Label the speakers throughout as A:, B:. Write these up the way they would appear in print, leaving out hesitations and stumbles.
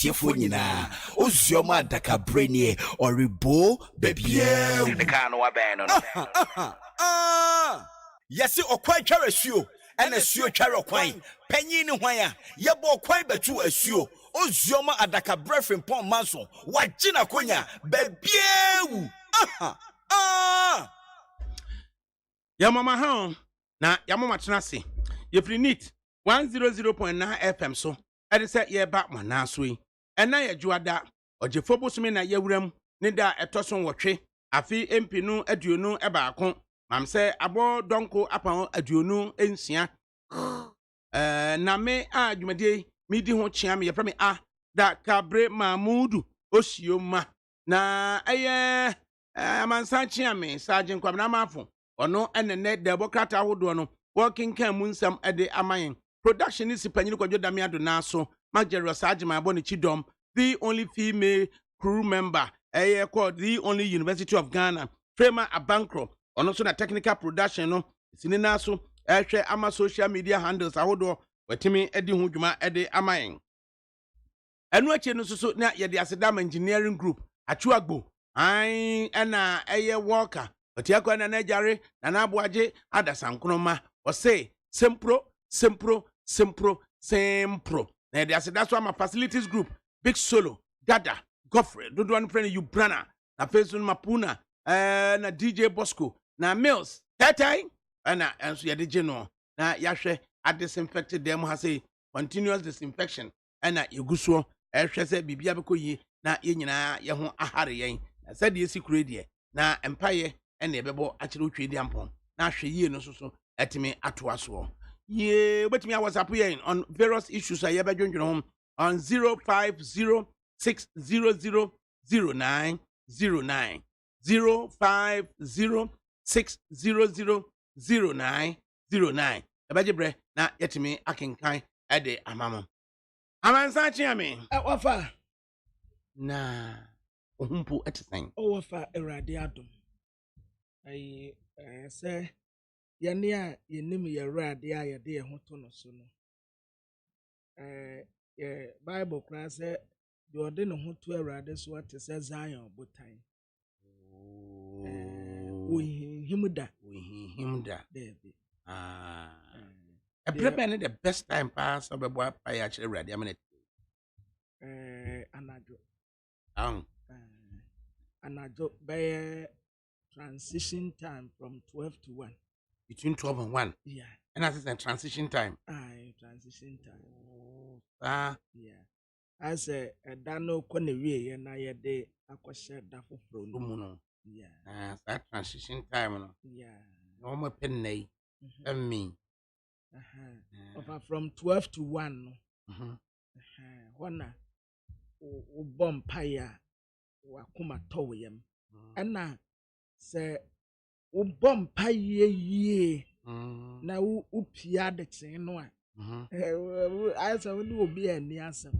A: tiefo nyina ozioma adakabri nie oribo bebia
B: the kind of band on
A: yesi okwan tware asuo ena asuo tware okwan panyin ni hwan a yebo okwan betu asuo ozioma adakabri frimpong manso wagina konya bebia wu
C: ya mama ha na ya mama tenase ye free neat 100.9 FM so ade se ye ba mona so yi ena ye juada ojefo bosumi na yewuram ne da etoso wotwe afi MP no aduonu e baako mam se abo donko apan aduonu ensia na me adwumadie mi di ho chia me ye fra me ADAKABRI Mamudu Oshioma na eye amansa chia me Sergeant Kwabena Mafo ono enene democrat ahodo no working can munsam ede amayen production is panyin kwadwo dame ado na so magero Sergeant Aboni Chidom the only female crew member called the only University of Ghana Frema Abankro ono so na technical production no sinina so ehwe ama social media handles ahodo watimi edi ho dwuma ede amayen enu ache no so na ye de asedam engineering group achuagbo ai ena worker otiakwa na najare na nabuaje adasankroma o say sempro na de ase that's why my facilities group big solo dada Godfrey do one friend you brana na Facebook mapuna na DJ Bosco na Mills tatai na enso ye de geno na yahwe a disinfected them ha say continuous disinfection na yeguso ehwe se bibia bekoyi na ye nyina ye ho ahare yen na said ye secret de na empire ene ebebo akire otwe di ampon na ahwe yie no so etimi atoa so ye betimi WhatsApp yen on various issues aye bedwendwene hom on 0506000909 0506000909 ebejebre na yetimi akenkan ede amamo amansa chiame
D: wafa
C: na ohumpo etisen
D: wafa erade adom ai se yene a yenim ye erade a yede ye hoto no so no Bible kra se de ode no hoto erade so ate se Zion botan himda baby
C: prepare the best time pass obebo apa ya chere erade amene
D: anajo
C: anajo
D: by transition time from 12 to 1
C: between 12 and 1
D: yeah
C: and that's a transition time
D: transition time
C: yeah
D: as a dano kone wie na ye de akoshe da foforo
C: no
D: yeah
C: that transition time no
D: yeah
C: no more pen nay me
D: from 12 to 1 no wana o bompire wa kuma toyem ana se o bompire yie na u pia de tin no a I say we obi ani asem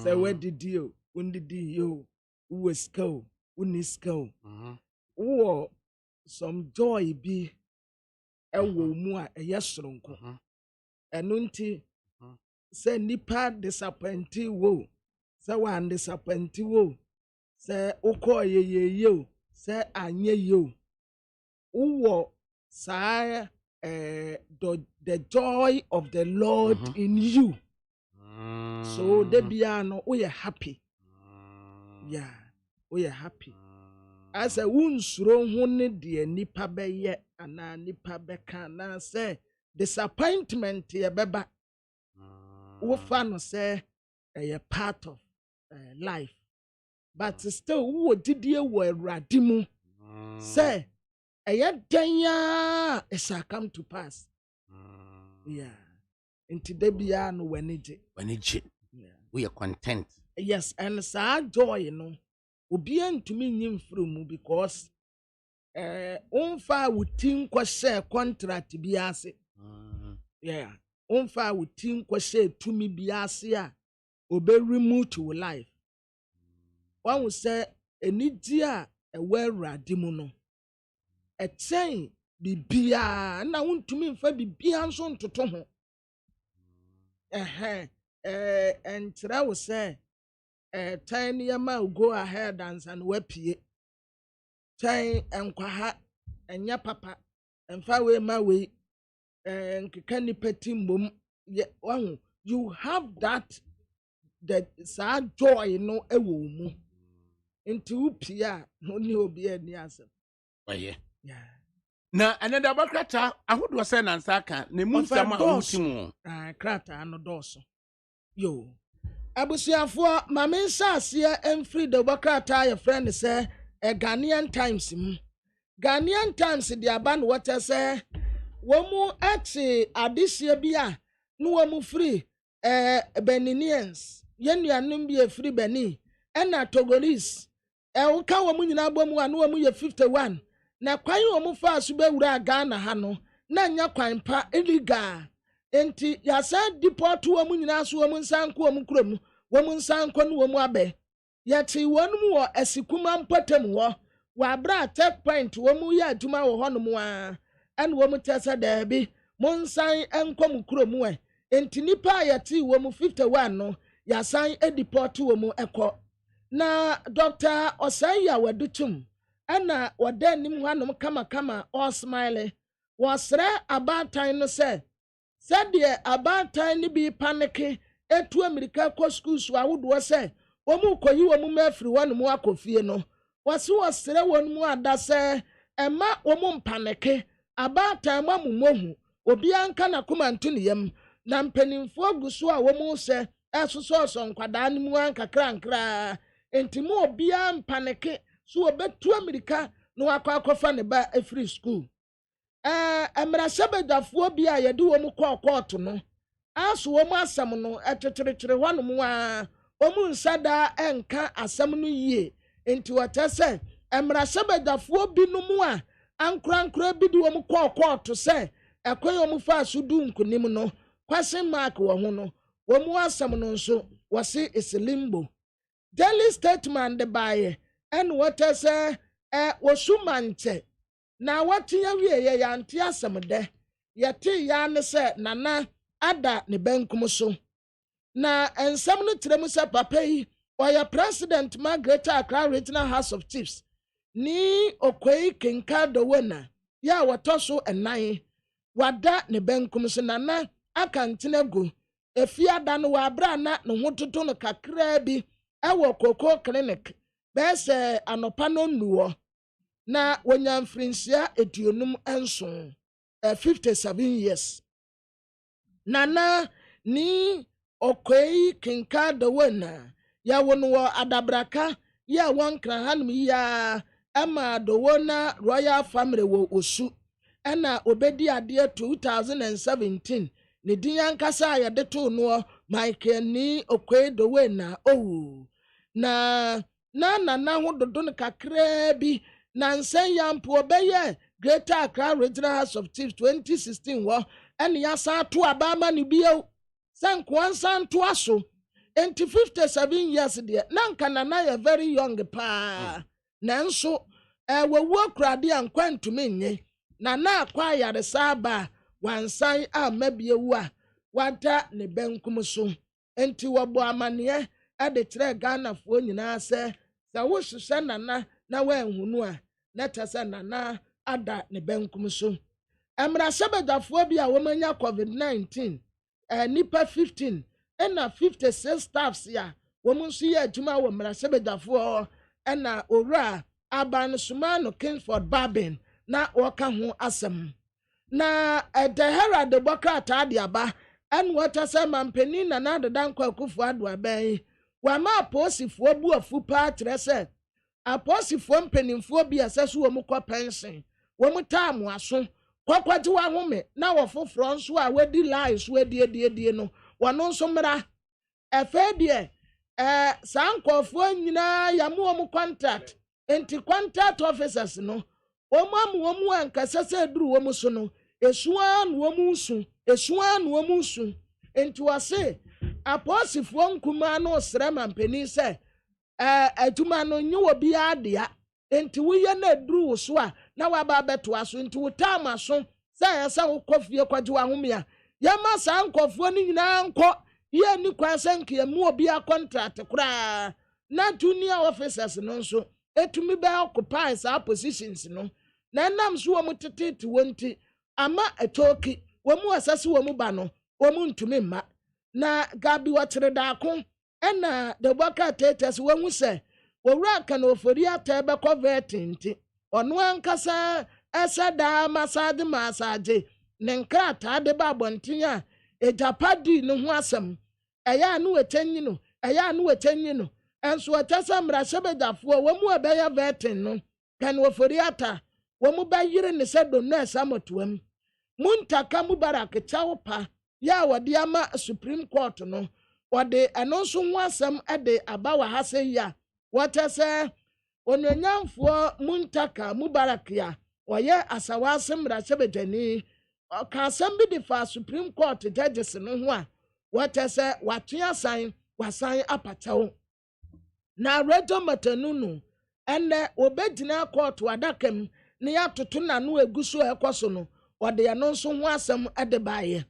D: say we didi o undidi yo u skill uniskill wo some joy bi ewo mu a eyesoronko enu nti say nipa disappoint wo say wan disappoint wo say ukoye o say anye yo wo say the joy of the Lord in you so de bia no we are happy yeah we are happy as a unsuro ho ne de nipa beye ana nipa beka na say disappointment ye beba we fa no say a part of life but still wo didie wo awurade mu say danya it shall come to pass yeah into the bia no wanije
C: yeah we are content
D: yes and sa joy no obi antumi nyim from because onfa wutin kwose contract bi ase yeah onfa wutin kwose tumi bi ase a obe remove to life one will say enidi a ewa awurade mu no echen bibia na wontumi mfa bibia nso ntoto ho and kyerɛ wo sɛ tan nneɛma go ahead and wapie tan nkwaha ɛnyɛ papa mfa wei ma wei nkeka nipa ti mbom wahu you have that saa joy no ɛwɔ mu nti wopie a ne obi ani asɛm
C: ɔyɛ na ɛnɛ da bakrata ahodoɔ sɛ nansa aka na mu nsɛm a wotim mu
D: krataa no dɔɔso yo abusuafoɔ mame nsa aseɛ ɛmfiri da bakrata yɛ frɛ ne sɛ Ghanaian Times mu Ghanaian Times de aba no wɔtɛ sɛ wɔn ate adehyɛ bi a no wɔn free Beninians yɛn nuanom bi free Benin ɛna Togolese woka wɔn nyinaa bɔ mu a no wɔn yɛ 51 na kwan wɔn fa so bɛwura Ghana ha no na nya kwan pa illegal enti yɛasa deport wɔn nyinaa so wɔn nsan kɔ wɔn kurom wɔn nsan kɔ no wɔn abɛ yɛte wɔn mu wɔ asikuma mpɔtam wɔ wɔabra tech point wɔn yɛ adwuma wɔ hɔ no mu a ɛna wɔn tɛ sɛ daabi mo nsan nkɔ mu kurom enti nipa a yɛte wɔn 51 no yɛasan deport wɔn ɛkɔ na Dr. Osanya Wadutum ɛna wɔda anim hɔ anom kamakama ɔsmile wɔsrɛ abatan no sɛ sɛdeɛ abatan no bi panike etu Amerika kɔ schools ahodoɔ sɛ wɔn kɔyi wɔn ma afiri wɔn mu akɔ fie no wɔsrɛ wɔn mu ada sɛ ɛma wɔn mpanike abatan mu amumohu obi anka na koma nto ne yam na mpanimfoɔ gu so a wɔn sɛ ɛsosɔsɔ nkwadaa no mu ankakrankra enti mu obi ampanike so obetu Amerika no akɔ akɔfa ne ba afiri school mmarahyɛbadwafoɔ bi a yɛde wɔn kɔɔ kɔɔto no aso wɔn asɛm no ɛkyekyere hɔ no mu a wɔn nsa da ɛnka asɛm no yie enti wɔtɛ sɛ mmarahyɛbadwafoɔ bi no mu a ankorankora bi de wɔn kɔɔ kɔɔto sɛ ɛkwan wɔn fa so du nkonim no question mark wɔ ho no wɔn asɛm no nso wɔse is limbo daily statement de baeɛ ɛna wɔtɛ sɛ wɔsumante na wɔteɛ wie yɛ yante asɛm dɛ yɛte ya ne sɛ nana ada ne benkum so na ensɛm no tirem sɛ papa yi ɔyɛ president Margaret Accra Regional House of Chiefs ni okwei kenka dowena ya wɔtɔ so ɛnan wada ne benkum so nana aka ntena gu efiada no wabra na ne ho toto no kakra bi ɛwɔ koko clinic bɛsɛ anopa no nuwo na wonya mfrinsia etuonum enso 57 years nana ni okwei kenka dowena ya wonwo adabraka ya wankra hanum ya ama dowona royal family wo osu ɛna obedi ade 2017 ne din yankasa ya de to no Michael ni okwei dowena na ho dodo no kakra bi na nsen yampo obeye Greater Accra Regional House of Chiefs 2016 wo ene ya sa to abama ne bio sanko ansan to aso enti 57 years de na nka na ya very young pa nanso wawu krade ankwantume nye na akwa yare saba wansan a mabiewu a wada ne benkum so enti wabo amane ade kire Ghana fo nyina sɛ wo hwehwɛ nana na wanhunu a na tasa nana ada ne benkum so mmarahyɛbadwafoɔ bi a wɔmanya COVID-19 nipa 15 ɛna 56 staffs ya wɔn nso yɛ adwuma wɔ mmarahyɛbadwafoɔ ɛna owura aban sumano Kingsford Babin na wɔka ho asɛm na Herald de Bokrata de aba ɛna wɔta sɛ mampanin na na dadanko akufo ado aban wama aposifoɔ bu afu pa kyerɛ sɛ aposifoɔ mpanimfoɔ bi asɛ so wɔn kɔ pension wɔn taamo aso kwakwaje wa home na wɔfoforɔ nso a wadi lies wadi no wɔno nso mmra ɛfɛ deɛ saa nkɔfoɔ nyinaa yamu wɔn contract enti contract officers no wɔn ankasa sɛ duru wɔn so no esua no wɔn su enti wɔse aposifoɔ nkuma no srɛ mampani sɛ adwuma no nye wɔ bi adea enti woyɛ na duru so a na waba beto aso enti wotama so sɛ yɛsɛ wokɔ fie kwaje wa home a yɛma saa nkɔfoɔ no nyinaa nkɔ ye ni kwasanke mu obi a contract kura na junior officers no so etumi be occupy sa positions no na nam so wo mutete wonti ama etoki wo mu asase wo mu ba no wo mu ntumi mma na gabi watere da ko ena the worker taters wo hu se wo wura ka na ofori ata be covetinti ono ankasa esa da masaje ne nkrata de ba bontin a ejapadi no ho asem eya anu wetanyi no enso atasa mra sebedafo wo mu abeya vetin no kan ofori ata wo mu bayire ne se do no esamotoam muntaka mubarak chawpa ya wode ama Supreme Court no wode eno so ho asem ede abawa hase ya watase ononyamfo muntaka mubarak ya oye asawase mra sebedani ka asem bi de fa Supreme Court judges no ho a watase watua san wasan apachawo na redo matanunu ene obedina court wadakam ne yatoto na no eguso ekoso no wode ya no so ho asem ede baaye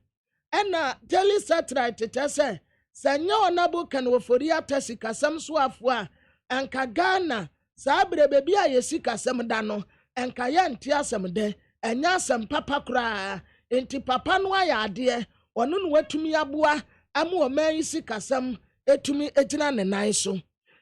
D: ena daily satellite tese sanya onabo kan wofori atasi kasam so afo a anka Ghana sabre bebi a yesi kasam da no anka ya nti asem de enya asem papa kura enti papa no aya ade ono no watumi aboa amu oman isi kasam etumi ejina ne nan so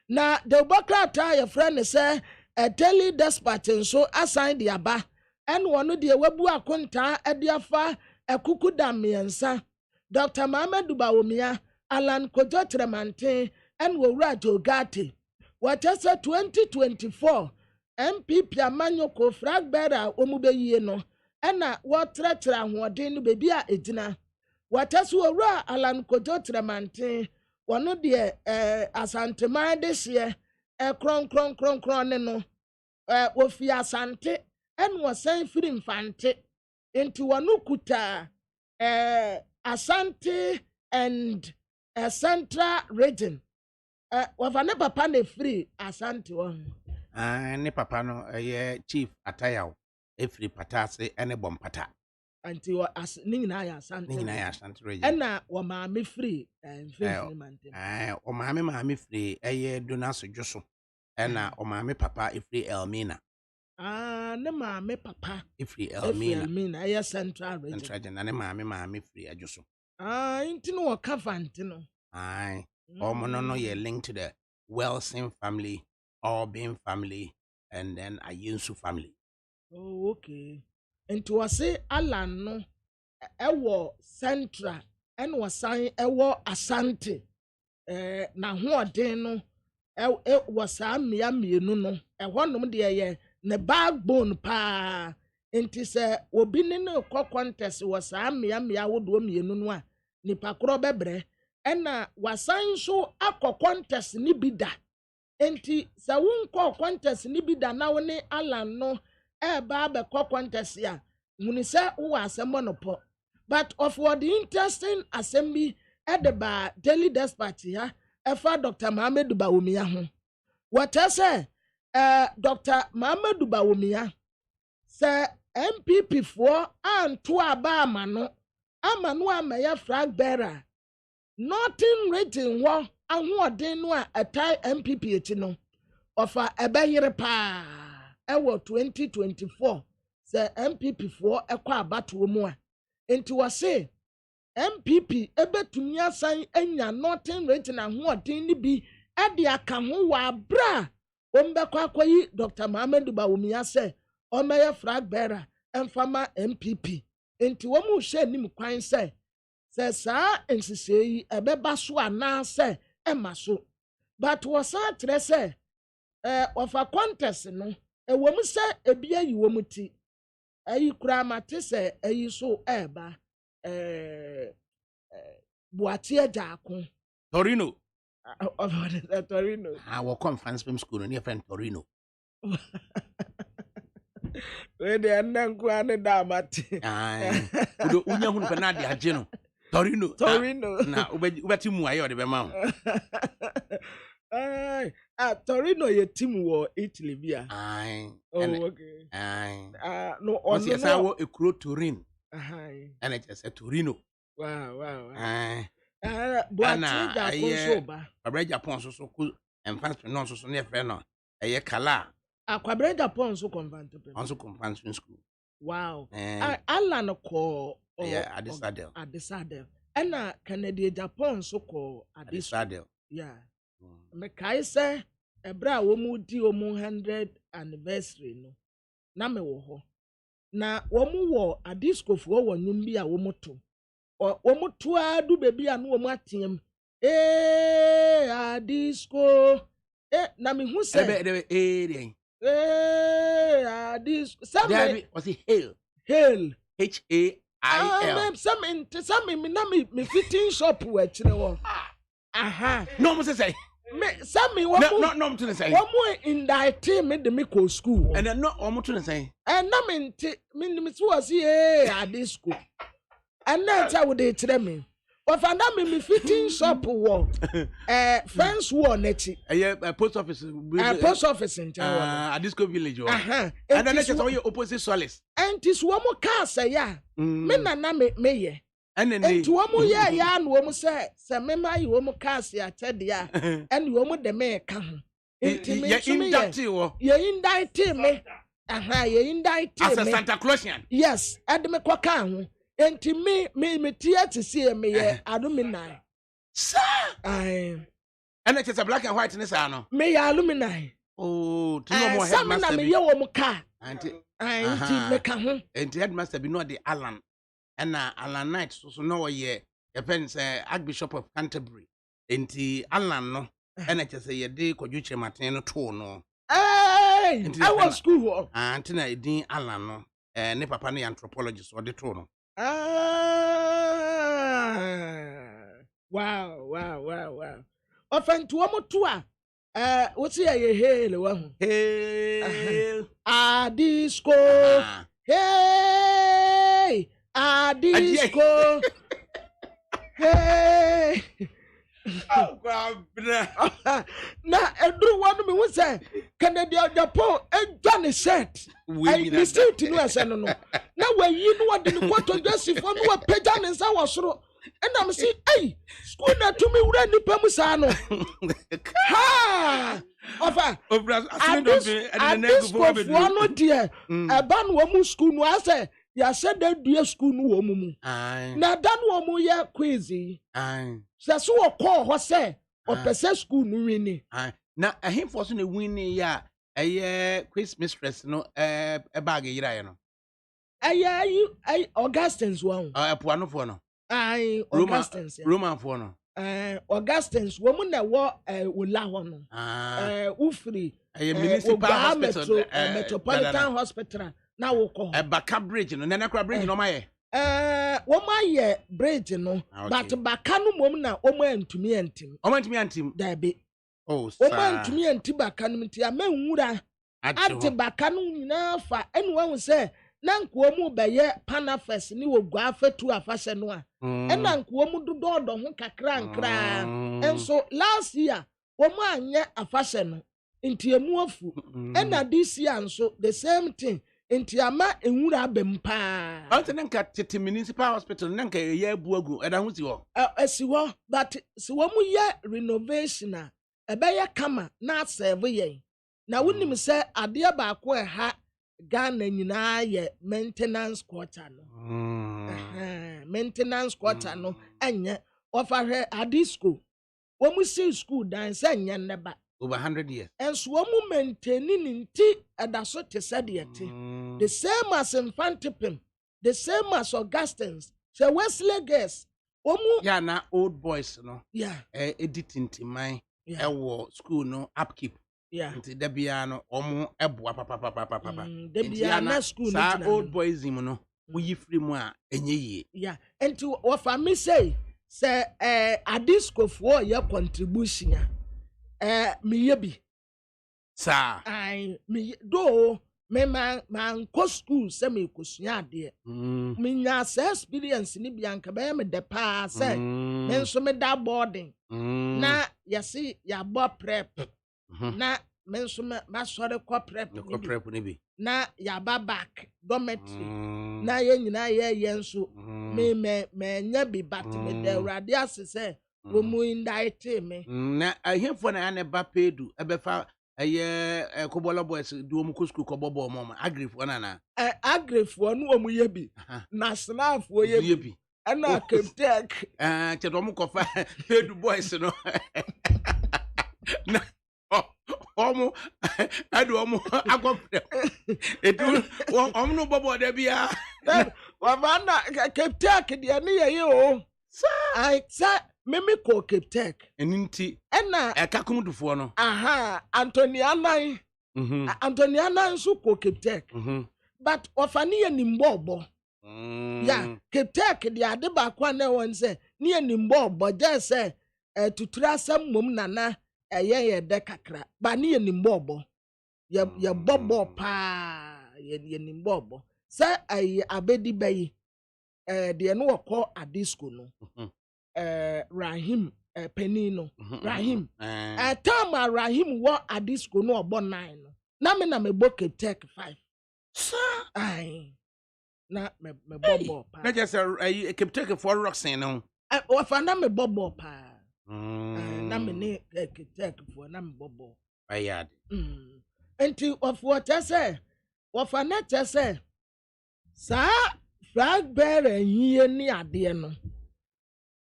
D: na the bokrata ya friend say a daily dispatch so assign the aba en wono de wabu akonta ediafa ekuku damiensa Dr. Mamadou Bawumia Alan Kojo Tremante en wowura Jogate watasa 2024 MPP amanyoko flag bearer omubeyie no ena wotratra hoden no bebi a ejina watasa wowura Alan Kojo Tremante wono de asanteman de hye kron ne no wofi asante en wosan firi mfante enti wono kuta Asante and Central region wafane papa ne free Asante won
C: ne papa no chief atayaw free patase ene bompata
D: anti wa ningina ya Asante
C: region
D: ena wa maame free free mante
C: o maame free donaso joso ena o maame papa free Elmina
D: ne maame papa
C: free Elmina
D: ya Central region
C: na ne maame free ajoso
D: inti no wakafante no
C: omono no ye linked to the Wilson family, Albin family, and then Ayinsu family.
D: Oh, okay. Inti wase Alan no ewo Central en wasan ewo Asante na hoden no wasa mienu no ehonum de ye ne backbone pa enti se obi ne no contest wasa mia wodo mienu no a nipa kro bebre ena wasan so akọ contest ni bida enti se won contest ni bida na woni Alan no ba be contest ya muni se wo asem no po but of what the interesting assembly at the ba daily dispatch ya efa Dr. Mamadou Bawumia ho what say Dr. Mamadou Bawumia se MPP for anto aba amano amaya flag bearer nothing written wo ahoden no a atai MPP eti no ofa ebeyire pa ewo 2024 se MPP for ekwa abato mu a enti wo se MPP ebetumi asan anya nothing written ahoden ni bi ade aka ho wa bra ombekwa akoyi Dr. Mamadou Bawumia se omaya flag bearer emfama MPP enti wo mu hye nim kwan se sa ensisei ebeba so ana se ema so but was atre se of a contest no ewo mu se ebia yi wo muti ayi kura mate se ayi so eba buati ajakun
C: Torino
D: of Torino
C: our conference film school near friend Torino
D: we de nanku ane da mate
C: udo unya hunu kana de aje no Torino na ubeti mu ayo de be ma
D: Torino ye team wo Italy bia okay
C: no on no ekuro Turin and it is a Torino
D: wow Boati Japan so ba.
C: Kwabre Japan so ku emfans no so ne frɛ no ɛyɛ kala.
D: Kwabre Japan so convent.
C: Also convention school.
D: Wow. Alan ko
C: Adesadel.
D: Ɛna Canadian Japan so ko
C: Adesadel.
D: Yeah. Me kai say ebra wo mu di o mu 100th anniversary no. Na me wo ho. Na wo mu wo adiskofo wo nwum bi a wo mu to. Wo mu to adu bebi anu wo mu atem. Adisco. Na me hu say disco. Some
C: was it hail?
D: Hail.
C: HAIL.
D: Some me fitting shop we chire wo. Aha.
C: No mo say.
D: Some me wo
C: no to say.
D: Wo mu indict me de me go school.
C: And then no mo to say.
D: And na me so say disco. And na tell we dey chire me. Wafanda me fitting shop wo friends wo nechi
C: post office
D: post office in town
C: Adisco village
D: and
C: then let us opposite Solace
D: and this wo mo car say ya me na me ye
C: and then
D: wo mo ye ya no wo mo say me ma yi wo mo car say atede ya and wo mo de me ka ho ye indict me ye indict me
C: as a Santa Clausian
D: yes and me kwa ka ho enti me theater see me ye alumni
C: sir and it's a black and white in this ano
D: me alumni
C: oh to no more
D: headmaster me ye wo mo car
C: enti
D: me ka ho
C: enti headmaster be no the Alan and Alan Knight so no ye depends Archbishop of Canterbury enti Alan no and it say ye dey kodwuche maten no to no
D: I was school
C: enti na edin Alan no ne papa no anthropologist or the to no
D: wow. Offend to Omotua. What's here? Hail, hail. Disco. Hey, disco. Hey.
C: Oh, God.
D: Now, everyone me will say, Canadian Japan, and Johnny said, I still to know, I said, no. Now, when you know what the quarter just if one were pagan and so was so, and I'm saying, hey, school not to me, run the Pemusano. Ha! At this one, dear, a ban woman school, no, I say, ya said that dear school, no woman. Now, done woman, ya crazy. So call what say or person school no winning.
C: Now a him for so winning ya a Christmas dress no a bag yira no.
D: You Augustine's one.
C: Puano for no.
D: Augustine's
C: Roman for no.
D: Augustine's woman that war ula one. Ufri
C: a municipal hospital
D: metropolitan hospital. Now we'll call
C: a ADAKABRI no Nanakra bridge no my
D: woman ye bridge no but bakanu mom na woman to me antim there be
C: oh
D: woman to me anti bakanu mti amenwura ati bakanu na fa enwa say na nko mu be ye panafest ni wo gwa afatu afase no a ena nko mu dododo ho kakra nkra enso last year woman anye afase no nti emu afu ena this year nso the same thing enti ama enwura abempa
C: ante nanka tete municipal hospital nanka ye abuagu eda ho si ho
D: asi ho but si wo mu ye renovation a ebe ye kama na serve ye na wonim se ade ba ko ha Ghana nyina ye maintenance quarter no maintenance quarter no enye ofahwe adisco wo mu si school dan se enye neba
C: over 100 years
D: and so mu maintaining nti adaso te said yet the same as Infantipim, the same as Augustine's. So Wesley guess.
C: Yeah, na old boys, no.
D: Yeah.
C: Editing to my school no upkeep.
D: Yeah.
C: Nti debiano omo eboa papa.
D: Debiana school
C: no. Old boys him no. We free mu a enye ye.
D: Yeah. And to what me say adisco for your contribution. Me yebi.
C: Sir.
D: Me do. Me man go school say me kusua ade me nya experience ni bianka be me de pa say me nso me da boarding na yesi ya bo prep na menso ma sɔre kɔ prep
C: ne ko prep ne bi
D: na yaba back dormitory na yɛ nyinaa yɛ nso me nya bi but me da awurade ase sɛ wo mu indict me
C: na ahemfo na ane ba pedu ebefa eye kobolo boys do mu kusku kobobo mo agrifo na
D: agrifo no wo mu yɛ bi na snafo yɛ bi ɛna captek
C: che do mu kofa pedu boys no na omo adu omo agopre etu omo no bobo da bia
D: wa bana captek de ne yɛ o I said Mimi ko Captek.
C: Eninti.
D: Ena.
C: Ekakum dufo no.
D: Aha. Antoniana. Antoniana nso ko Captek. But ofani ye nimbobo. Ya Captek de ade ba kwa na won se ni ye nimbobo je se tutura asam mom nana ye de kakra. Ba ni ye nimbobo. Ye bobo pa ye nimbobo. Se abedi bayi de no wako adisco no. Rahim penino Rahim time Rahim wa adisco no obo 9 no na me na me bo Captek 5 sir ai na me bobo pa
C: na just Captek for Roxen no
D: o fa na me bobo pa na me ne Captek for na me bobo
C: ayad
D: enti of what say of fa na say sa flag bearer yie ni ade no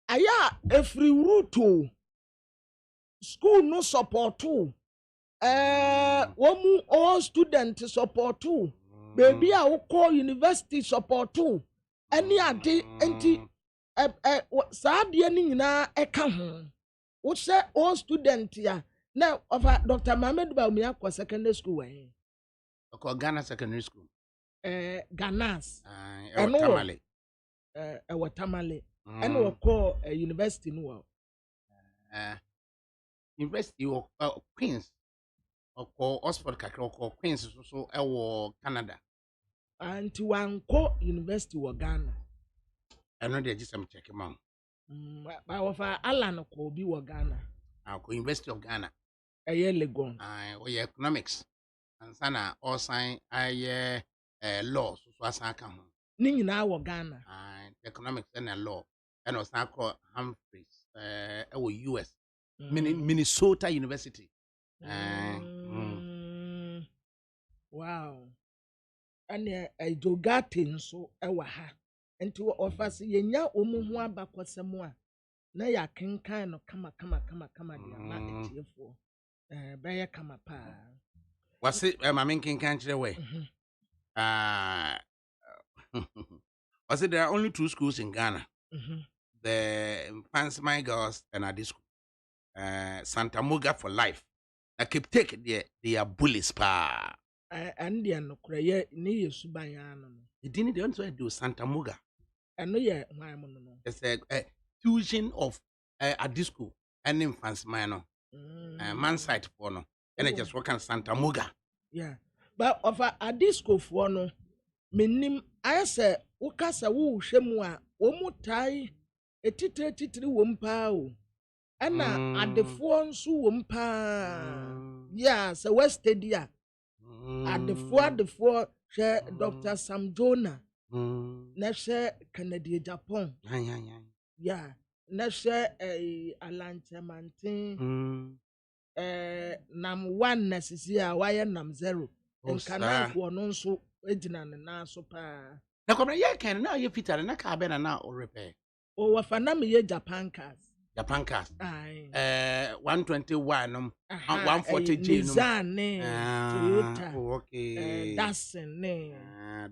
D: aya every route school no support womu all student support baby a wo call university support any ade enti saade ni nyina eka ho wo se all student ya na of Dr. Mohammed Bawumia kwa secondary school we
C: ko Ghana secondary school
D: Ganas
C: Tamale
D: Tamale and we call a university no
C: university of Queens or Oxford kakra or Queens so Canada
D: and to one call university of Ghana
C: I know they just am check him out
D: but of Alan ko bi wa Ghana
C: University of Ghana
D: Legon
C: economics and sana all sign law so asan ka ho
D: ni nyina wa Ghana
C: economics and law and was now called Humphreys US Minnesota University
D: wow and I jogatin so ewa ha enti offer yenya omu ho abakwasem a na ya kenkan no kama dia ma etiefo beye kama pa
C: wase mamen kenkan kire we was it there are only 2 schools in Ghana the Fancy Girls and Adisco Santa Muga for life na Captek they are bullies pa
D: and they no kraye ni yesuban no
C: they didn't they want to do Santa Muga
D: and no ye why mo no
C: it's a fusion of Adisco and in Fancy no man site for no and just work on Santa Muga
D: yeah but of Adisco for no menim I say ukasa wo hwemu a wo mutai etitiri wo mpa o ana adefo nso wo mpa yeah so west dia adefo hwe Dr. Sam Jonah na hwe Canada Japan yeah na hwe Alantemantin nam 1 na sisi a waye nam 0 nkanafo no nso ejina ne na so pa
C: na komra ye kan na ye fitare na ka be na o repair
D: o wafa na me ye Japan cars
C: 121 no 140 J no
D: Nissan Toyota
C: okay
D: Datsun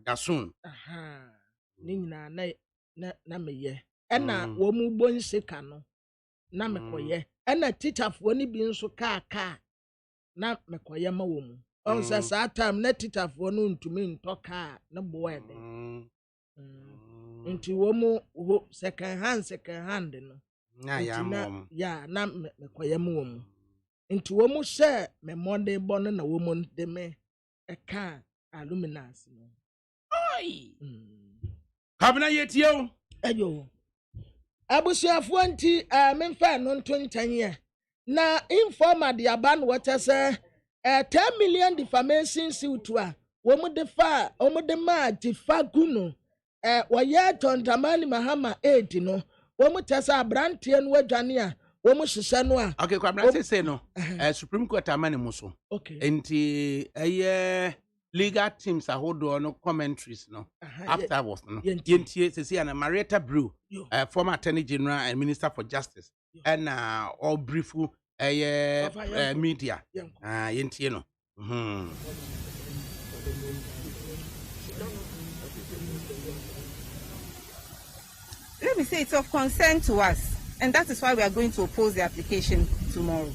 C: Datsun
D: ni nyina na me ye ena wo mu bonse no na me koye ena teacher fo ni bi nso ka na me koye ma wo mu on sa time na teacher fo no ntumi ntoka na boy de nti wo mu second hand no
C: na ya mom
D: ya na me koye ma wo mu nti wo mu hye me monday bon na wo mu de me eka aluminous no
C: oi kabna yetio
D: ayo abusuafo nti memfa no nto ntan ye na informa de aba no wata se 10 million defamation suit a wɔn de fa wɔn de maa Tifa Guno wɔyɛ Tontamani Mahama 8 no wɔn kyɛ sɛ aberanteɛ no adwane a wɔn hyehyɛ no a.
C: Okay, kwabra say no. Supreme Court amani muso.
D: Okay.
C: Enti legal teams ahodo no commentaries no afterwards no. Yentie say na Marietta Brew, former Attorney General and Minister for Justice, and all brief media. Yentie no.
B: Let me say it's of concern to us, and that is why we are going to oppose the application tomorrow.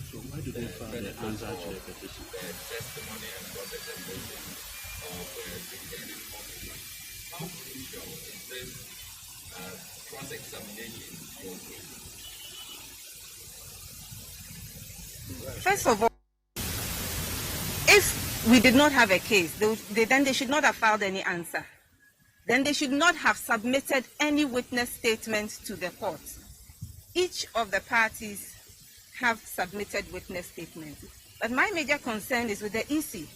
E: So why do they file the answer to the petition?
F: The testimony and representation of the returning officer. How crucial is this cross-examination for you?
B: First of all, if we did not have a case, then they should not have filed any answer. Then they should not have submitted any witness statement to the court. Each of the parties have submitted witness statements. But my major concern is with the EC.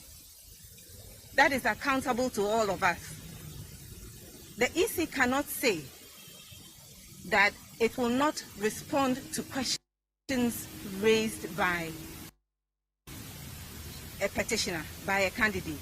B: That is accountable to all of us. The EC cannot say that it will not respond to questions raised by a petitioner, by a candidate.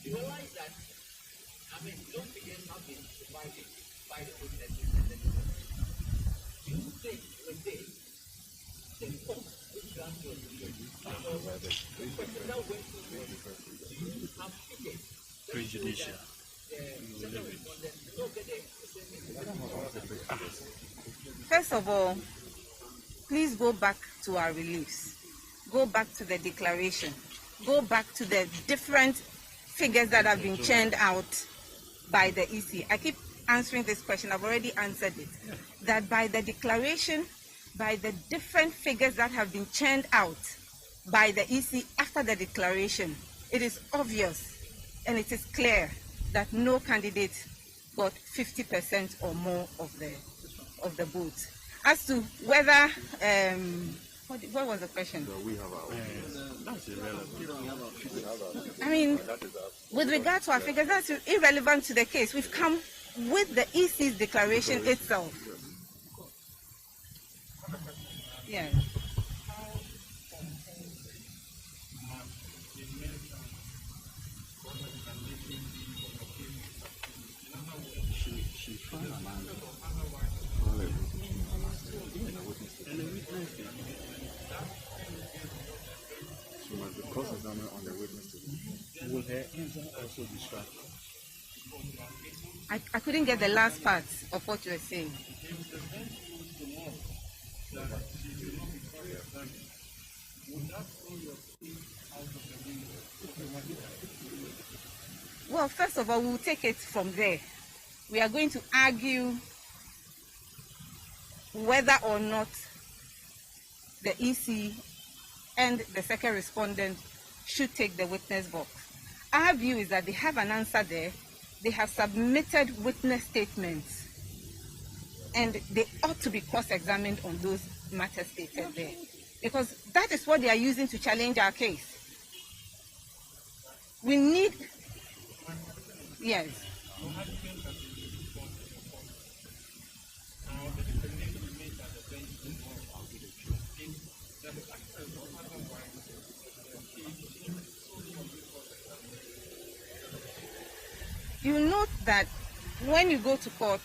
F: You realize that, those figures have been provided by the witnesses. Do you think with this, the court which grants your do you have figures?
E: Prejudicial.
B: First of all, please go back to our reliefs. Go back to the declaration. Go back to the different figures that have been churned out by the EC. I keep answering this question. I've already answered it. That by the declaration, by the different figures that have been churned out by the EC after the declaration, it is obvious and it is clear that no candidate got 50% or more of the votes. As to whether what was the question?
E: That's irrelevant.
B: With regard to our figures, that's irrelevant to the case. We've come with the EC's declaration itself. Yeah.
E: Cross-examine on the witness. Will her answer also be struck?
B: I couldn't get the last part of what you were saying. Well, first of all, we'll take it from there. We are going to argue whether or not the EC and the second respondent should take the witness box. Our view is that they have an answer there. They have submitted witness statements, and they ought to be cross-examined on those matters stated there, because that is what they are using to challenge our case. We need, yes. You note that when you go to court,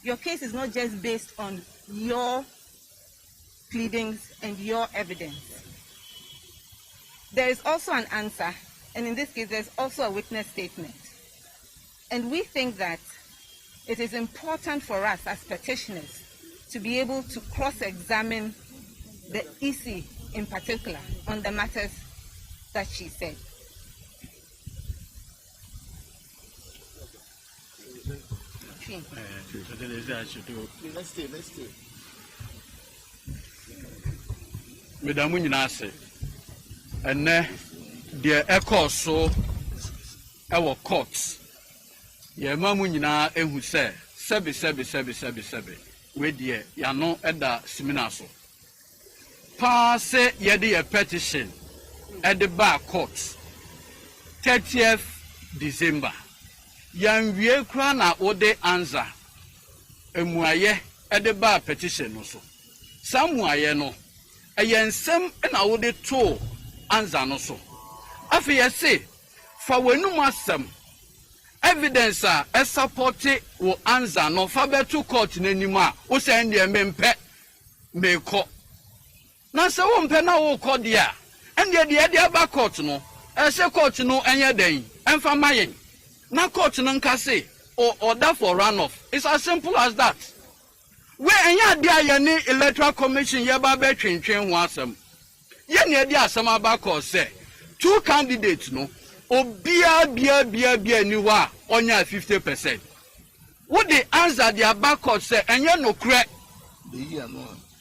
B: your case is not just based on your pleadings and your evidence. There is also an answer, and in this case, there's also a witness statement. And we think that it is important for us as petitioners to be able to cross-examine the EC in particular on the matters that she said.
E: Let's stay.
G: Madam Munase, and dear echo so our courts. Ye Mamunina, and who say, Sebi, with dear Yano Edda Seminaso. Pass ye a petition at the bar courts 30th December. Yan wie kra na ode answer emuaye e de ba petition no so samuaye no eyensem na ode to answer no so afi yese fa wenum asem evidence a support wo answer no fa beto court nanim a wo se ndie mempe meko na se wo mpe na wo kɔ dia ndie de aba court no se court no enye den emfa mayen na court nka say order for runoff. It's as simple as that. Where enya dia ye ni electoral commission ye ba be twentwen ho asem. Ye ne dia asem aba court say two candidates no obia bia ni wa onya 50%. What the answer the aba court say enye no kre.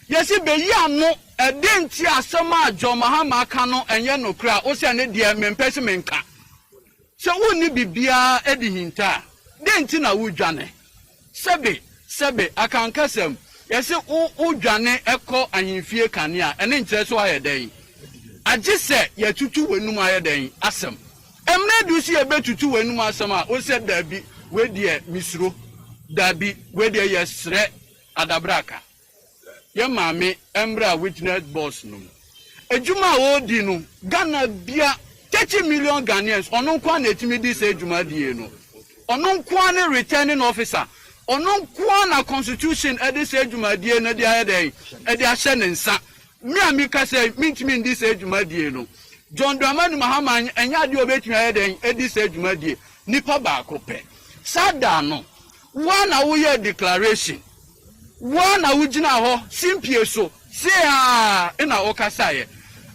G: Yes be yi ano e de nti asem a John Mahama aka no enye no kre o say ne dia mempese menka. So woni bibia edi hinta denti na wudwane sebe akankasem yesi udwane ekọ ahimfie kanea ene nkyere so ayeden agise ya tutu wenum ayeden asem emre du si ebetutu wenum asem a o se dabi we de misro dabi we de yesre adabraka ye maame emra witness boss no ejuma wo di no Ghana bia 30 million Ghanaians ono kwa na etimi di se ejuma die no ono kwa na returning officer ono kwa na constitution e di se ejuma die no di ayeden e di ahye ne nsa me amika say mintimi di se ejuma die no John Dramani Mahama enya di obetimi ayeden e di se ejuma die nipa ba akopɛ sada no one na wo ye declaration one na wo gina ho simpie so say ina okasa ye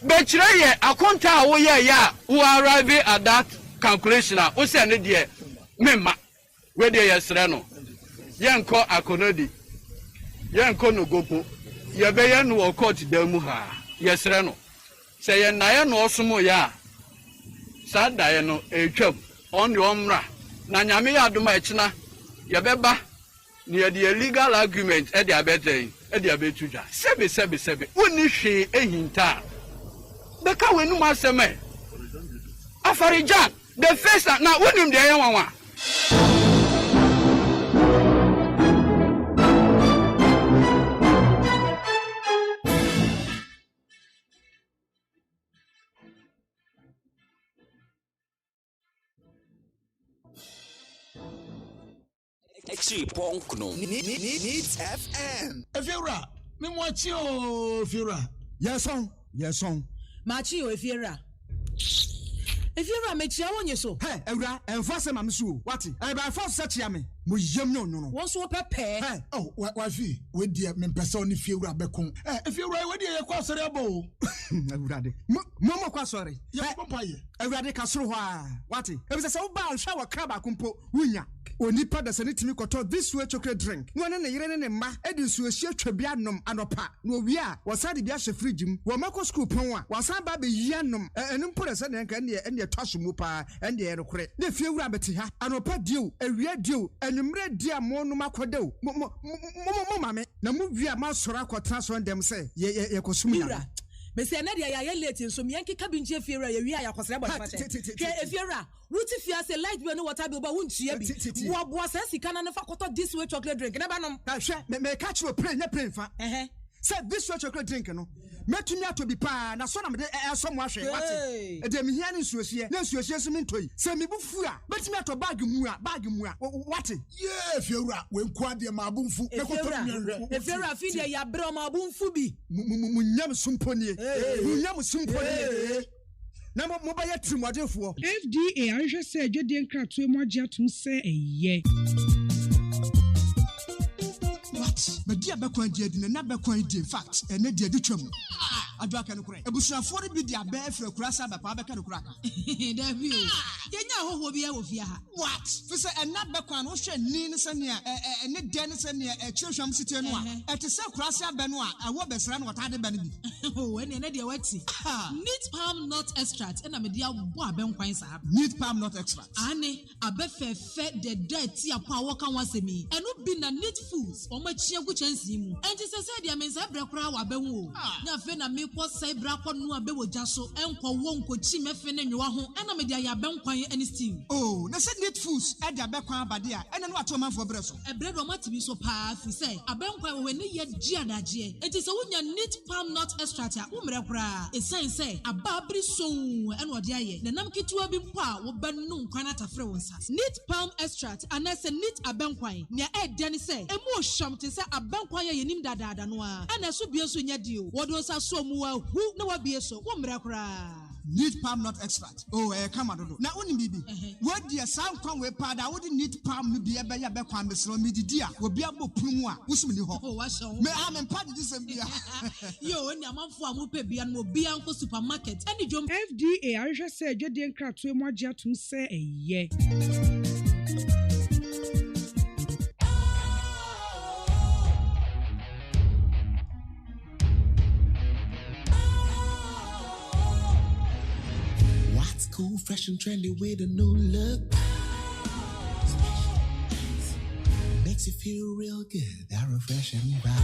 G: Betray ye akonta wo ye ya who arrive at that calculation o se ne de memma we de yesre no yenko akonodi yenko no gopo ye be ye no court da mu ha yesre no se ye na ye no osomo ya sa da ye no etwam on the omra na nyame ya adoma ekina ye beba ne ye de legal argument e de abeten e de abetuja sebe woni hwe ehinta Beka wenu maseme Afarijan the first now wonim de yanwa
A: FRIMPONG no needs FM
H: Efira me mochi o Efira yes on
I: Machi o Efiera mechia wonye so.
H: Hey, Ewra, enforce ma msu. What? E ba force search me. Mo yem no.
I: Won so pepe.
H: Hey, oh, wa fi. We dia me person ni Fiewra bekon. Eh, Fiewra we dia ye kwa sori abo. Ewra de. Mo kwa sori. Ye papa ye. Ewra de ka soro ho a. What? E be say wo ba hwa wa kra ba kompo wunya. Onipa da se ne timi koto this way chocolate drink. No ne yire ne ma edi nsu ehia twabia nom anopa. No wi a wo sa de bia hye fridge mu. Wo mako school pon a. Wo sa ba be yia nom. Enu mpore se ne nka ne twaso mu pa ende ye rekore. Ne Fiewra beti ha. Anopa dio, ewia dio, enumre dia mo no makodew. Mo mame. Na mu wi a ma soro akotra so ndem se ye kosum ya.
I: Me say na dia ya late nso me yanke kabinje Fiewra ye wi a yakosere body pate. Ke Fiewra wuti fia say light bi no water bi oba wuntua bi. Wo boa say sika na fa koto this way chocolate drink. Na ba nom.
H: Ka hwe me catch we play nya play fa. Say this way chocolate drink no. metumi ato bi pa na so na me de so mo ahwe wate e de me hia ne nsuosie na nsuosie so me ntoi se me bufu a metumi ato bag mu a wate
J: yeah fiewura we nko ade ma abunfu e ko to mi nhwe
I: e fiewura fi de ya bro ma abunfu bi
H: munyam sumponie munyam sumponie na mo ba ya trimodefo
K: FDA ahwe se adwede nkratoe mo agye atom se eye
H: but dia bekwan dia di na bekwan di in fact ene dia di twam adwaka no kure ebusuafo de bi dia be afra kurasa be pa beka no kuraka
I: da bi o yenya hoho bi ya wo fia ha
H: what fi se ene bekwan no hwe ni ne se ne ene de ne se ne chwehwam site no a ete se kurasa be no a awo besra no wata de be no bi
I: o ene dia wati neat palm nut extract ena me dia bo abenkwan sa
H: neat palm nut extract
I: ane abefefe de dirty apo awoka wasemi eno bi na neat foods chia ku chansi mu enti se dia mensa bra kura wa benwo na fe na me ko sai bra ko no abe woja so enko wo nko chi mefe na nyewa ho ena me dia ya benkwan any stew
H: oh na se net foods e dia bekwan abade a ena no ato manfo bre so
I: e bre do matibi so pa fi say abenkwan we ne ye gi adaje enti se wonya neat palm nut extract a umre kura e say ababri so ena ode aye na nam kitua bi mpo a wo benu nkwan atafre won sa neat palm extract anase neat abenkwan nya e de ne say emu ohwam te say abankwan ye nim dadaada no a ana so bie so nya di o wodo sa so mu a hu na wa bie so wo mra kra
H: neat palm nut extract kama dodo na oni bibi wodi san kwan we pa da wodi neat palm no bi ebe ya be kwan besro mi didi a obi abopunu a wosum ni ho
I: wa so
H: me am pa didi sem bia
I: yo oni amanfo a mo pe bia no obi anko supermarket ani jom
K: FDA ahwe se adwede nkratoe mo agye atom se eye
L: cool, fresh and trendy with a new look. Makes you feel real good, that refreshing vibe.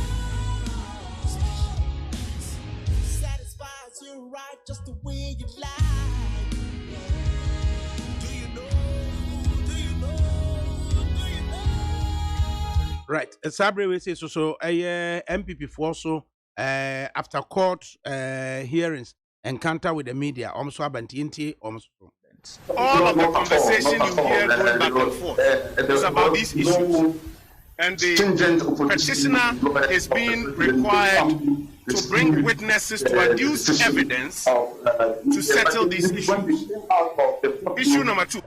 L: Satisfies you right just the way you like. Do you know?
C: Right, Sabre we say so MPP for so after court hearings encounter with the media almost abanti almost
M: all of the conversation you hear going back and forth is about these issues, and the petitioner is being required to bring witnesses to adduce evidence to settle these issues. Issue number 2.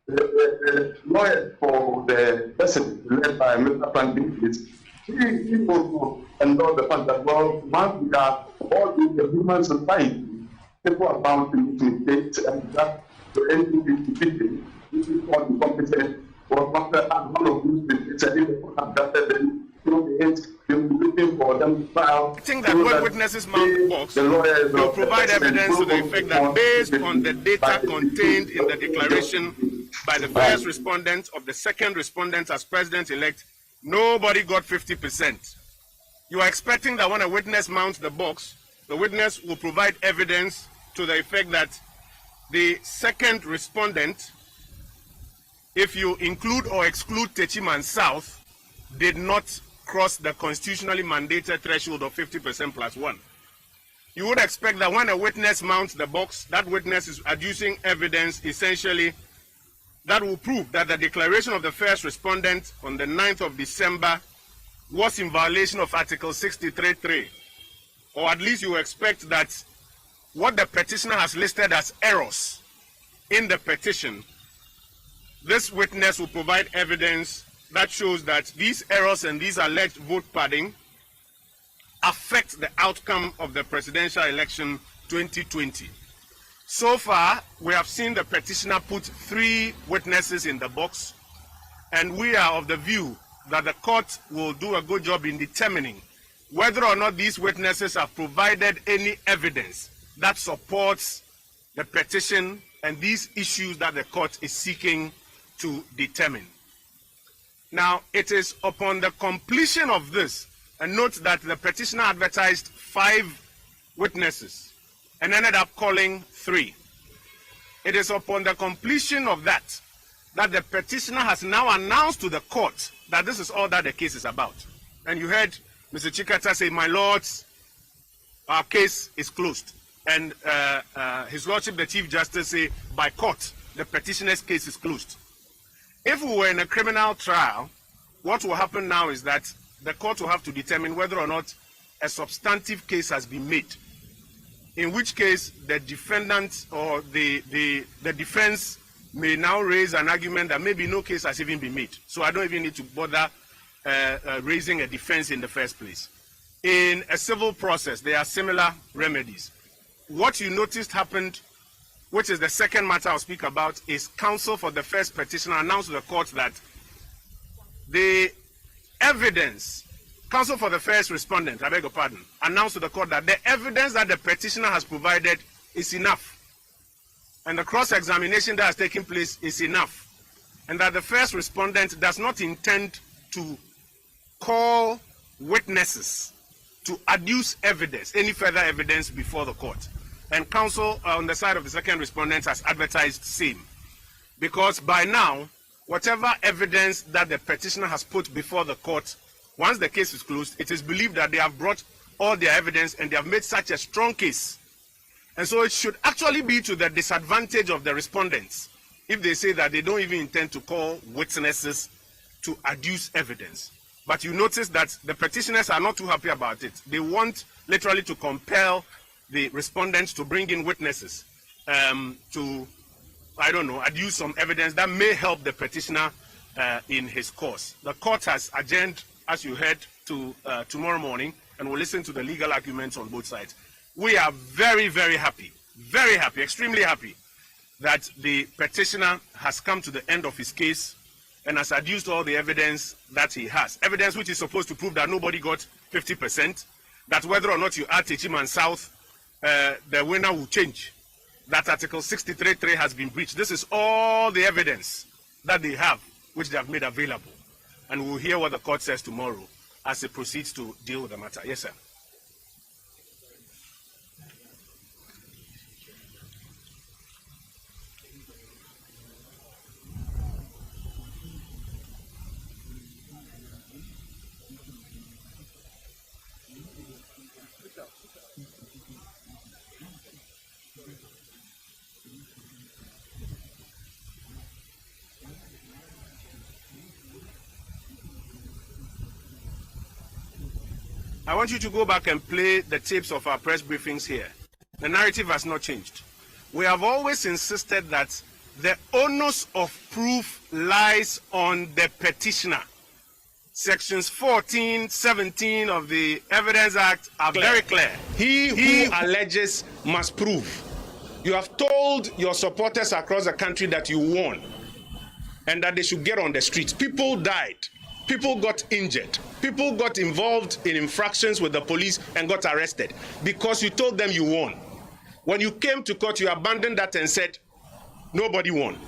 N: The lawyer for the person led by Mr. Franklin he also endorse the fact that, well, once we are all in the human society, people are bound to imitate, and that the NDP is defeated. This is what the competent or after one of these mistakes, and people have drafted them, they will be looking for them to file.
M: I think that when witnesses mount the box, they'll provide evidence to the effect that based on the data contained in the declaration by the first respondent of the second respondent as president-elect, nobody got 50%. You are expecting that when a witness mounts the box, the witness will provide evidence to the effect that the second respondent, if you include or exclude Techiman South, did not cross the constitutionally mandated threshold of 50% plus 1. You would expect that when a witness mounts the box, that witness is adducing evidence essentially that will prove that the declaration of the first respondent on the 9th of December was in violation of Article 63.3. Or at least you expect that what the petitioner has listed as errors in the petition, this witness will provide evidence that shows that these errors and these alleged vote padding affect the outcome of the presidential election 2020. So far, we have seen the petitioner put 3 witnesses in the box, and we are of the view that the court will do a good job in determining whether or not these witnesses have provided any evidence that supports the petition and these issues that the court is seeking to determine. Now, it is upon the completion of this, and note that the petitioner advertised 5 witnesses and ended up calling 3. It is upon the completion of that the petitioner has now announced to the court that this is all that the case is about. And you heard Mr. Chikata said, my lords, our case is closed. And His Lordship, the Chief Justice, say, by court, the petitioner's case is closed. If we were in a criminal trial, what will happen now is that the court will have to determine whether or not a substantive case has been made, in which case the defendant or the defense may now raise an argument that maybe no case has even been made. So I don't even need to bother raising a defense in the first place. In a civil process, there are similar remedies. What you noticed happened, which is the second matter I'll speak about, is counsel for the first petitioner announced to the court that the evidence, counsel for the first respondent, I beg your pardon, announced to the court that the evidence that the petitioner has provided is enough. And the cross-examination that has taken place is enough. And that the first respondent does not intend to call witnesses to adduce evidence, any further evidence before the court. And counsel on the side of the second respondent has advertised same. Because by now, whatever evidence that the petitioner has put before the court, once the case is closed, it is believed that they have brought all their evidence and they have made such a strong case. And so it should actually be to the disadvantage of the respondents if they say that they don't even intend to call witnesses to adduce evidence. But you notice that the petitioners are not too happy about it. They want literally to compel the respondents to bring in witnesses to, I don't know, adduce some evidence that may help the petitioner in his cause. The court has adjourned, as you heard, to tomorrow morning, and we'll listen to the legal arguments on both sides. We are very, very happy, extremely happy that the petitioner has come to the end of his case and has adduced all the evidence that he has. Evidence which is supposed to prove that nobody got 50%, that whether or not you add Techiman South, the winner will change, that Article 63.3 has been breached. This is all the evidence that they have, which they have made available. And we'll hear what the court says tomorrow as it proceeds to deal with the matter. Yes, sir. I want you to go back and play the tapes of our press briefings here. The narrative has not changed. We have always insisted that the onus of proof lies on the petitioner. Sections 14, 17 of the Evidence Act are very clear. He who alleges must prove. You have told your supporters across the country that you won and that they should get on the streets. People died. People got injured. People got involved in infractions with the police and got arrested because you told them you won. When you came to court, you abandoned that and said, nobody won.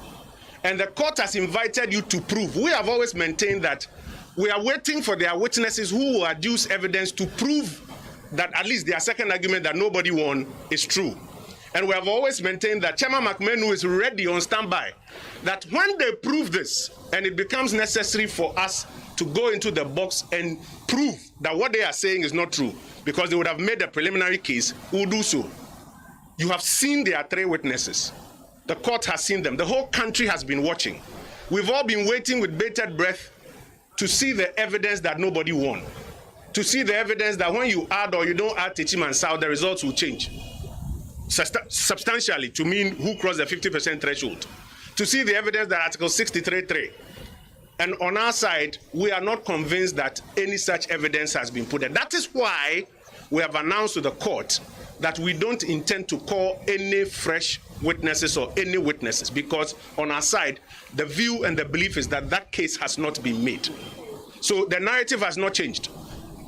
M: And the court has invited you to prove. We have always maintained that we are waiting for their witnesses who will adduce evidence to prove that at least their second argument that nobody won is true. And we have always maintained that Chairman McMahon is ready on standby, that when they prove this and it becomes necessary for us to go into the box and prove that what they are saying is not true, because they would have made a preliminary case, we'll do so. You have seen their three witnesses. The court has seen them. The whole country has been watching. We've all been waiting with bated breath to see the evidence that nobody won, to see the evidence that when you add or you don't add Techiman South, the results will change substantially to mean who crossed the 50% threshold, to see the evidence that Article 63.3. And on our side, we are not convinced that any such evidence has been put there. That is why we have announced to the court that we don't intend to call any fresh witnesses or any witnesses, because on our side, the view and the belief is that that case has not been made. So the narrative has not changed.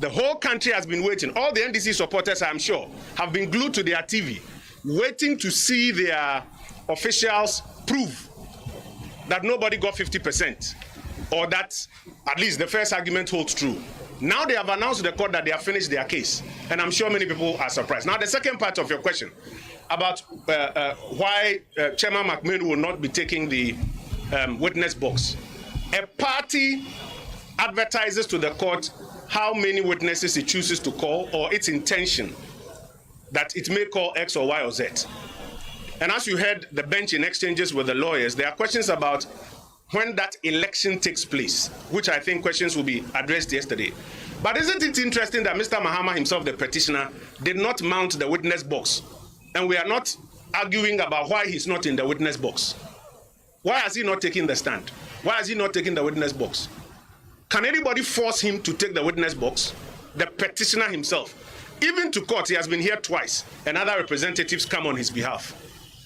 M: The whole country has been waiting. All the NDC supporters, I'm sure, have been glued to their TV, waiting to see their officials prove that nobody got 50%, or that at least the first argument holds true. Now they have announced to the court that they have finished their case, and I'm sure many people are surprised. Now the second part of your question about why Chairman McMahon will not be taking the witness box. A party advertises to the court how many witnesses it chooses to call or its intention that it may call X or Y or Z. And as you heard the bench in exchanges with the lawyers, there are questions about when that election takes place, which I think questions will be addressed yesterday. But isn't it interesting that Mr. Mahama himself, the petitioner, did not mount the witness box? And we are not arguing about why he's not in the witness box. Why has he not taken the stand? Why has he not taken the witness box? Can anybody force him to take the witness box? The petitioner himself. Even to court, he has been here twice, and other representatives come on his behalf.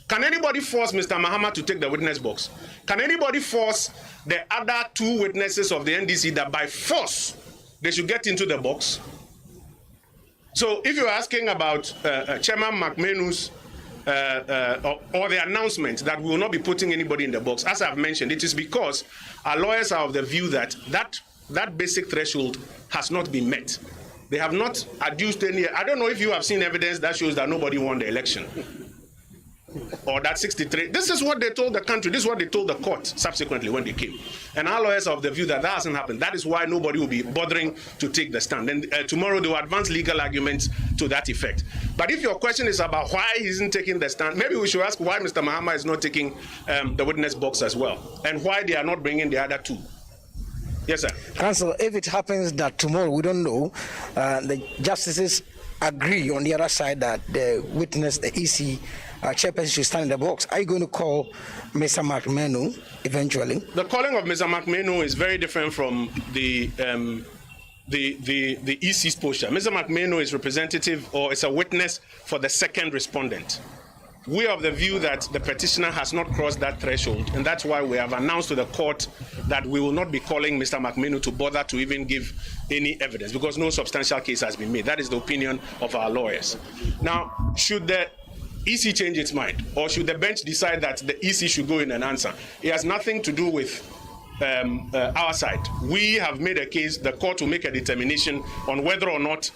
M: Can anybody force Mr. Mahama to take the witness box? Can anybody force the other two witnesses of the NDC that by force they should get into the box? So if you're asking about Chairman McMenu's or the announcement that we will not be putting anybody in the box, as I've mentioned, it is because our lawyers are of the view that that basic threshold has not been met. They have not adduced any. I don't know if you have seen evidence that shows that nobody won the election. Or that 63. This is what they told the country. This is what they told the court subsequently when they came. And our lawyers are of the view that that hasn't happened. That is why nobody will be bothering to take the stand. And tomorrow they will advance legal arguments to that effect. But if your question is about why he isn't taking the stand, maybe we should ask why Mr. Mahama is not taking the witness box as well, and why they are not bringing the other two. Yes, sir.
O: Counsel, if it happens that tomorrow, we don't know, the justices agree on the other side that the witness, the EC chairperson should stand in the box, are you going to call Mr. McMenu eventually? The
M: calling of Mr. McMenu is very different from the EC's posture. Mr. McMenu is representative or is a witness for the second respondent. We are of the view that the petitioner has not crossed that threshold, and that's why we have announced to the court that we will not be calling Mr. McMenu to bother to even give any evidence because no substantial case has been made. That is the opinion of our lawyers. Now, should the EC change its mind, or should the bench decide that the EC should go in and answer? It has nothing to do with our side. We have made a case, the court will make a determination on whether or not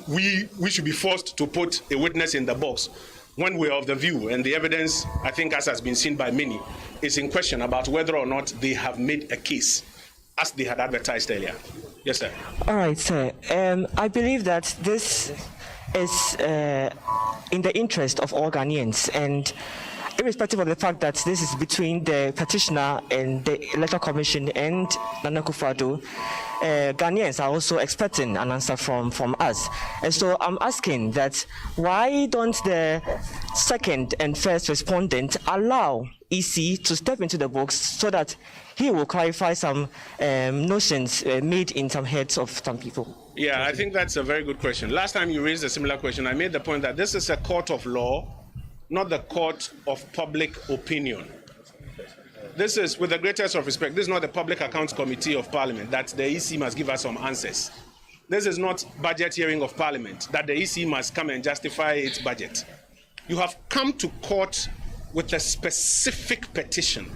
M: we should be forced to put a witness in the box. When we are of the view, and the evidence, I think as has been seen by many, is in question about whether or not they have made a case as they had advertised earlier. Yes, sir.
P: All right, sir. I believe that this is in the interest of all Ghanaians, and irrespective of the fact that this is between the petitioner and the Electoral Commission and Nana Akufo-Addo, Ghanaians are also expecting an answer from us. And so I'm asking that why don't the second and first respondent allow EC to step into the box so that he will clarify some notions made in some heads of some people?
M: Yeah, I think that's a very good question. Last time you raised a similar question, I made the point that this is a court of law, not the court of public opinion. This is, with the greatest of respect, this is not the Public Accounts Committee of Parliament that the EC must give us some answers. This is not budget hearing of Parliament that the EC must come and justify its budget. You have come to court with a specific petition,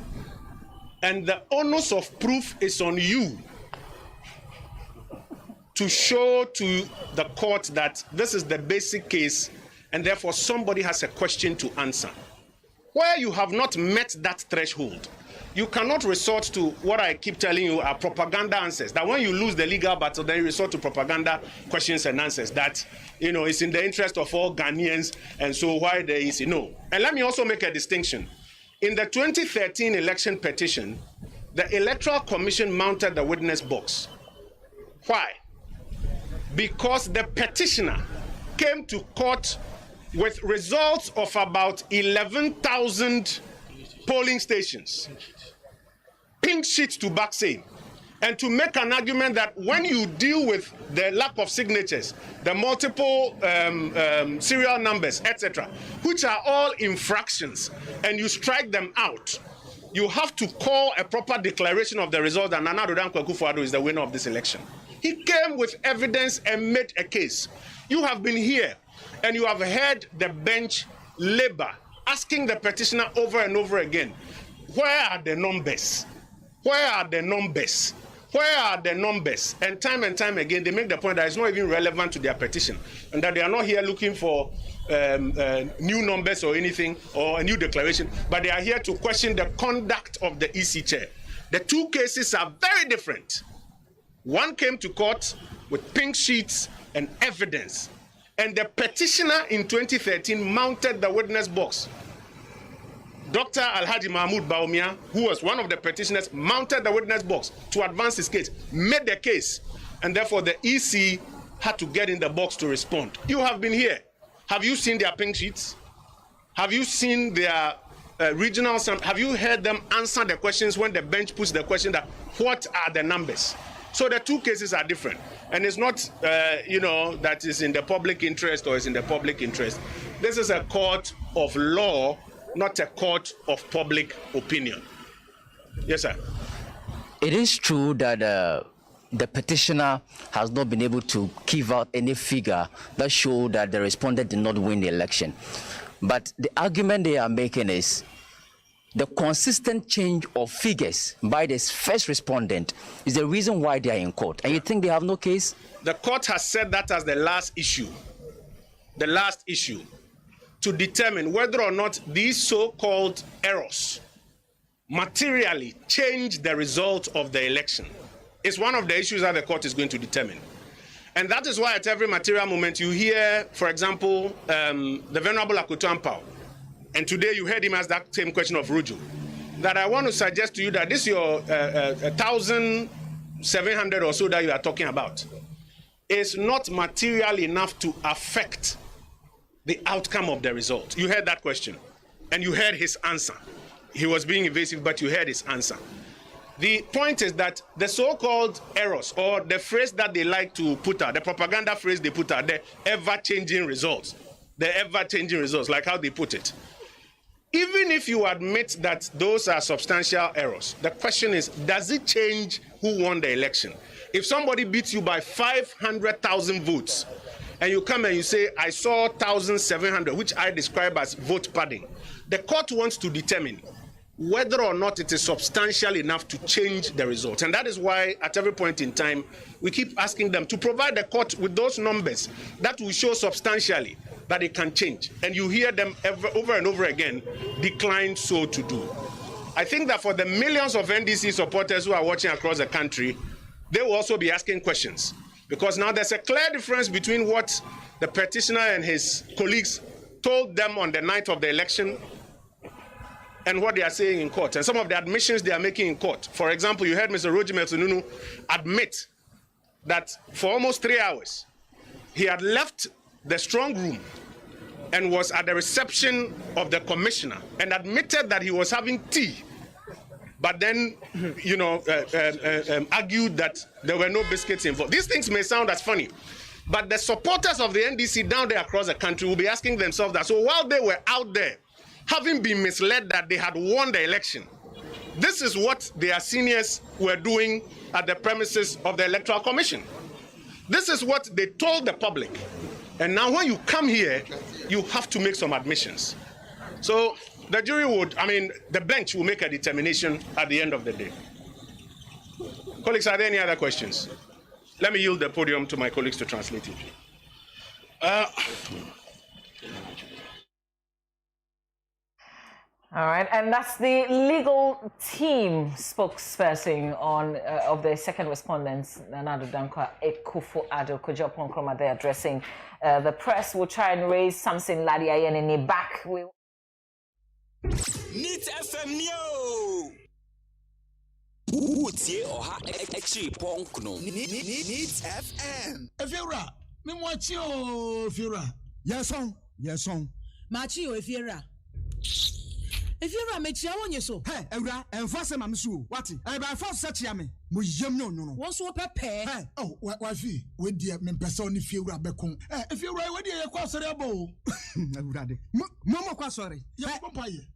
M: and the onus of proof is on you to show to the court that this is the basic case, and therefore somebody has a question to answer. Where you have not met that threshold, you cannot resort to what I keep telling you are propaganda answers. That when you lose the legal battle, then you resort to propaganda questions and answers. That, you know, it's in the interest of all Ghanaians, and so why there is no. And let me also make a distinction. In the 2013 election petition, the Electoral Commission mounted the witness box. Why? Because the petitioner came to court with results of about 11,000 polling stations, pink sheets to back say, and to make an argument that when you deal with the lack of signatures, the multiple serial numbers, etc., which are all infractions, and you strike them out, you have to call a proper declaration of the result that Nana Akufo-Addo is the winner of this election. He came with evidence and made a case. You have been here, and you have heard the bench labor, asking the petitioner over and over again, where are the numbers? Where are the numbers? Where are the numbers? And time again, they make the point that it's not even relevant to their petition, and that they are not here looking for new numbers or anything, or a new declaration, but they are here to question the conduct of the EC chair. The two cases are very different. One came to court with pink sheets and evidence. And the petitioner in 2013 mounted the witness box. Dr. Alhaji Mahmoud Baumia, who was one of the petitioners, mounted the witness box to advance his case, made the case, and therefore the EC had to get in the box to respond. You have been here. Have you seen their pink sheets? Have you seen their regional? Have you heard them answer the questions when the bench puts the question that what are the numbers? So the two cases are different, and it's not, that is in the public interest or is in the public interest. This is a court of law, not a court of public opinion. Yes, sir.
Q: It is true that the petitioner has not been able to give out any figure that show that the respondent did not win the election. But the argument they are making is the consistent change of figures by this first respondent is the reason why they are in court. And you think they have no case?
M: The court has said that as the last issue to determine whether or not these so-called errors materially change the result of the election. It's one of the issues that the court is going to determine. And that is why at every material moment you hear, for example, the Venerable Akoto Ampao, and today you heard him ask that same question of Ruju, that I want to suggest to you that this your 1,700 or so that you are talking about is not material enough to affect the outcome of the result. You heard that question, and you heard his answer. He was being evasive, but you heard his answer. The point is that the so-called errors, or the phrase that they like to put out, the propaganda phrase they put out, the ever-changing results, like how they put it. Even if you admit that those are substantial errors, the question is, does it change who won the election? If somebody beats you by 500,000 votes, and you come and you say, I saw 1,700, which I describe as vote padding, the court wants to determine whether or not it is substantial enough to change the result. And that is why at every point in time, we keep asking them to provide the court with those numbers that will show substantially that it can change. And you hear them over and over again decline so to do. I think that for the millions of NDC supporters who are watching across the country, they will also be asking questions. Because now there's a clear difference between what the petitioner and his colleagues told them on the night of the election and what they are saying in court, and some of the admissions they are making in court. For example, you heard Mr. Roji Metununu admit that for almost 3 hours, he had left the strong room and was at the reception of the commissioner and admitted that he was having tea, but then, argued that there were no biscuits involved. These things may sound as funny, but the supporters of the NDC down there across the country will be asking themselves that, so while they were out there, having been misled that they had won the election, this is what their seniors were doing at the premises of the Electoral Commission. This is what they told the public. And now when you come here, you have to make some admissions. So the jury the bench will make a determination at the end of the day. Colleagues, are there any other questions? Let me yield the podium to my colleagues to translate it.
R: All right, and that's the legal team spokesperson of the second respondents, Nana Dankwa Akufo-Addo Kojo Ponkroma. They're addressing the press. Will try and raise something Ladia Yenene back.
S: Neat FM Neo. Utie oha ekchi ponkno. Neat FM.
H: Efiura, me mwachi o Efiura. Yes on.
I: Machi o Efiura. If you're a mechi, I want you so.
H: Hey, Eura, and first I'm so. What? I by first such yame. No.
I: What's so pepe?
H: Hey, oh, what fee? With the men person if you rub becon. If you're right, what do you cross the bow? Eura, Mama, sorry. Yeah,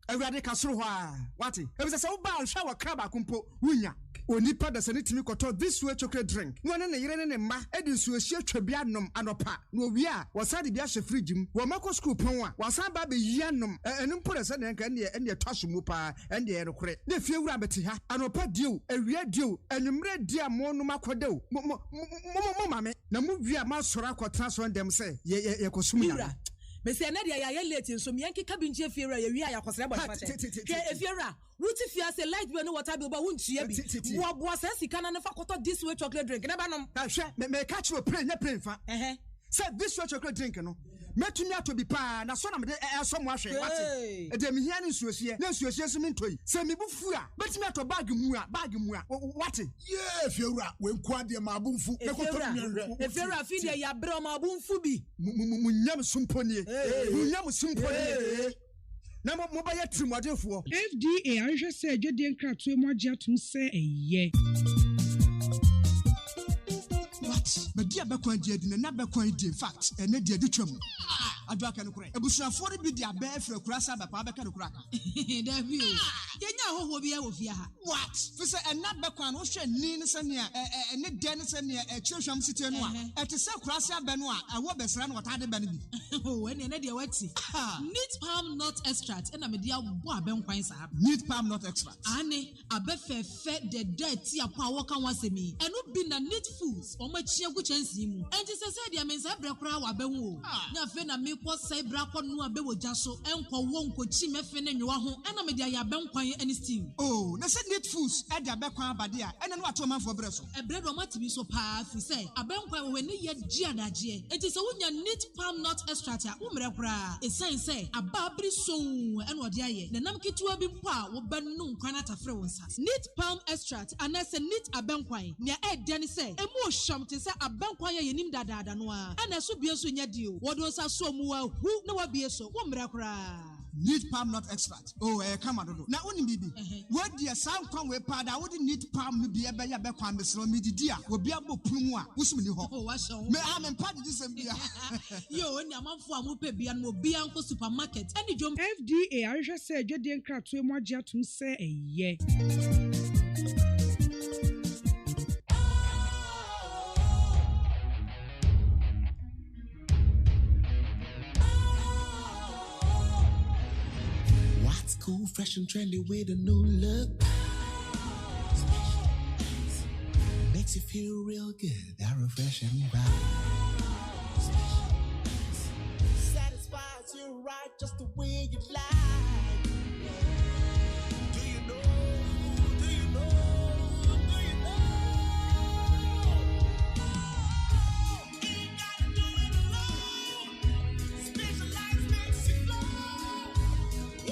H: Eura de Casroa. What? It was a so bound shower crab kumpo, Winya. Onipa da sani timi koto this way chocolate drink. Nwana na yire ne ma edin so ehia twabianom anopa. No wi a wasade bia hye fridge mu. Wo mako school pon a wasan ba be yianom. Enu mpore se ne nka ne twahye mu pa ende ye rekore. Na fie wura beti ha. Anopa dio, awia dio, enumre dia monum akodeo. Mo mame na mu wi a ma sora akotra so ndem se ye kosum ya.
I: Me say na dia ya late so me yanke kabinje fiera ya wi ya kwasra bo fate. Ke fiera, wuti fia say light bill no water bill ba wuntua bi. Boa say sika na fa koto this way chocolate drink. Na ba nom.
H: Hwe me catch you play na play fa. Say this way chocolate drink no. Metumi ato bi pa na so na me so mo ahwe wate. E de me hia ne nsuosie. Na nsuosie so me ntoi. Say me bufu a, betumi ato bag mu a wate.
J: Yeah, fiera we nkwa de ma abunfu.
I: E fiera fi de ya bre ma abunfu bi.
H: Munyam sumponie. Munyam sumponie. Na mo ba ya trimodefo.
K: FDA anhwe se adwede nkratoe mo agye atom se eye.
H: What? But dear Beckway did not Beckway in fact, and ne dear Ditchum. I drag and cry. A bush of 40 be their bear for a crassa by Pabaka crack. There you know who will be out here. What? For and not Beckway, Ocean, Nina and Nick Dennis and a Chilsham City and one. At a self crassa Benoit, I will be son what I did Benny. Oh, and an idea wetty.
I: Neat palm nut extract and a media boy points up.
H: Neat palm nut extract.
I: Annie, a befe fed the dirty a power can once me, and not been a neat foods or much chia which and see mu. And just said, I mean, Sabra Crow, a bewo. Now, Fena me was say Braco no a bewo jasso, and for one could see me fene you are home, and a media ben quiet any steam.
H: Oh, that's a neat foods, and a background badia, and then what to man for bresso.
I: A bread or to be so powerful, say, a ben quiet when they yet giada jay. It is a winner neat palm nut extract, umrebra. A sign say, a babri so, and what yaye, the namki to a bimpa will burn no canata frozen. Neat palm extract, and that's a neat a ben quiet. Near Ed Danny say, a more sham to say a ben quiet in him da noa, and a subios in your deal. What was a so more who no be so, umrebra.
H: Need palm nut extract. Oh, come on. Now, only baby. What dear sound come with pad? I wouldn't need palm be a better back on the slow midi dear. Will be able to pumwa. Who's me? Oh, what's so? May I am part of this?
I: Yo, and your mom for Mupe and will be uncle supermarket. And the jump
K: FDA, I just said, you didn't crack to more jet to say a ye.
L: Cool, fresh and trendy with a new look. Makes you feel real good, that refreshing vibe. Satisfies you right just the way you like. Do you know? Do you know? Do you know? Ain't gotta do it alone. Specialized makes you flow.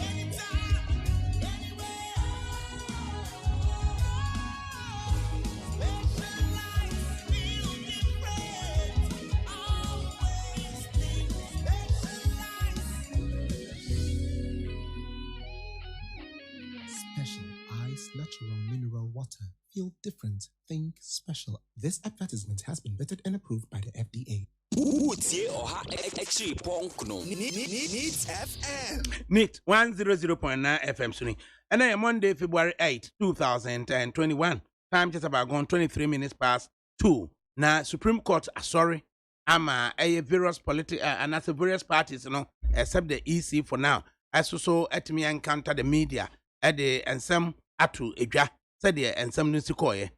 L: Anytime. Natural mineral water. Feel different. Think special. This advertisement has been vetted and approved by the FDA.
S: Needs FM.
C: Neat 100.9 FM Sunny. And I am Monday, February 8, 2021. Time just about gone 23 minutes past 2. Now, Supreme Court, sorry, I'm a various political and as various parties, except the EC for now. As also at me encounter the media at the and some. Atu edwa said and some nusikoye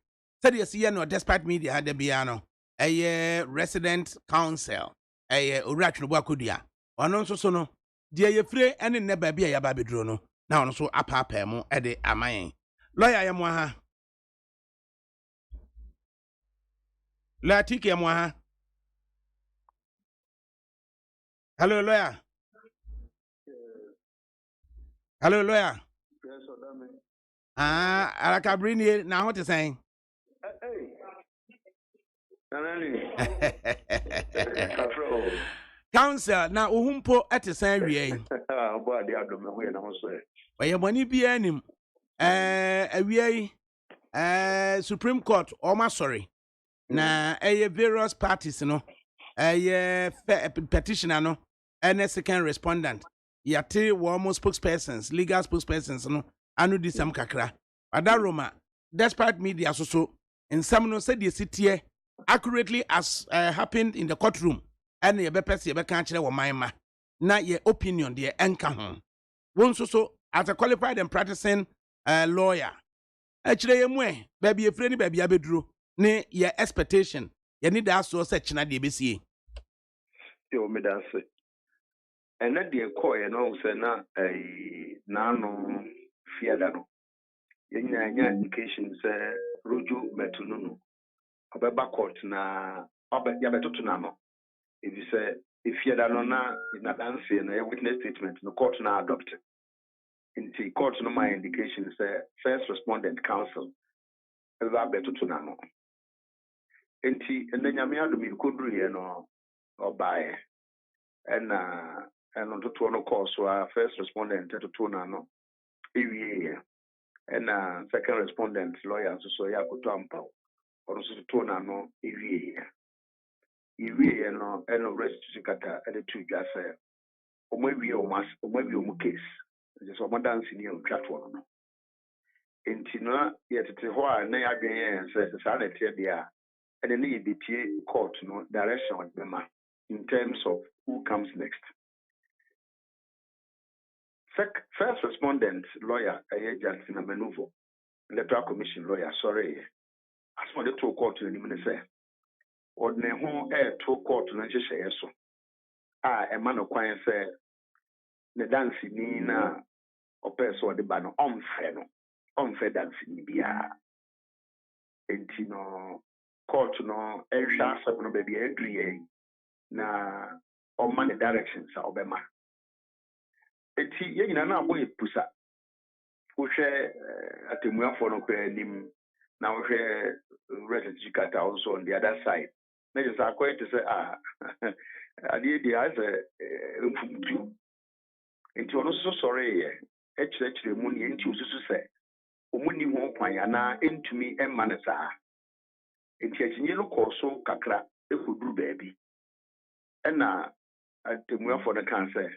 C: said yes no despite media had the piano a resident council a urachno bakudia ono so no de ye free ene ne ba bia ya ba bedro no na ono so apapa mu e de amayen lawyer yemo ha la tiki yemo ha hello lawyer ADAKABRI ni na what is saying? Council na ohumpo at say wie. Oye boni bia nim. Awie Supreme Court o ma sorry. Na various parties no. Petitioner no and second respondent. Yate wo mo spokespersons, legal spokespersons no. Anu di sam kakra. Adaroma, despite media so in some no said the city accurately as happened in the courtroom. And ye bepesi ye beka kire wo manma. Na ye opinion de enka ho. Won so as a qualified and practicing lawyer. Actually ye mwe, baby ye freni baby abeduro. Ne ye expectation. Ye need that so search na de besie.
N: Yo me dance.
T: and that the call and also na nano fiada no yenya indication say roju metuno no obeba court na yabeto na no if you say if fiada no na dance na witness statement no court na adopt into court no my indication say first respondent counsel eba beto na no enti nyame adom ikoduru ye no obae and on to no course first respondent to na no ewie and second respondent lawyer so ya ko tampa or so to na no ewie no and rest kata and to just say o maybe o case just o dance ni o twatwo no enti no yetete ho a na ya dwen say sa na tie dia and then you be court no direction on them in terms of who comes next. First respondent lawyer, Jackson Manuvo, electoral commission lawyer, sorry. As for the two court in the minister, or the home air two court in the so. A man of quiet say, the dancing Nina or person the ban unfair dancing bia. And court no, Elsha, no baby, agree na or money directions are obema. Eti yenya na boy pusa wo hwe atemuafo no kwa nim na wo hwe refugee kata also on the other side na just akwa to say ade dey as mfumtu enti ono so sorry ye ekire mu ne enti osusu se omuni ho kwan ana entumi emma ne saa enti akinye no kɔ so kakra ekoduru baabi ɛna atemuafo no kan say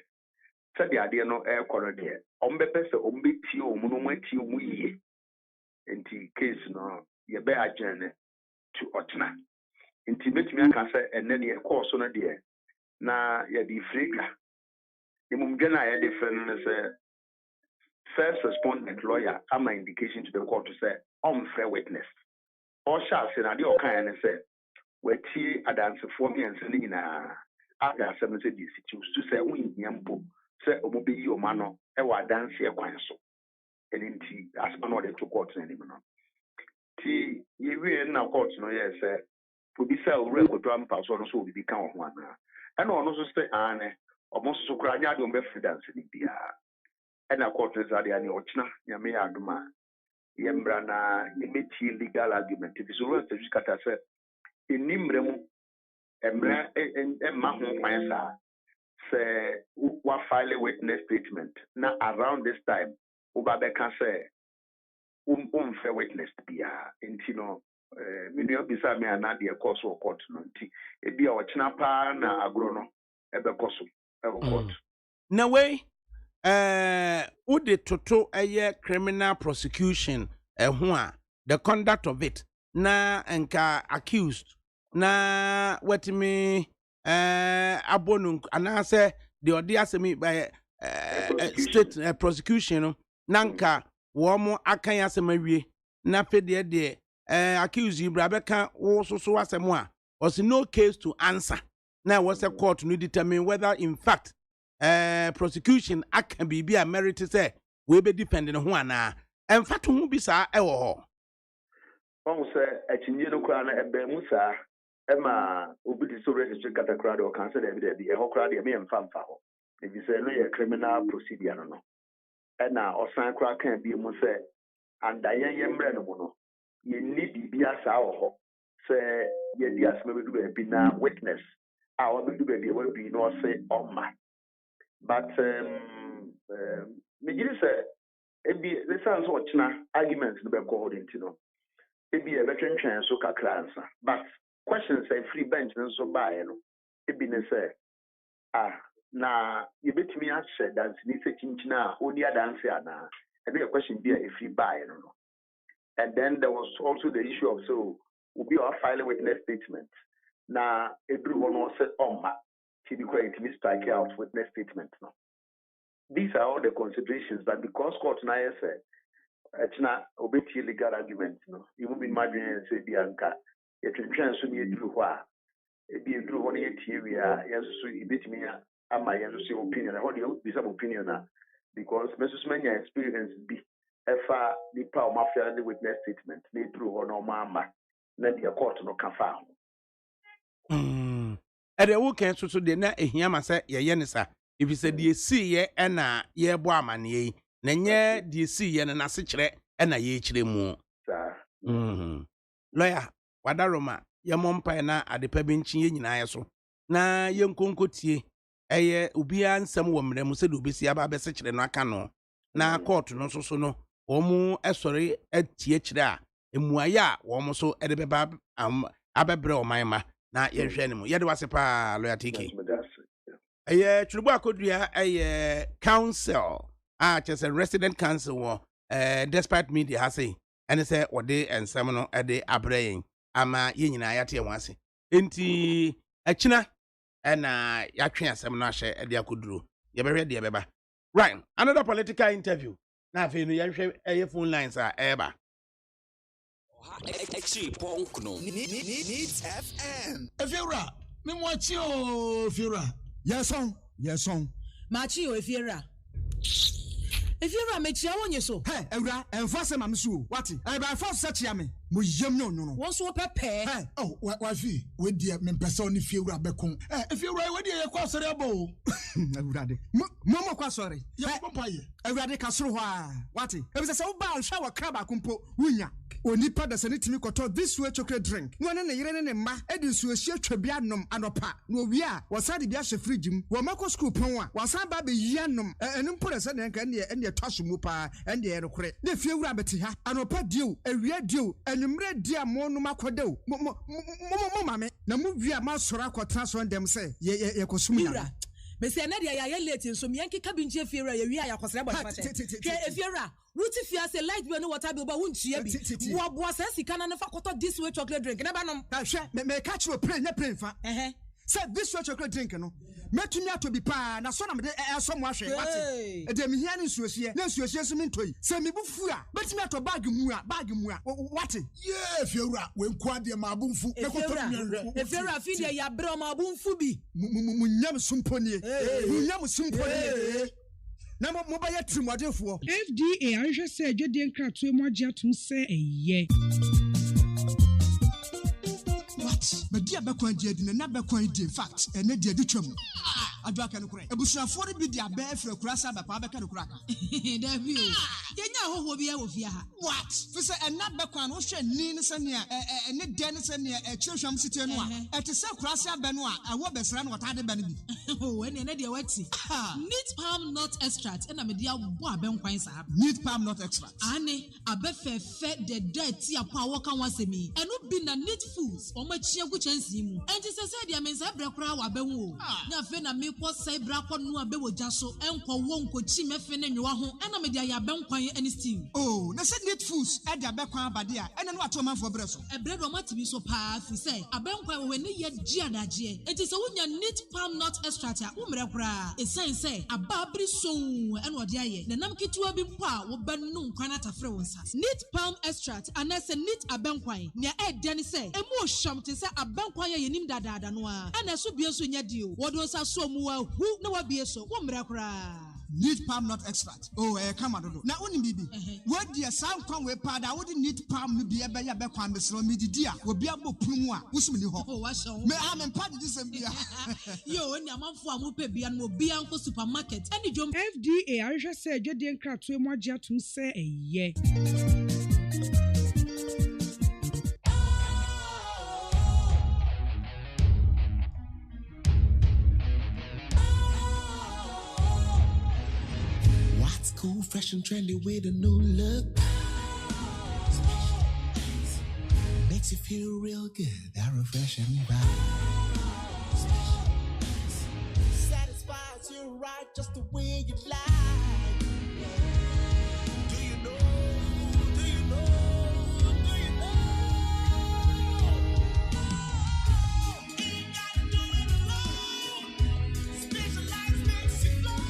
T: said the idea no air corridor. Pese ombeti omunomati omuye. Enti case no ye be agene to otna. Enti betimi aka say enne de course no de na ye di frega. The mumgena ye different say first respondent lawyer am indication to the court to say unfair witness. Or shall say na de okan say we tie adanse for me and sending na aga 70 institutes to say we nyampo say omobe yi o mano e wa dance e kwan so eninti asma no de to court na nim no ti ye wie na court no ye say obi say o re ko to am pass no so obi kan ho ana e na ono so say ane omo so kura nya de o be free dance ni bia e na court no say ani o china nyame ya adoma ye mbra na ye meti legal argument if so we say kata say enimre mu emra ma ho kwan sa say what file a witness statement now around this time ubabe can say fair witness bia intino me no bisa me ana de course of court no nti e bia o china pa na agro no ebe koso e court
C: na we ude toto criminal prosecution ho a the conduct of it na enka accused na what me abonu anase the odiasemi by state prosecution nanka wo mo akan asemawie na fede de accuse Ibrabeka wo so asemo a was no case to answer now was a court to determine whether in fact prosecution akan bibia merit say we be depending ho ana emfa to ho bi saa e wo ho
T: won say akinye no kra na ebe mu saa Emma Ubiti so registered Catacrad or cancer evidence, the Hocrad, me and Famfa. If you say no, a criminal procedure, no. And now, or Sancra can be must say, and Diane Brenomono. You need to be as our say, yes, maybe to be now witness. Our baby will be no say, oh my. But, me say, it be the sounds what arguments to be according to know. It be a veteran chance so cancer, but questions say free bench and so by no it be say na you bet me as said that ni se chinchina only dance na e be a question be a free buy no and then there was also the issue of so will be our file witness statement na everyone was said to be quite me strike out witness statement no these are all the considerations that because court na say it's not obeti legal argument no you will be imagining say bianca it transfer so near through wha e be through one year wi a yes so e betimi ama yɛn nso opinion na hɔ deɛ be some opinion because meso so many experience be ɛfa nipa a ɔmafia ne witness statement na eduru hɔ na ɔma na deɛ court no ka fa ho
C: ɛde wo kan so de na ehia ma sɛ yɛyɛ ne sa if sɛ de si yɛ ɛna yɛbɔ amane yi na nyɛ de si yɛ na se kyerɛ ɛna yɛ kyerɛ mu lawyer wadaroma yɛmɔ mpa na adepa bi nkyi yɛ nyinaa yɛ so na yɛ nkonkotie ɛyɛ obia nsɛm wɔ mmerɛ mu sɛ de obesi aba bɛse kyerɛ no aka no na court no so no wɔn ɛsɔre atie kyerɛ a emuaye a wɔn so ɛde bɛba abɛbrɛ ɔman ma na yɛhwɛ ne mu yɛde wase pa lawyer TK ɛyɛ twurubu akodua ɛyɛ council a kyerɛ resident council wɔ despite media ha sei ɛne sɛ wɔde nsɛm no ɛde abrɛ yɛn ama yɛn nyinaa yɛate wɔn ase enti akyina ɛna yɛatwe asɛm no ahyɛ ɛde akoduro yɛbɛhwɛ deɛ bɛba right another political interview na afei no yɛhwɛ ɛyɛ phone lines a ɛba
S: Needs FM.
H: Efiura, me watch you, Efiura. Yes, on.
I: Machi o Efiura. Efiura me chia wonye so.
H: Hey, Eura, enforce ma msu. What? I by force search yame. Mo yem no.
I: Won so pepe.
H: Hey, oh, wafi, we dia me person ni Efiura bekon. Eh, Efiura we dia kwa sori abo. Eura de. Mo kwa sori. Ya papa ye. Eura de kasoro ho a. What? E be say wo ba hwa wa kraba kumpo wunya. Onipa da se ne timi koto this way chocolate drink. No ne yire ne ma edi nsuo hie twabia nom anopa. No wi a wasade bia hye fridge mu. Wo mako school pon a wasan ba be yia nom. Enu mpo de se ne nka ne twaso mu pa ende ye rekore. Ne fie wura beti ha. Anopa dio, awia dio, enumre dia mo no makodew. Mo mame na mu wi a ma soro akotra so ndem se ye kosum ya.
I: Mesi na dia ya late nso me yanke kabinje fiera ya wi a yakosere bɔ fa che fiera wuti fia se light bi no water bi ba wuntua bi wo boa sa sika na fa kɔtɔ this way chocolate drink na ba nom
H: hwɛ me catch you play fa say this way chocolate drink no metumi ato bi pa na so na me so mo ahwɛ wate de me hia ne nsuohie na nsuohie so me ntoi se me bufu a betumi ato bag mu a wate
J: yeah fiewura we nko ade ma abunfu e ko to me
I: fiewura fi de ya bro ma abunfu bi
H: munyam sumponie na mo ba ya trimodefo
K: FDA ahwehwɛ sɛ adwodie nkratoe mu agye atom sɛ ɛyɛ
H: but dia bekwan dia di na bekwan di in fact ene dia di twam adwaka no kure ebusuafo de bi dia be afra kurasa ba pa beka no kuraka
I: dabi o yenya hoho bi ya wo fia ha
H: what fi se ena bekwan no hwe ni ne se ne ene de ne se ne chirhwam site no a ete se kurasa ba no a awo besra no wata de ba no bi
I: oh ene ne dia wati neat palm nut extract ena me dia bo abenkwan sa
H: neat palm nut extract
I: ane abefefe de dirty apa wo kan wasemi eno bi na neat foods o ma chia ku chansi mu enti se dia mensa brekora wa benwo na fe na me ko sai brakɔ no abewo jaso enko wo nko chi mefe ne nwa ho ena me dia ya benkwan ani stew
H: oh na said neat foods e dia bekwan abade a ena no ato manfo bre so
I: e bre do matimi so pa fi say abenkwan we ne ye giadaje enti se wonya neat palm nut extract a umre kora e say ababri so ena ode aye na nam kituwa bi mpo a wo benu nkwan atafre won sa neat palm extract anase neat abenkwan ne e de ne say emu ohwam te say abenkwan ye nim dadaada no a ena so bie so nya dio wodo sa so mu hu na wabie so wo mra kora
H: neat palm nut extract oh kama dodo na oni bibi wo dia san kwan we pa da wo di neat palm no bi e be ya be kwan besro mi di dia obi abopunu a wosum ni ho
I: oh wa so
H: me am pa di sem bia
I: yo oni amanfo amope bia no obi anko supermarket ani jom
K: FDA ahwehwɛ sɛ adwodie nkratoe mu agye atom sɛ ɛyɛ
L: cool, fresh and trendy with a new look. Makes you feel real good, that refreshing vibe. Satisfies you right just the way you like. Do you know? Ain't gotta do it alone. Specialized makes you flow.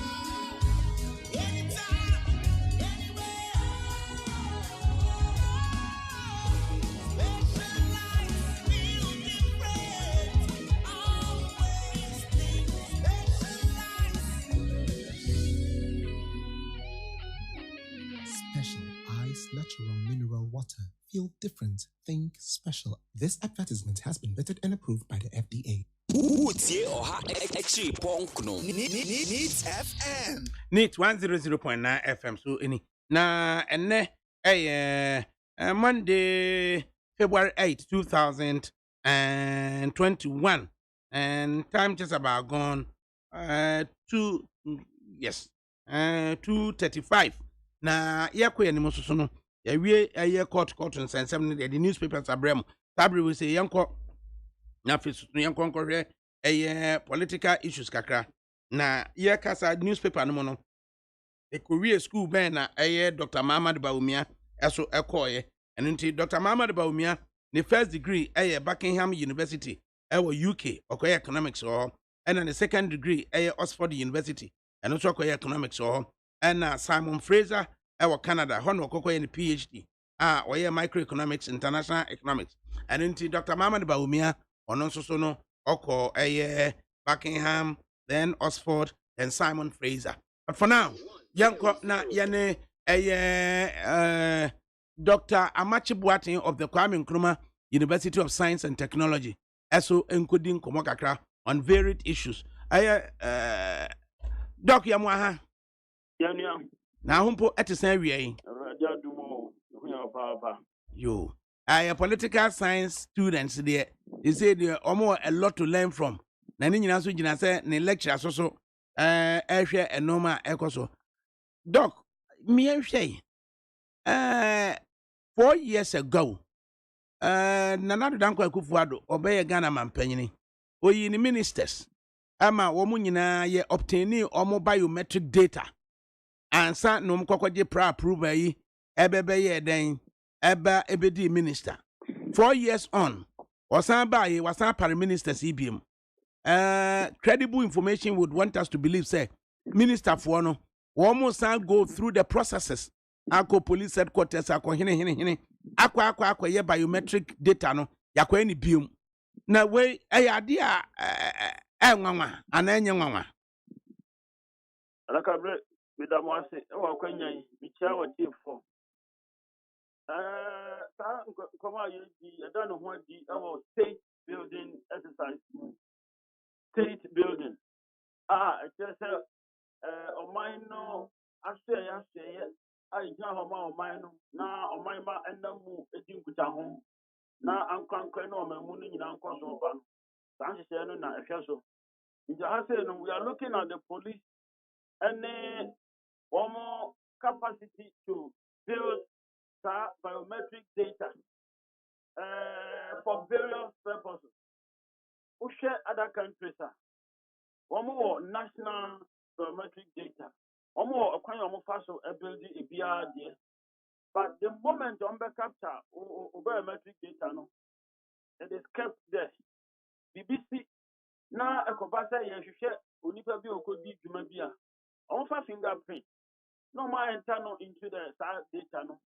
U: feel different, think special. This advertisement has been vetted and approved by the FDA.
S: Needs FM.
C: Neat 100.9 FM. So any na ene Monday, February 8, 2021, and time just about gone 2:35. Na yakwe ni mususu no ya court and seven the newspapers abrem tabri we say yanko na fisu yanko nkɔhwɛ political issues kakra na ya kasa newspaper no no the Korea school ben na Dr. Muhammad Baumia eso ekoye and nti Dr. Muhammad Baumia the first degree Buckingham University UK okoye economics and then the second degree Oxford University and also okoye economics and Simon Fraser Canada hono okoye ni PhD oye microeconomics international economics and nti Dr. Muhammad Baumia ono so no oko Buckingham then Oxford then Simon Fraser. But for now, yanko na yane Dr. Amachi Boateng of the Kwame Nkrumah University of Science and Technology, also encoding komokakra on varied issues. Doc Yamwaha. Na humpo etisan wiei. Yo. Political science students there. They say they almost a lot to learn from. Na ni nyina so gina say ne lecture so ehwe enoma ekoso. Doc, me ehwe 4 years ago, Nanado Danko Akufo-Addo obeye Ghana mampanyini. Oyi ni ministers. Ama womu nyina ye obtaining omo biometric data. Ansa no mkokwaje pra approval yi ebebe ye den eba ebedi minister. 4 years on, wasan baye wasan para ministers IBM. Credible information would want us to believe say minister for no almost go through the processes. Ako police headquarters ako hine akwa ye biometric data no yakwa ni biom na we ayade nwanwa ananye nwanwa
V: ADAKABRI midamwase wakwanya bicha watifo koma yi adano ho di our state building exercise state building just omino aseye I jam ma omino na omaima endamu edinkuta ho na ankankwe no mamu ni nyina nkoso ba san hye no na ehwe so we are looking at the police and one capacity to build biometric data for various purposes. We share other countries. One more national biometric data. One more kind of faso ability a BRD. But the moment on the capture biometric data, no, it is kept there. BBC now a compasa share unipa bi okodi djuma bia. On fa fingerprint. No more enter no into the data no.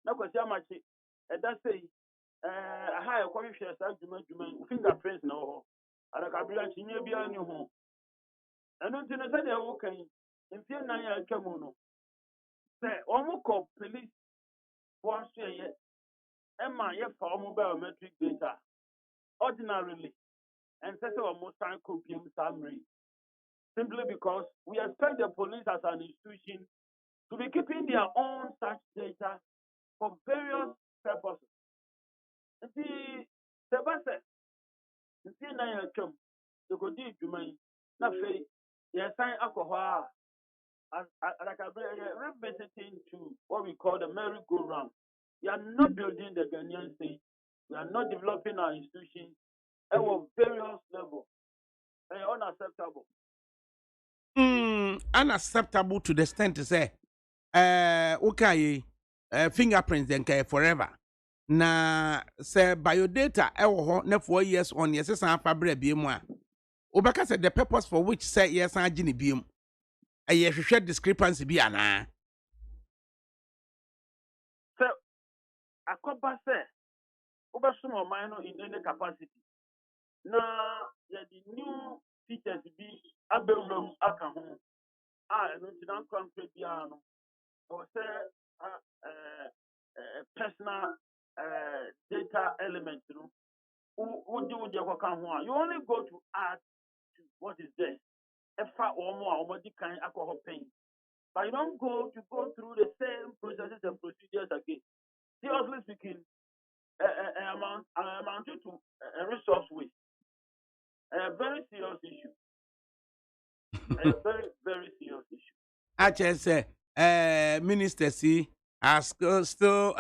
V: Na kwasi amachi e da say aha e kwahwe sa djuma fingerprints na ho. ADAKABRI achinya bia ni ho. Eno nti no say dey wo kan mfie nan ya atwamu no. Say omo ko police force ye ema ye fa omo biometric data ordinarily and say almost time copium summary. Simply because we expect the police as an institution to be keeping their own such data for various purposes. The best the could do na fe yes sign alcohol as revisiting to what we call the merry-go-round. We are not building the Ghanaian state. We are not developing our institutions at various levels. They are unacceptable.
C: Unacceptable to the extent to say okay fingerprints then care forever na say biodata ho na 4 years on yes san fabre biemu a obaka say the purpose for which say yes san gini biemu hwehwe discrepancy bi ana
V: so akoba say obaso mo man no in any capacity na the new features bi abewum aka ho no tinan kwan bia no or say personal data element, you only go to add to what is there. But you don't go through the same processes and procedures again. Seriously speaking, amounted to a resource waste. A very serious issue. A very, very serious issue.
C: Actually, say, Minister C are still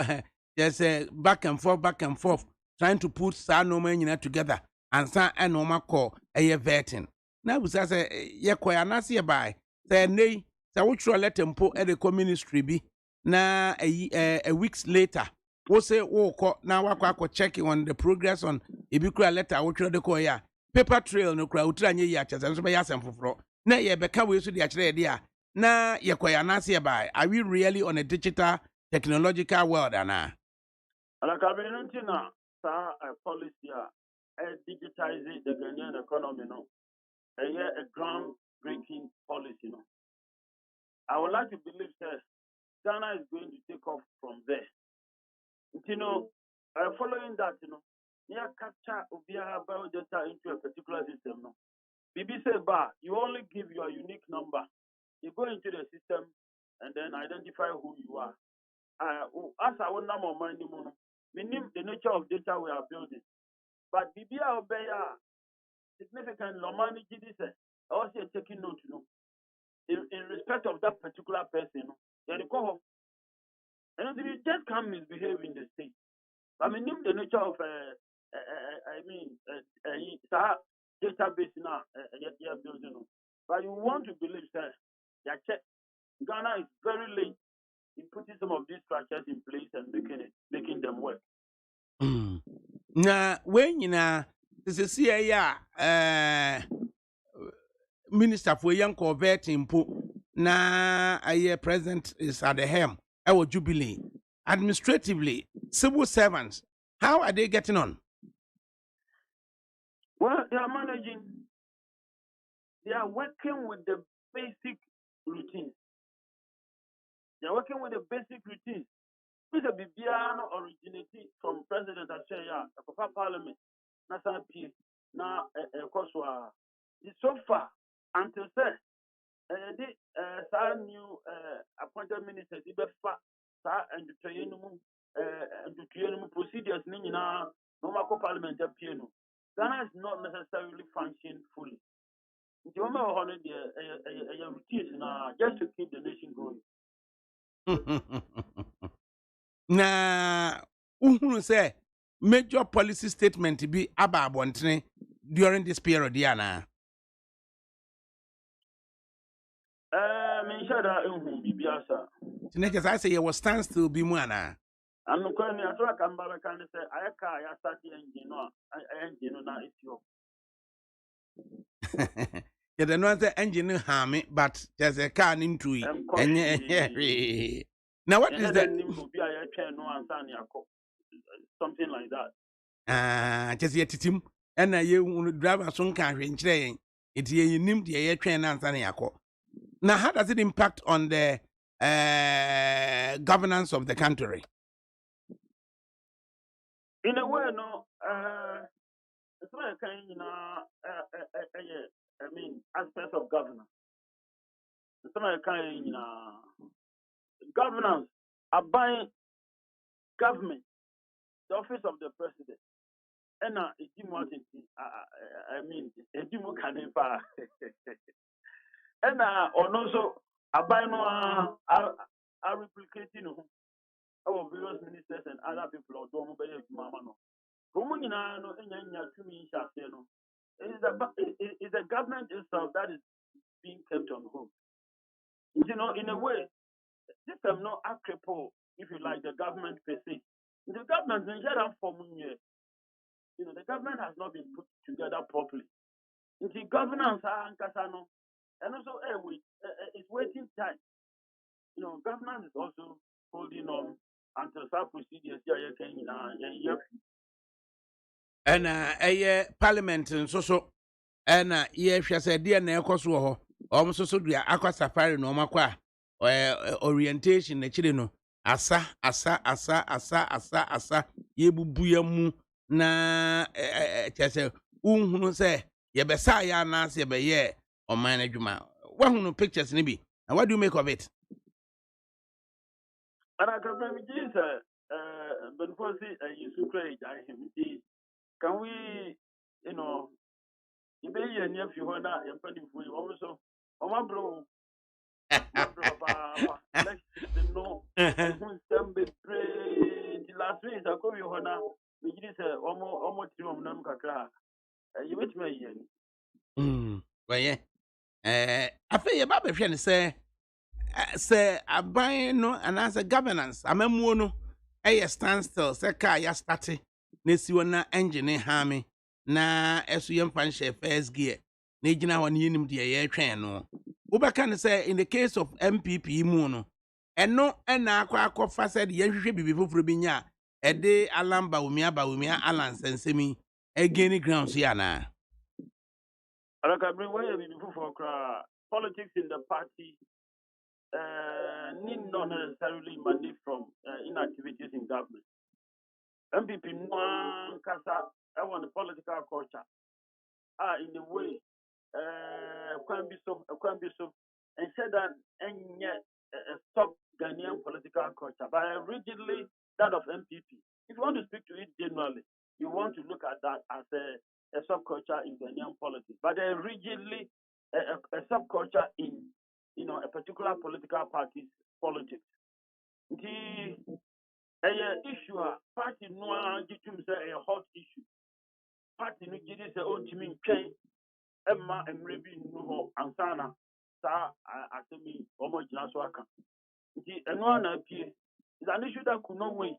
C: just back and forth, trying to put Sanomania together and San and Noma call a vetting. Now, we say, ye quayanasi by, say, nay, so which will let them put at the ministry be na a weeks later. We say, oh, now I checking on the progress on Ibukra letter, which will the koya paper trail no crowd, Tranya Yachas, and so by Yasam for. Na ye become we to the actual idea. Na ye quayanasi by. Are we really on a digital technological world, Anna?
V: Alakabinutina, policy, digitizing the Ghanaian economy, no. A groundbreaking policy, no. I would like to believe that Ghana is going to take off from there. Following that, near capture Ubia biodata into a particular system, no. BBC bar, you only give your unique number. You go into the system and then identify who you are. As I want number of money, meaning the nature of data we are building. But BBA obey significant money this also taking note, in respect of that particular person, they call and you just can't misbehave in the state. I mean, the nature of database now, you're building. But you want to believe that Ghana is very late in putting some of these structures in place and making them work.
C: Na when you know, this is here, Minister for Young Converting na a president is at the helm. Our Jubilee. Administratively, civil servants, how are they getting on?
V: Well, they are managing. They are working with the basic routines. They are working with the basic routines. Mr. Bibiano originated from President Ashaya, the Parliament, National Peace, now Koswa. So far, until then, the new appointed ministers, and the procedures, normal parliament, Ghana is not necessarily functioning fully. Just to keep the nation going.
C: Na uhunu say major policy statement be ababontre during this period, Diana. Tineke I say you was stand still be muana.
V: I'm not going to come back and say I start engine na itio.
C: Yeah, the no engine harm it, but there's a car into it. Now what is that?
V: Something like that.
C: Just yet him and you drive a son carry in train. It's ye nim the train and Saniako. Now how does it impact on the governance of the country?
V: In a way, no, it's like I mean, aspects of governance. It's like governance are buying government, the office of the president. And I mean, and also are replicating our various ministers and other people or don't obey Mamano. It's a government itself that is being kept on hold. In a way, this is not a cripple, if you like, the government per se. The government, the government has not been put together properly. The governance and also it's waiting time. Governance is also holding on until some procedures
C: and parliament and so and yes, I said, dear Necoso, almost so do aqua safari no macqua orientation, the children asa yebubu ya mu na chese unhunu se yebesa ya na se yebeye oman adwuma wahunu pictures ni bi and what do you make of it?
V: ADAKABRI Jesus, but before you sucrate, can we, you know, you may hear near you when I am pretty free also. Oh, my bro, let's know, some be the last week I call you honor, we did say almost 3 of them kakra. You with me again.
C: Well, yeah. I feel your baby friend say aban no and as a governance amamuo no standstill say car ya start na si wona engine ha me na esu yem fan share first gear na gina ho ne yenim de ye twen no wo beka ne say in the case of MPP mu no eno na akwa said ye hwehwe bibi foforo bi nya de alamba umia alan sensemi again grounds ya na
V: ADAKABRI where you for politics in the party need not necessarily emanate from inactivities in government. MPP one kasa I want the political culture in a way can be so and said that and yet stop Ghanaian political culture but rigidly that of MPP. If you want to speak to it generally, you want to look at that as a subculture in Ghanaian politics, but rigidly a subculture in a particular political party's politics. The issue, party no say a hot issue. Party no give say own team train Emma and maybe no ansana sa asemi omo jina so aka. The eno na appear is an issue that could not wait.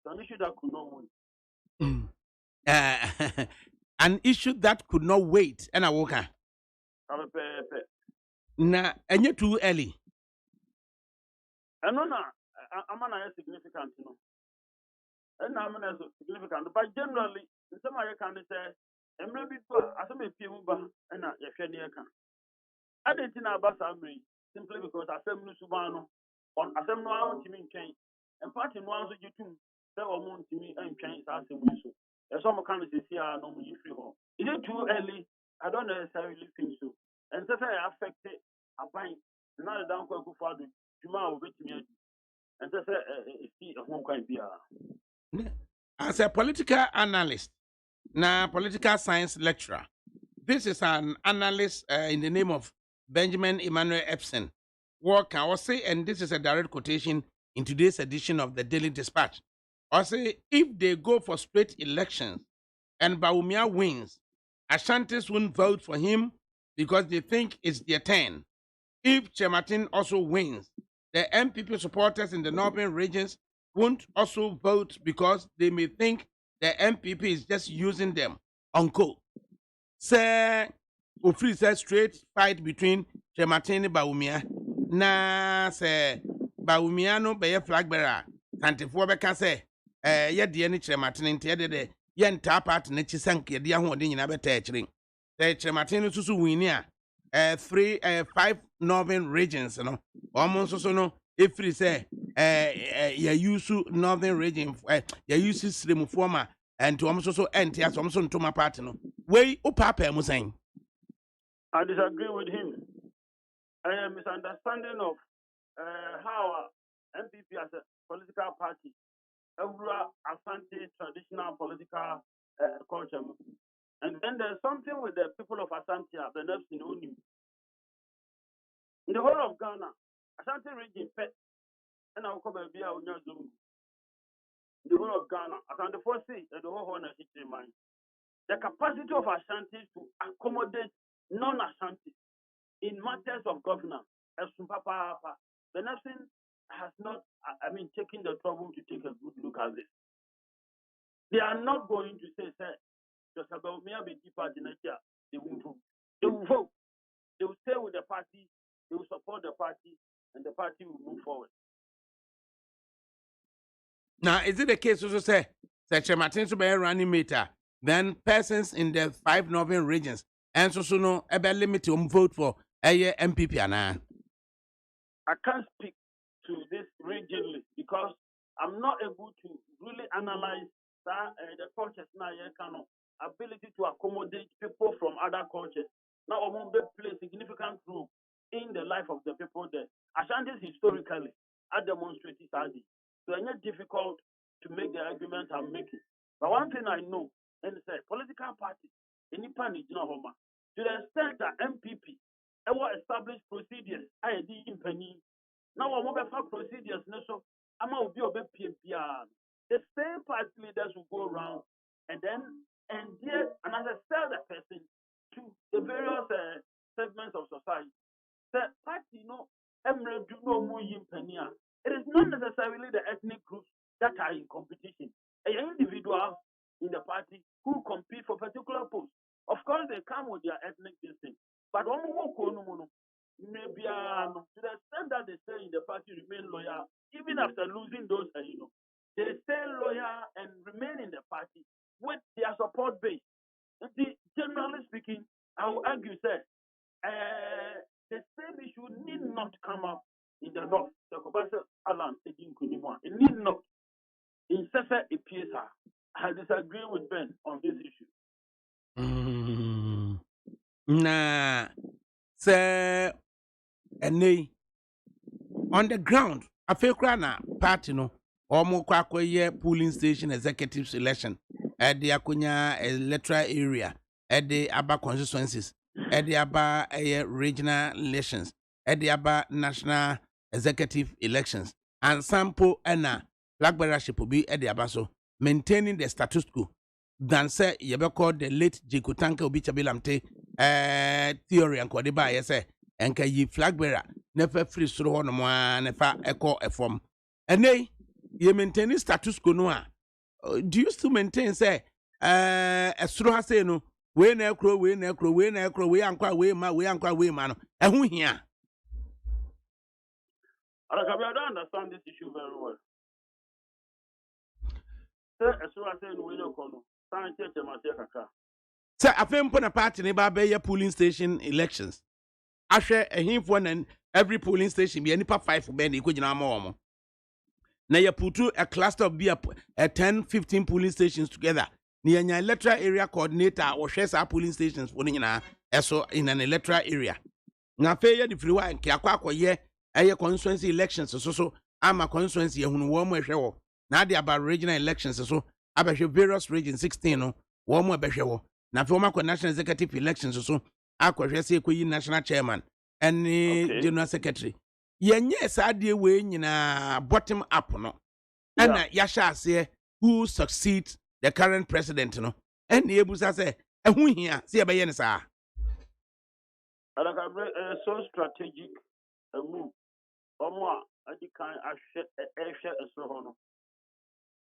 C: An issue that could not wait and I walk. Na enye too early.
V: I'm significant, And I'm significant, but generally, some I can say, and maybe as a Pimuba and a Yafeniakan. I didn't know about Samri simply because I said Subano on Assembly to me change and party ones you too. There were more to me and change as a whistle. As some kind of here no free home. Is it too early? I don't necessarily think so. And so I affected a bank, not a down go for the Juma with me. And so see a home kind of
C: as a political analyst, now political science lecturer. This is an analyst in the name of Benjamin Emmanuel Epson. What can I say? And this is a direct quotation in today's edition of the Daily Dispatch. I say if they go for straight elections and Bawumia wins, Ashantis won't vote for him because they think it's their turn. If Chematin also wins, the MPP supporters in the northern regions won't also vote because they may think the MPP is just using them. Uncle. Say, Ofri says straight fight between Chematin and Bawumia. Na say Bawumia no be a flag bearer. Santifo beka say, ye de ni Chematin nti de ye nta part na chisank ye de ahode nyina beta ekyire. The Chematin susu wini a 5 northern regions no. Almost so no Ifri say ya use northern region ya use slim former and to almost so enti as almost to my part no. Way upapa mo saying.
V: I disagree with him. I am misunderstanding of how MPP as a political party, Asante traditional political culture. And then there's something with the people of Asante, the nerves in Uni. In the whole of Ghana, Asante region, and I'll come and be out in the whole of Ghana, Asante Fosi, and the whole honor history mind. The capacity of Ashanti to accommodate non-Ashanti in matters of governance, as the nation has not, taken the trouble to take a good look at this. They are not going to say, just about me, they won't vote. They will vote. They will stay with the party, they will support the party, and the party will move forward.
C: Now, is it the case also say, Chematin to be a running meter? Then persons in the 5 northern regions and so no limit to vote for a MPP.
V: I can't speak to this regionally because I'm not able to really analyze that the cultures now kind of ability to accommodate people from other cultures. Now, they play a significant role in the life of the people there. Ashantis historically are demonstrated study. So it's not difficult to make the argument I'm making. But one thing I know, and it's a political party, any panic, to the extent that MPP, our established procedures, I did in penny. Now, I'm over procedures, so I'm going to be the same party leaders will go around and as I tell the person to the various segments of society, the party, it is not necessarily the ethnic groups that are in competition. An individual in the party who compete for particular posts. Of course, they come with their ethnic distinct, but maybe to the extent that they stay in the party remain loyal, even after losing those, they stay loyal and remain in the party with their support base. Generally speaking, I will argue that the same issue need not come up in the north. The Kobasa Alan, it need not. In Sefer Epiesa, I disagree with Ben on this issue.
C: Nah, sir, and on the ground, I feel crana party no. Omo kwa polling station executive selection at the Akunya electoral area at the Aba constituencies at the Aba regional elections at the Aba national executive elections and sample and blackberry will be at the Abaso maintaining the status quo than say you called the late Jikutanka Obichabilamte theory and Kodiba yes and can ye flag bearer never free through on one never echo a form and you maintain status quo no do you still maintain say a straw say no we na crow we ankwa we man and who here
V: I don't understand this issue very well. Sir, as soon as I say we don't call
C: sir, I think put a party neighbor by polling station elections. I share a him for and every polling station be any pa 5 for Ben equal more. Now you put a cluster of be a 10-15 polling stations together. Near your electoral area coordinator or shares our polling stations for in an electoral area. Now pay the free and Kiakwa ye a constituency elections so I'm a constituency who warm show. Now they about regional elections so about various regions 16 no warm show. Now former national executive elections so I could say national chairman and general secretary. Yes, I dear way in bottom up no. And Yasha say who succeeds the current president no. And the Abusa say, and who here see a bayansa.
V: So strategic a move. I decline I share a slow.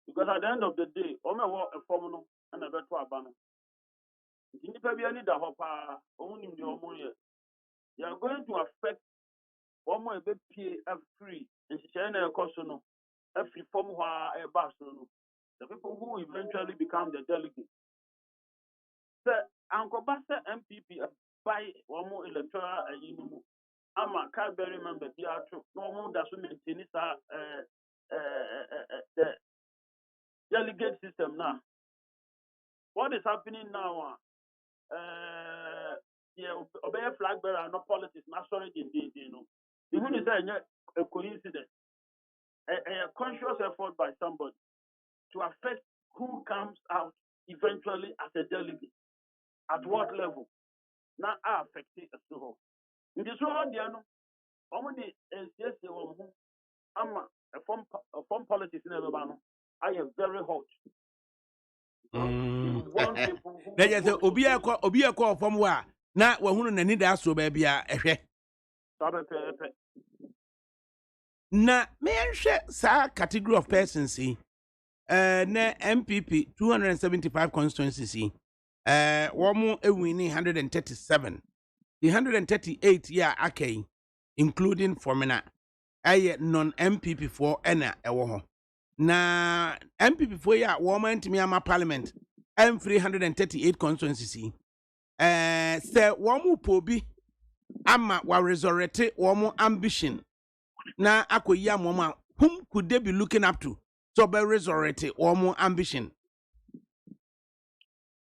V: Because at the end of the day, Oma war a formal and a better banner. You are going to affect one more free and China Cosono, a free form a Barcelona. The people who eventually become the delegates. Sir, Uncle Basta MPP by one more electoral I'm a Cadbury member, no more does maintain the delegate system now. What is happening now? Obey flag bearer, no politics, not sorry, indeed, Even is a coincidence, a conscious effort by somebody to affect who comes out eventually as a delegate. At what level? Now, I affect it as well. In this world, only I'm a form politics in Alabama. I am very hot.
C: There is a Obia call from where now we're going to need us to baby. Na me share sa category of persons see na MPP 275 constituencies one more winning 137 the 138 year okay including formina non MPP for ena ewo ho na MPP for ya woman to me ama parliament M338 constituencies say one more pobi ama wa resurrect one more ambition na akoyi amoma whom could they be looking up to so be resurrect or more ambition.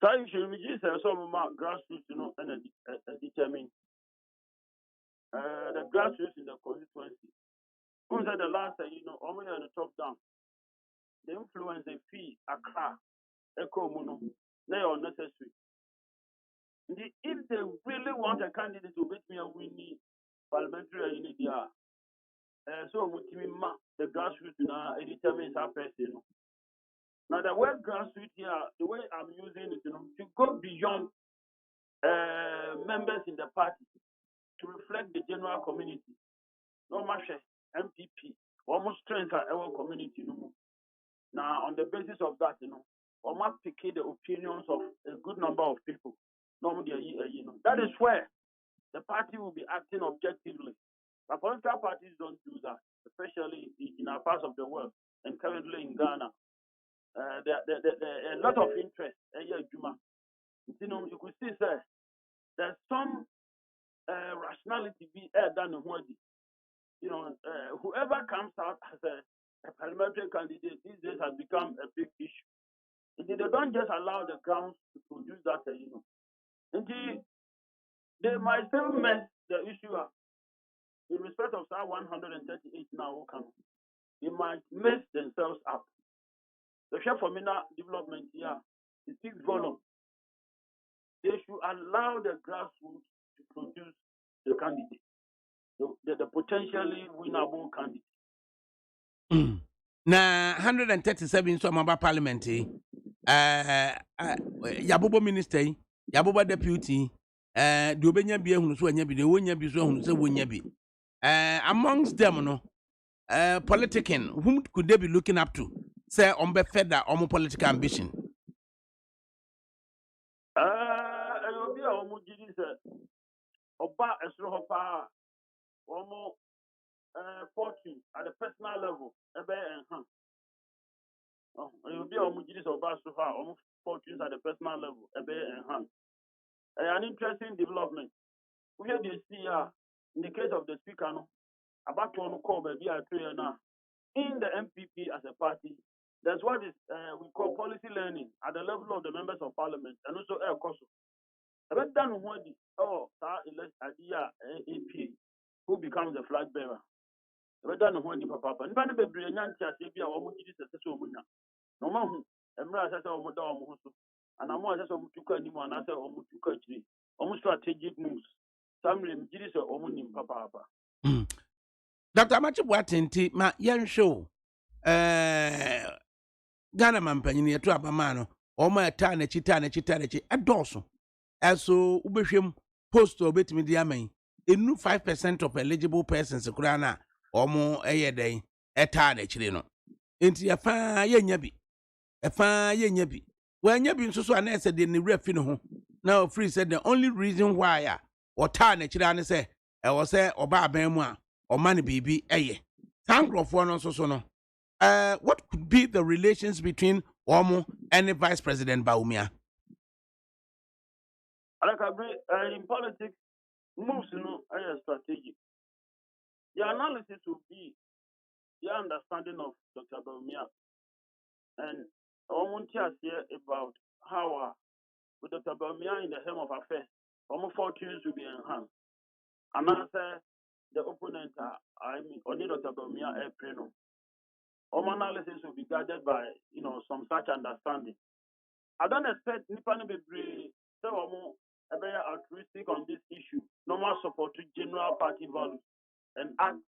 V: So you should be just some grassroots, and determine the grassroots in the constituency. Who said the last, only on the top down, the influence, the fee, Accra, Echo Mono, they are necessary. If they really want a candidate to beat me a winning parliamentary unit, so the grassroots now determines our person. Now the word grassroots here, the way I'm using it, to go beyond members in the party to reflect the general community. No matter MPP, almost strength our community. Now on the basis of that, we must pick the opinions of a good number of people. That is where the party will be acting objectively. But political parties don't do that, especially in our parts of the world and currently in Ghana. There a lot of interest. You could see, sir, there's some rationality be done in what whoever comes out as a parliamentary candidate these days has become a big issue. Indeed, they don't just allow the grounds to produce that, Indeed, they might still mess the issue up. In respect of Psalm 138 now, they might mess themselves up. The chef for MENA development here is 6 volumes. They should allow the grassroots to produce the candidate, the potentially winnable candidate.
C: Na 137 so amaba parliament yabobo minister yabobo deputy de obenya bi ehunu so anya bi de wonya bi so ehunu se wonya bi amongst them no politicking, whom could they be looking up to say on be further on political ambition?
V: Obi a omo gidi se oba esro hopa omo fortune at the personal level ebe enhance. Obi a omo gidi se oba so far omo fortunes at the personal level ebe enhance. An interesting development. We have this here in the case of the speaker about to call baby now. In the MPP as a party, that's what is we call policy learning at the level of the members of parliament and also air council. About done what AP who becomes the flag bearer. About done what the papa and Banner Baby and Yantia Sabia or Mujis as a woman. No more, Emra as a woman, and I'm more as a Mutuka Nimo and as a Mutuka tree. Almost strategic moves. Some Jiris or Omunim Papa.
C: Dr. Machibuatinti, ma yen show Ghana mampanyin yeto abamano omo eta na chita edoso eso ubehwem post obetimi di amen enu 5% of eligible persons kura na omo eyeden eta na chire no enti afa yenya bi wanya bi nso so ana ese de ne refi no ho na free said the only reason why ota na chire ane se e wo se oba aban mu a o man bibi eye sankrofo no so no what could be the relations between Omo and the Vice President Baumia?
V: In politics, moves are strategic. The analysis will be the understanding of Dr. Baumia and Omo here about how with Dr. Baumia in the helm of affairs, Omo fortunes will be enhanced. And answer the opponent, only Dr. Baumia April. Analysis will be guided by some such understanding. I don't expect Nipani Bibri a very altruistic on this issue. Normal support to general party values and act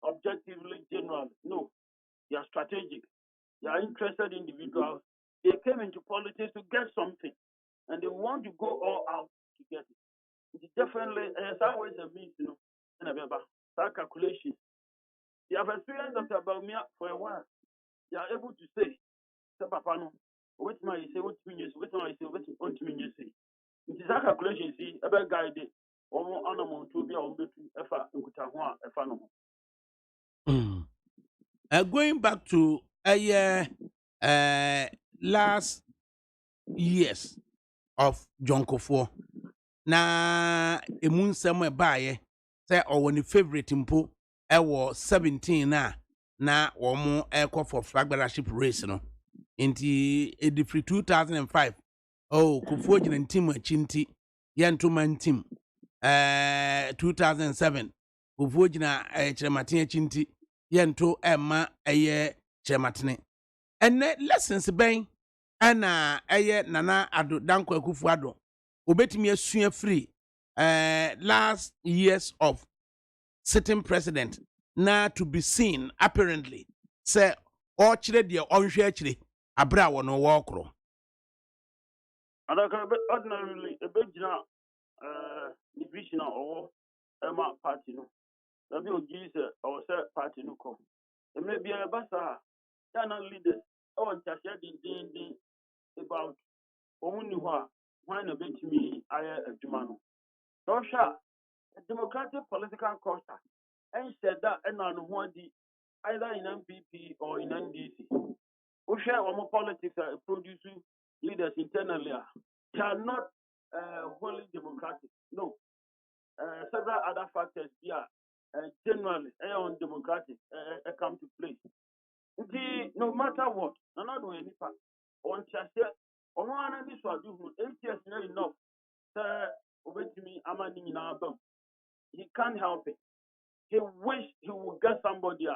V: objectively general. No, they are strategic. They are interested individuals. They came into politics to get something, and they want to go all out to get it. It's definitely some ways a means, that calculation. You have experienced Dr. Baumia for a while. You are able to say, Papa, no, what may you say, what may you say, what may you say. It is a calculation, see, about guided, or more animal to be on the
C: going back to last years of John Kofo, na emun somewhere by say or when the favorite impo. ewo 17 na womo eko for flag bearership race no inti edifri 2005 kufuo jina ntim achinti yento man team 2007 kufuo jina chirematen achinti yento emma eye chirematen enne lessons ben ana eye nana ado danko akufu ado obetimi asua free last years of sitting president na to be seen apparently say all chire de onhwe chire abra wono wo okro
V: adaka ordinarily a bejina division or ema party no that be ogi say or say party no come e may be a basa yana leaders on chashia din about omuni ho when a betimi aya adwuma no Russia a democratic political culture and said that and on one either in MPP or in NDC. We share our politics producing leaders internally. They are not wholly democratic. No. Several other factors here generally on democratic come to play. No matter what, no matter any part, on Chassia, on one of these was 8 years not enough. Me, he can't help it. He wish he would get somebody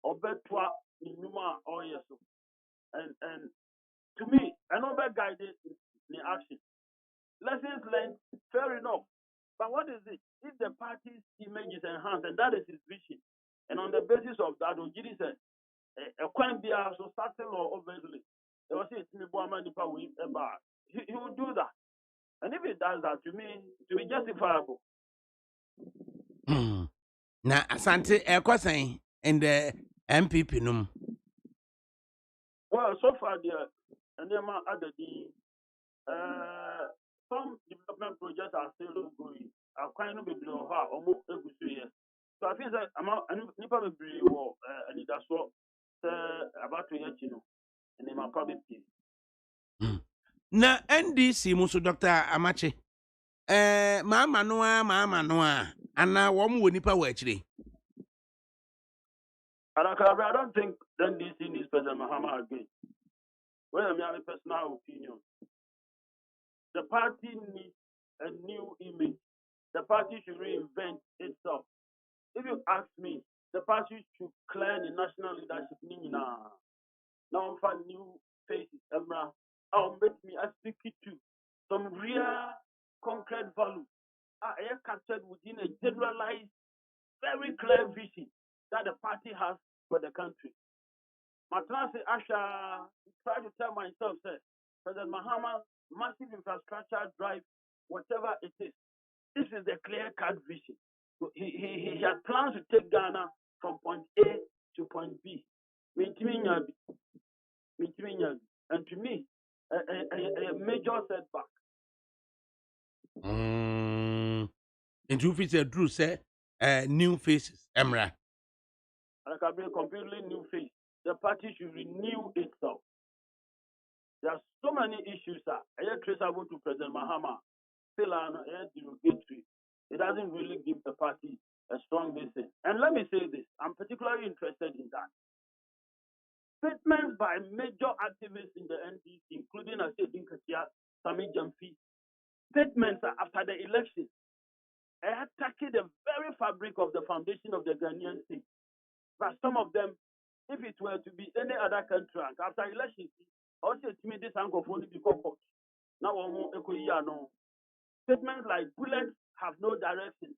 V: or better in Numa or yes. And to me, another guided the action. Lessons learned, fair enough. But what is it? If the party's image is enhanced, and that is his vision, and on the basis of that, Ojiri said, a crime be so starting or obviously, there was it me he will do that. And if he does that, to me, to be justifiable.
C: Na asante ekwasan in the MPP num.
V: Well, so far there, and then other some development projects are still going. I'm kind of below her almost every 2 years. So I think that I'm nipa be war and that's what about to hear you know, and then my public peace.
C: Na NDC muso Dr. Amache mama noa ana wo mo nipa wa akire.
V: ADAKABRI, I don't think NDC needs President Mahama again. Well, I have a personal opinion. The party needs a new image. The party should reinvent itself. If you ask me, the party should clear the national leadership. Now, for new faces, I'll make me speak it to some real concrete value. I captured within a generalized, very clear vision that the party has for the country. Matrasi Asha try to tell myself, say, President Mahama, massive infrastructure drive, whatever it is. This is the clear-cut vision. So he had plans to take Ghana from point A to point B. And to me, a major setback.
C: And you feel Drew say new faces, Emra.
V: ADAKABRI, completely new face. The party should renew itself. There are so many issues that are traceable to President Mahama. Still are derogatory. It doesn't really give the party a strong basis. And let me say this, I'm particularly interested in that. Statements by major activists in the NDC, including Asedin Katia, Sami Jamfi, statements after the election attacking the very fabric of the foundation of the Ghanaian state. But some of them, if it were to be any other country, after elections, also to me this uncle only because now statements like bullets have no direction.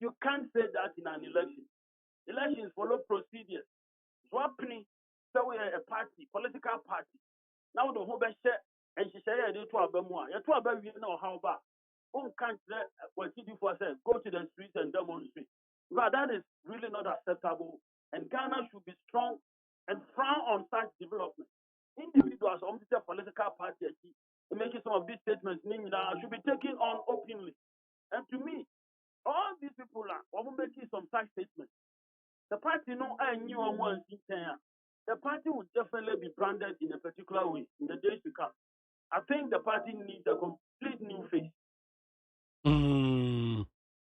V: You can't say that in an election. Elections follow procedures. Swapni, so we are a party, political party. Now the whole share and she said, "I do to Abemua. You to Abem, you know how bad. Can't what you do for say, go to the streets and demonstrate." But that is really not acceptable. And Ghana should be strong and frown on such development. Individuals on the political party making some of these statements should be taken on openly. And to me, all these people are making some such statements. The party I knew on one thing. The party would definitely be branded in a particular way in the days to come. I think the party needs a complete new face.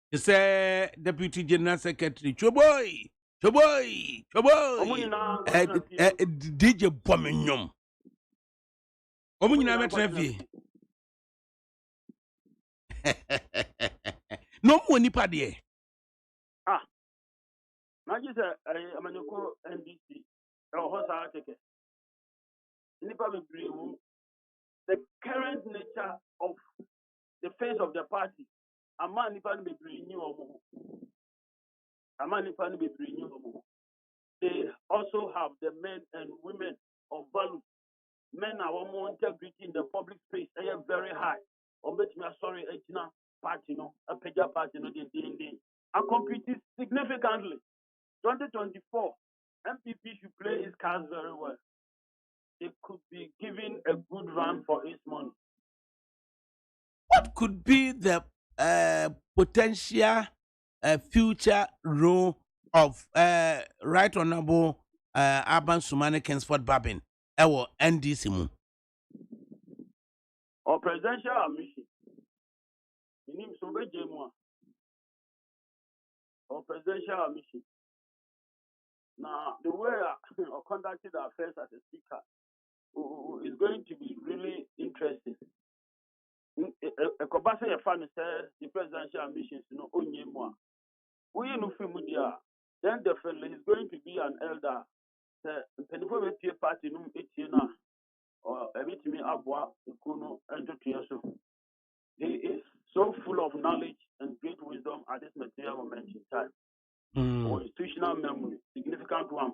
C: It's a Deputy General Secretary Choboy Choboy.
V: Omo nyinaa nkɔtena fie.
C: DJ Bominyum. Omo nyinaa bɛtena fie. No mo nipa de.
V: Na ji sɛ amanyɔkɔ NDC ɛwɔ hɔ saa kɛkɛ. Nipa bebree wɔ the current nature of the face of the party. Ama nipa no bebree nyi wɔn ho. They also have the men and women of value. Men are more integrity in the public space. They are very high. Bet me sorry, party no, a peja party no, and compete significantly. 2024, MPP should play his cards very well. It could be given a good run for his money.
C: What could be the potential future role of Right Honorable Aban Sumani Kingsford Babin, our NDC?
V: Or presidential admission. You need to be or presidential admission. Now, the way I conducted our affairs as a speaker is going to be really interesting. A Kobasa fan says the presidential ambitions, only more. We know Fimudia, then definitely he's going to be an elder. The party no 18 or everything abwa ikuno and he is so full of knowledge and great wisdom at this material moment in time. Institutional memory, significant one.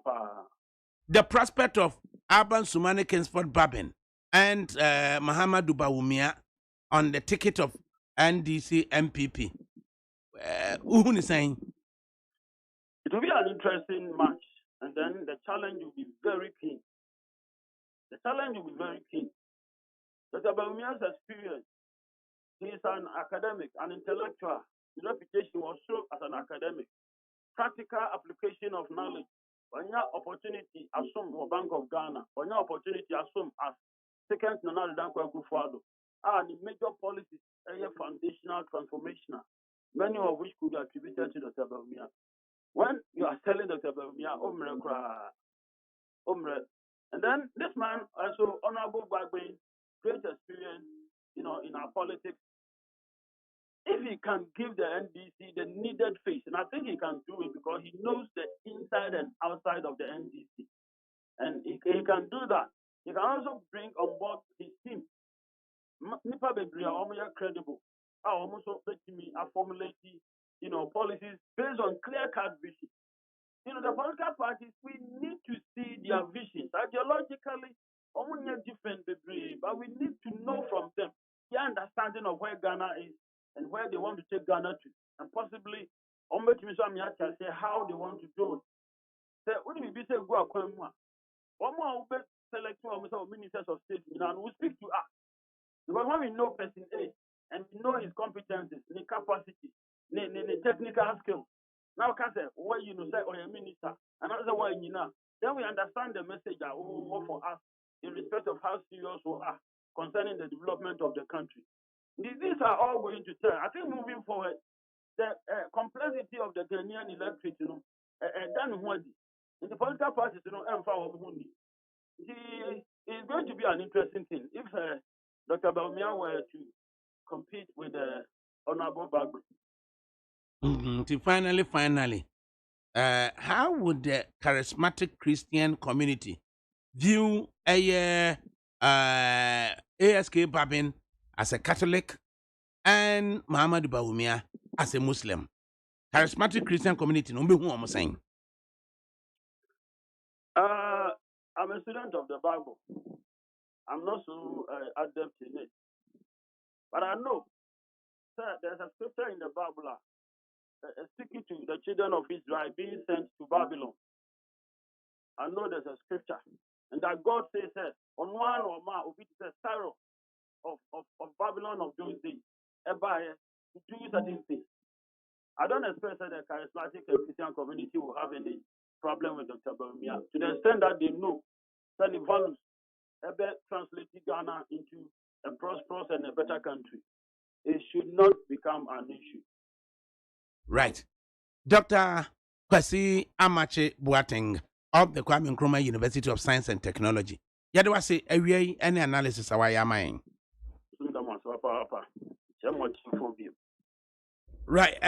C: The prospect of Aban Sumani Kingsford Babin and Muhammadu Bawumia on the ticket of NDC MPP. Who is saying?
V: It will be an interesting match, and then the challenge will be very keen. Dr. Bawumia's experience, he is an academic, an intellectual. His reputation was shown as an academic. Practical application of knowledge. When your opportunity assumed for Bank of Ghana, when your opportunity assumed as second to Nana Dankwa Kufuado, the major policies, foundational, transformational, many of which could be attributed to Dr. Bawumia. When you are telling Dr. Bawumia, and then this man also honorable Bagbe, great experience, in our politics. If he can give the NDC the needed face, and I think he can do it because he knows the inside and outside of the NDC, and he can do that. He can also bring on board his team. Nipa Bebre are credible. I almost let me formulate, policies based on clear-cut vision. The political parties, we need to see their visions. Ideologically, different Bebre, but we need to know from them their understanding of where Ghana is and where they want to take Ghana to, and possibly say how they want to do it. Say, what do we say go akwa one more select ministers of state and we speak to us. Because when we know person A and we know his competencies, the capacity, the technical skills, now can say why say or a minister, another why then we understand the message that will work for us in respect of how serious we are concerning the development of the country. These are all going to tell. I think moving forward, the complexity of the Ghanaian electorate, in the political parties, it's going to be an interesting thing if Dr. Bawumia were to compete with Honorable Bagbe.
C: Finally, how would the charismatic Christian community view ASK Babin as a Catholic and Muhammadu Bawumia as a Muslim? Charismatic Christian community, no, who am I saying?
V: I'm a student of the Bible. I'm not so adept in it. But I know, sir, there's a scripture in the Bible speaking to the children of Israel being sent to Babylon. I know there's a scripture. And that God says, on one or more, it is a sorrow of Babylon of those days. To do certain things. I don't expect that the charismatic Christian community will have any problem with Dr. Bawumia to the extent that they know that the values translating Ghana into a prosperous and a better country. It should not become an issue.
C: Right. Dr. Kwasi Amache Boateng of the Kwame Nkrumah University of Science and Technology. Yadwase awie any analysis awaya mine. Right,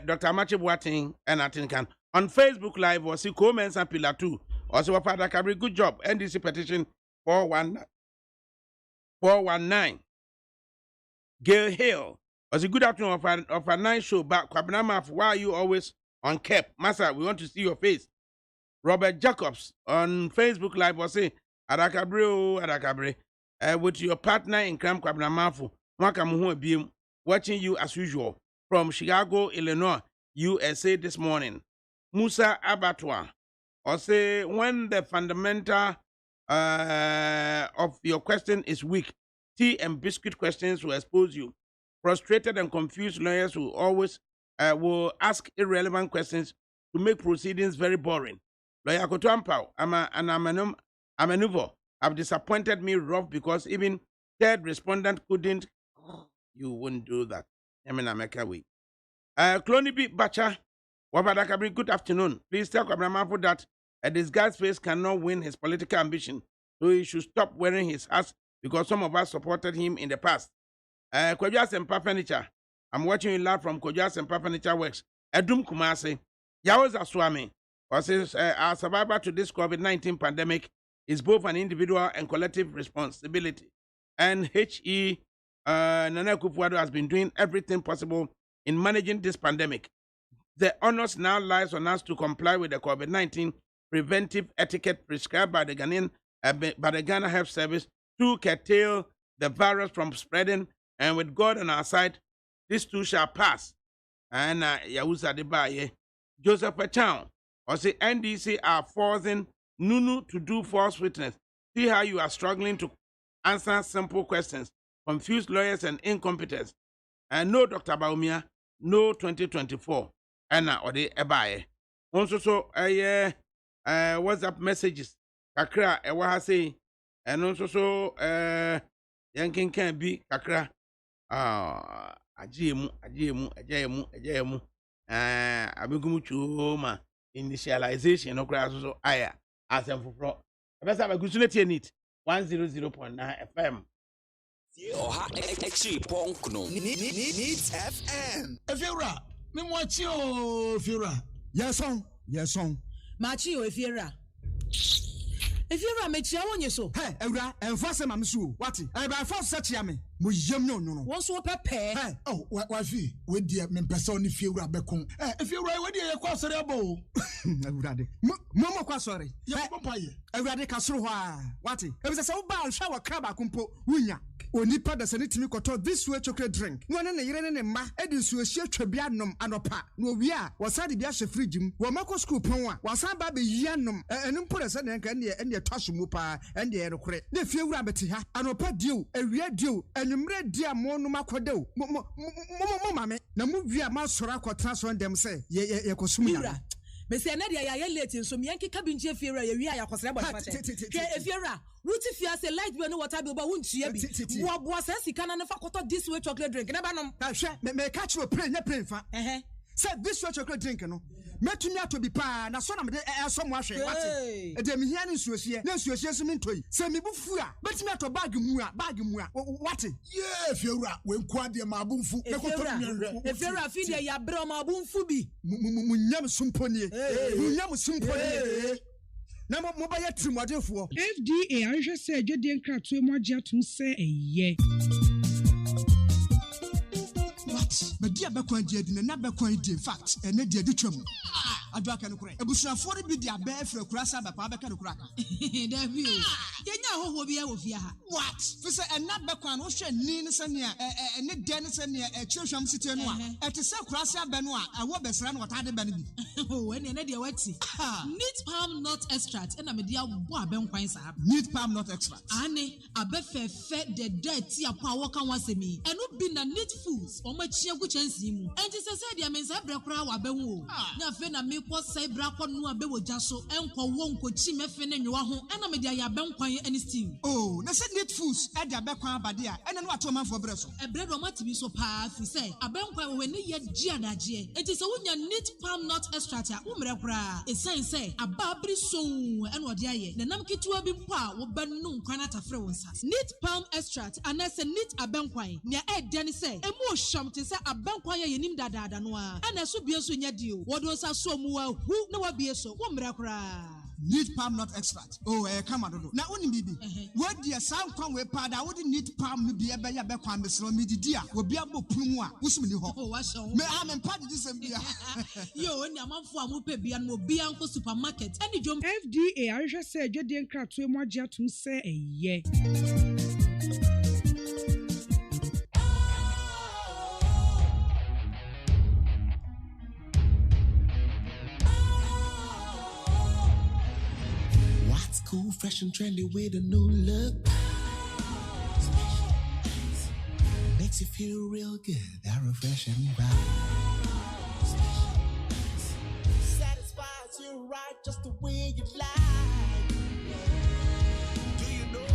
C: Dr. Amache Boateng and Atinkan on Facebook Live was he comments and pillar 2. Also a ADAKABRI, good job. NDC petition 419. Gail Hill was a good afternoon of a nice show back. Kwabnama, why are you always on cap? Massa, we want to see your face. Robert Jacobs on Facebook Live was saying, ADAKABRI, with your partner in crime, Kwabnamafu, watching you as usual from Chicago, Illinois, USA this morning. Musa Abattoir, or say, when the fundamental of your question is weak, tea and biscuit questions will expose you. Frustrated and confused lawyers will always will ask irrelevant questions to make proceedings very boring. Lawyer Kotuampao, Amenuvo, have disappointed me rough because even third respondent couldn't. You wouldn't do that. I mean, I'm a way. Clony B. Bacha, ADAKABRI, good afternoon. Please tell Kwabnamafu that a disguised face cannot win his political ambition, so he should stop wearing his hats because some of us supported him in the past. Kojo Asempa Furniture, I'm watching you live from Kojo Asempa Furniture Works. Edum Kumasi, Yawos Aswami, says our survivor to this COVID-19 pandemic is both an individual and collective responsibility. And H.E. Nana Akufo-Addo has been doing everything possible in managing this pandemic. The onus now lies on us to comply with the COVID-19 preventive etiquette prescribed by the Ghana Health Service to curtail the virus from spreading, and with God on our side, this too shall pass. And Yawusa Debaye, Joseph Pachon, or say NDC are forcing Nunu to do false witness. See how you are struggling to answer simple questions. Confused lawyers and incompetence. And no Dr. Baumia, no 2024. And or the Ebaye. Also, WhatsApp messages. Kakra, Ewa say, and also, Yankin can be Kakra. Ajemu, Abigumuchuma, initialization, no grass, so aya, as I'm for. Best have a good unit 100.9 FM.
S: Oha Exi Ponkno Needs FM.
H: Efira, me mwachi o Efira. Yes on.
I: Machi o Efira. Efira mechia wonye so.
H: Hey, Ewra, enforce ma msu. Wati? E ba force search me. Mo yem no.
I: Won so pepe.
H: Hey, oh, wafi, we die me pese oni fie Ewra bekon. Efira we die ye kwa sori abo. Ewrade. Mo kwa sori. Ye papa ye. Ewrade kasoro ho a. Wati? E be se wo ba hwa wa kraba kompo wunya. Onipa da sene timi koto this way chocolate drink. No ne yire ne mma edi nsuo hie twabia nom anopa. No wi a wasade bia hye fridge mu. Wo mako school pon a wasan ba be yi anom. Enu mpo da se ne nka ne twahye mu pa ende ye rekore. Ne fie wura beti ha. Anopa dio, ewia dio, enumre dia mo no makoda o. Mo mame na mu wi a ma sora akotra so ndem se ye kosum ya.
I: Mesi na dia ya late nso me yanke kabinji efiera ye wi a yakosere bo fache. Ke efiera wuti fia se light bill no water bill ba wuntua bi. Wo asa sika na fa koto this way chocolate drink na ba nom.
H: Ta hwe me catch you play na play fa. Say this way chocolate drink no. Metumi ato bi pa na so na me so mo ahwe wate. E de me hia ne nsuohie. Na nsuohie so me ntoi. Se me bufu a betumi ato bag mu a wate. Yeah, fiewura we nko ade ma abunfu. E koto mi hwe.
I: E fiewura fi de ya bre ma abunfu bi.
H: Munyam sumponie. Munyam sumponie. Na mo ba ya trimodefo.
K: FDA anhwe se adwede nkratoe mo agye atum se eye.
H: But dear Becquan did na Becquan in fact, and ne dear Ditchum. Adwaka no kure. Ebusuafo de bi dia ba afre kurasa ba pa beka no kuraka.
I: Da bi o. Yenya hoho bi e wo fia ha.
H: What? Fi se na Becquan no hwe ni ne se ne ne de ne se ne chirhwam site no a. Ete se kurasa ba no a wo besra no wata de ba no bi.
I: Oh, ene na de wati. Neat palm nut extract na me dia bo abenkwan sa.
H: Neat palm nut extract.
I: Ane abefefe de dirty apa wo kan wasemi. Eno bi na neat foods o ma chia gu chansi mu. Enti se dia mensa bre kura wa bewu o. Na fe na me ko sai bra ko no abewo jaso enko wo nko chi mefe ne nwa ho ena me dia ya benkwan ani stew.
H: Oh, na said net foods at the Abekwan Badia, and then what to man for bresso.
I: A bread or matimi so pa, fi say, Abenkwa when ye giadaje. It is a wunya neat palm nut extract, umrebra. A sign say, a babri so and what ye, the namkitua bimpa will burn no canata frewonsas. Neat palm extract, and as a neat Abenkwa, near Ed Danny say, a more sham to say Abenkwa yenim dada noa, and a subiasu yadio, what was a so mua, who no be so, umrebra.
H: Need palm nut extract. Oh, come on. Now, only baby. What dear sound come with powder? I wouldn't need palm be a bear back on the slow midi dear. Will be able to pumwa. Who's me? Oh, what's so? May I am part of this?
I: Yo, and your mom for a mope be and will be uncle supermarket. And the jump
K: FDA, I just said, you didn't crack to more jet to say, yeah.
U: Cool, fresh and trendy with a new look. Makes you feel real good, that refreshing vibe.
L: Satisfies you right just the way you like. Do you know?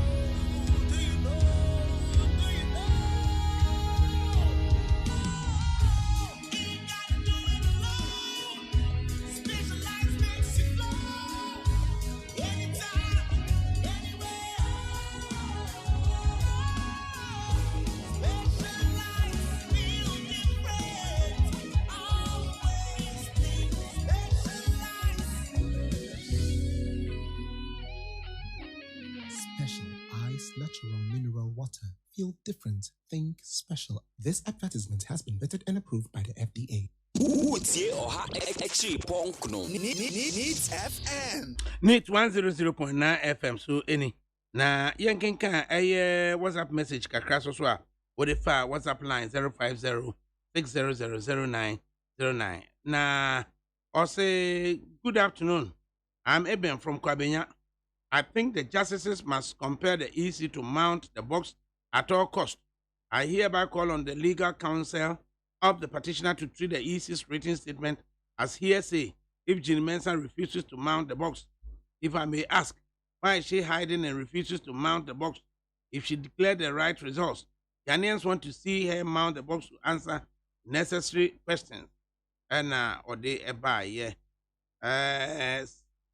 L: Do you know? Do you know? Ain't gotta do it alone. Specialized makes you flow. Anytime, anywhere. Specialized feel different. Always think specialized.
U: Special Ice Natural Mineral Water. Feel different. Think special. This advertisement has been vetted and approved by the FDA.
S: Needs FM.
C: Neat 100.9 FM. So any. Na yankin kan WhatsApp message kakra so so a wo de fa WhatsApp line 050-600-0909. Na or say good afternoon. I'm Eben from Kwabenya. I think the justices must compel the EC to mount the box at all cost. I hereby call on the legal counsel of the petitioner to treat the EC's written statement as hearsay if Jean Mensah refuses to mount the box. If I may ask, why is she hiding and refuses to mount the box? If she declared the right results, Ghanaians want to see her mount the box to answer necessary questions. And or they buy, yeah.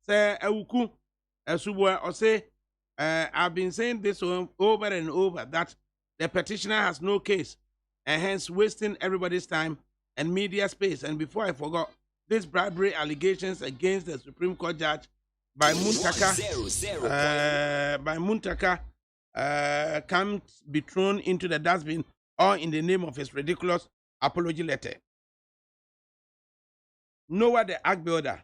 C: Say Ewuku, Subwa, or say, I've been saying this over and over that the petitioner has no case and hence wasting everybody's time and media space. And before I forgot, these bribery allegations against the Supreme Court judge by Muntaka can't be thrown into the dustbin or in the name of his ridiculous apology letter. Noah the Ark Builder,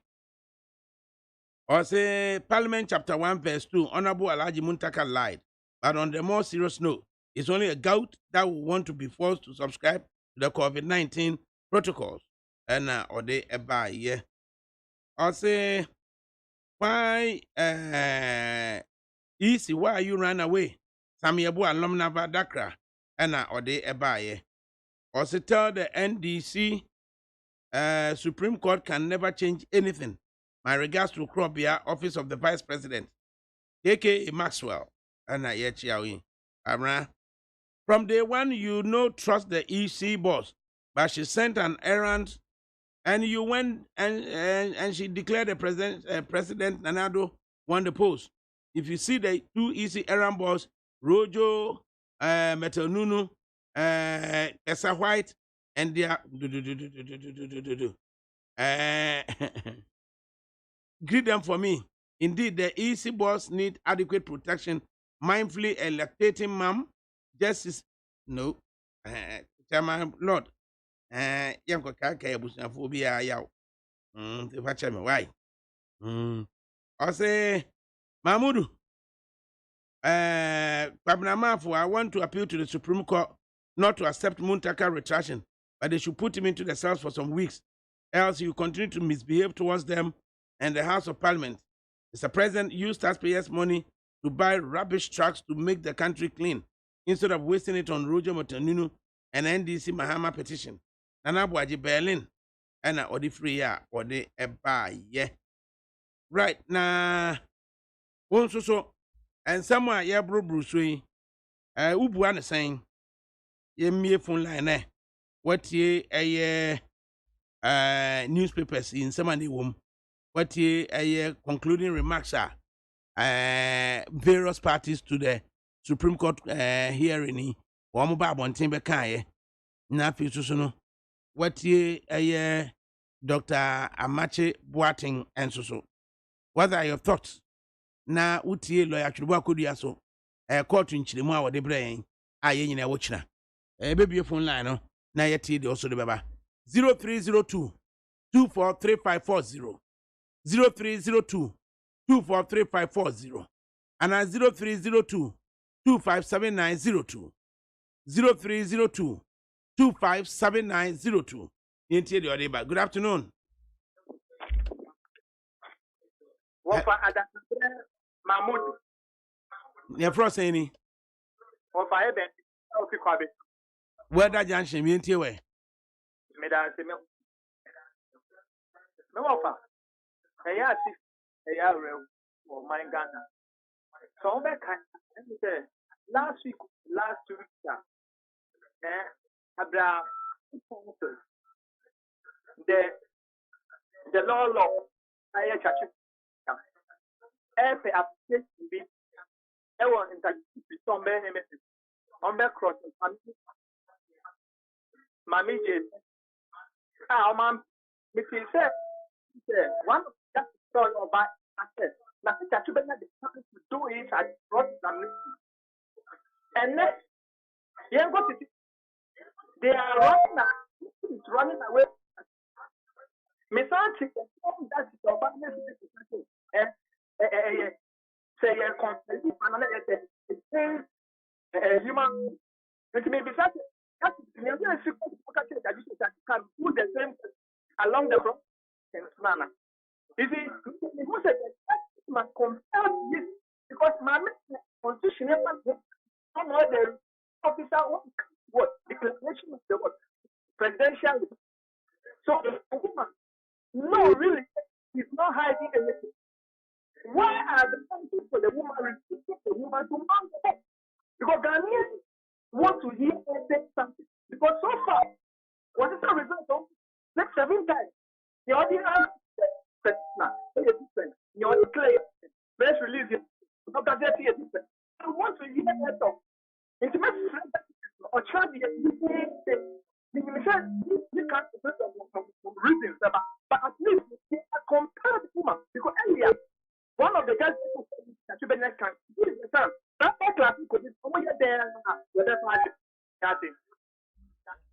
C: or say Parliament Chapter 1 verse 2, Honorable Alhaji Muntaka lied. But on the more serious note, it's only a gout that will want to be forced to subscribe to the COVID-19 protocols. And or they buy, yeah. Or say, why easy, why you run away? Samyabu alumna Dakra. And or they buy, yeah. Or say tell the NDC Supreme Court can never change anything. My regards to Krobia, Office of the Vice President, A.K.A. Maxwell. And Amra. From day one, you know, trust the EC boss, but she sent an errand, and you went and she declared the President Nanado won the post. If you see the two EC errand boss, Rojo, Metanunu, Esa White, and their greet them for me. Indeed, the EC boss need adequate protection, mindfully electating ma'am. Justice, no, Chairman Lord, Yanko Kaka Busaphobia Yao. The Pacham, why? I say, Mahmudu, Pabnamafu, I want to appeal to the Supreme Court not to accept Muntaka retraction, but they should put him into the cells for some weeks, else you continue to misbehave towards them and the House of Parliament. Mr. President, use taxpayers' money to buy rubbish trucks to make the country clean, instead of wasting it on Roger Motanunu and NDC Mahama petition. Nana Buaji Berlin, and or the free ya or the eba, yeah. Right now, so and someone ya bro so yi ubua ne sen ye mie phone line what ye newspapers in some of the wom what ye concluding remarks are various parties to the Supreme Court hearing one ba bonten be kan na fi so no what ye Dr. Amache Boateng and so what are your thoughts na utie lawyer Chirwa Kodua so court nchiremu a wode brain aye nyina wo kira baby phone line no na yeti de also de baba 0302 243540 0302 243540 and 0302 257902 0302 257902 yenti de odeba. Good afternoon.
D: Wofa ADAKABRI Mahmoud.
C: Ne frost any.
D: Wofa ebe ofi kwabe.
C: Where that junction yenti we.
D: Me da se me. Me wofa. Eya si eya rew o my Ghana. So be kan say last week abra the law I chachu application bi e won interview so be ne me on be cross mami je man me say one just story about access na chachu be na the to do it at cross examination and next they are running away. That is say a constitution human it may be that can do the same along the manner. You see, must compare this because my constitution the officer what declaration of the presidential. So the woman, no, really, he's not hiding anything. Why are the countries for the woman restricting the woman to mount the head? Because Ghanaians want to hear her say something. Because so far, what is the result of next 7 times? The audience different. You declare, let's release it. Because they're different. I want to hear her talk. Intimate or charge you can't reasons, but at least they are compared to woman. Because earlier, one of the guys that you next time, this is the time. That class could be there.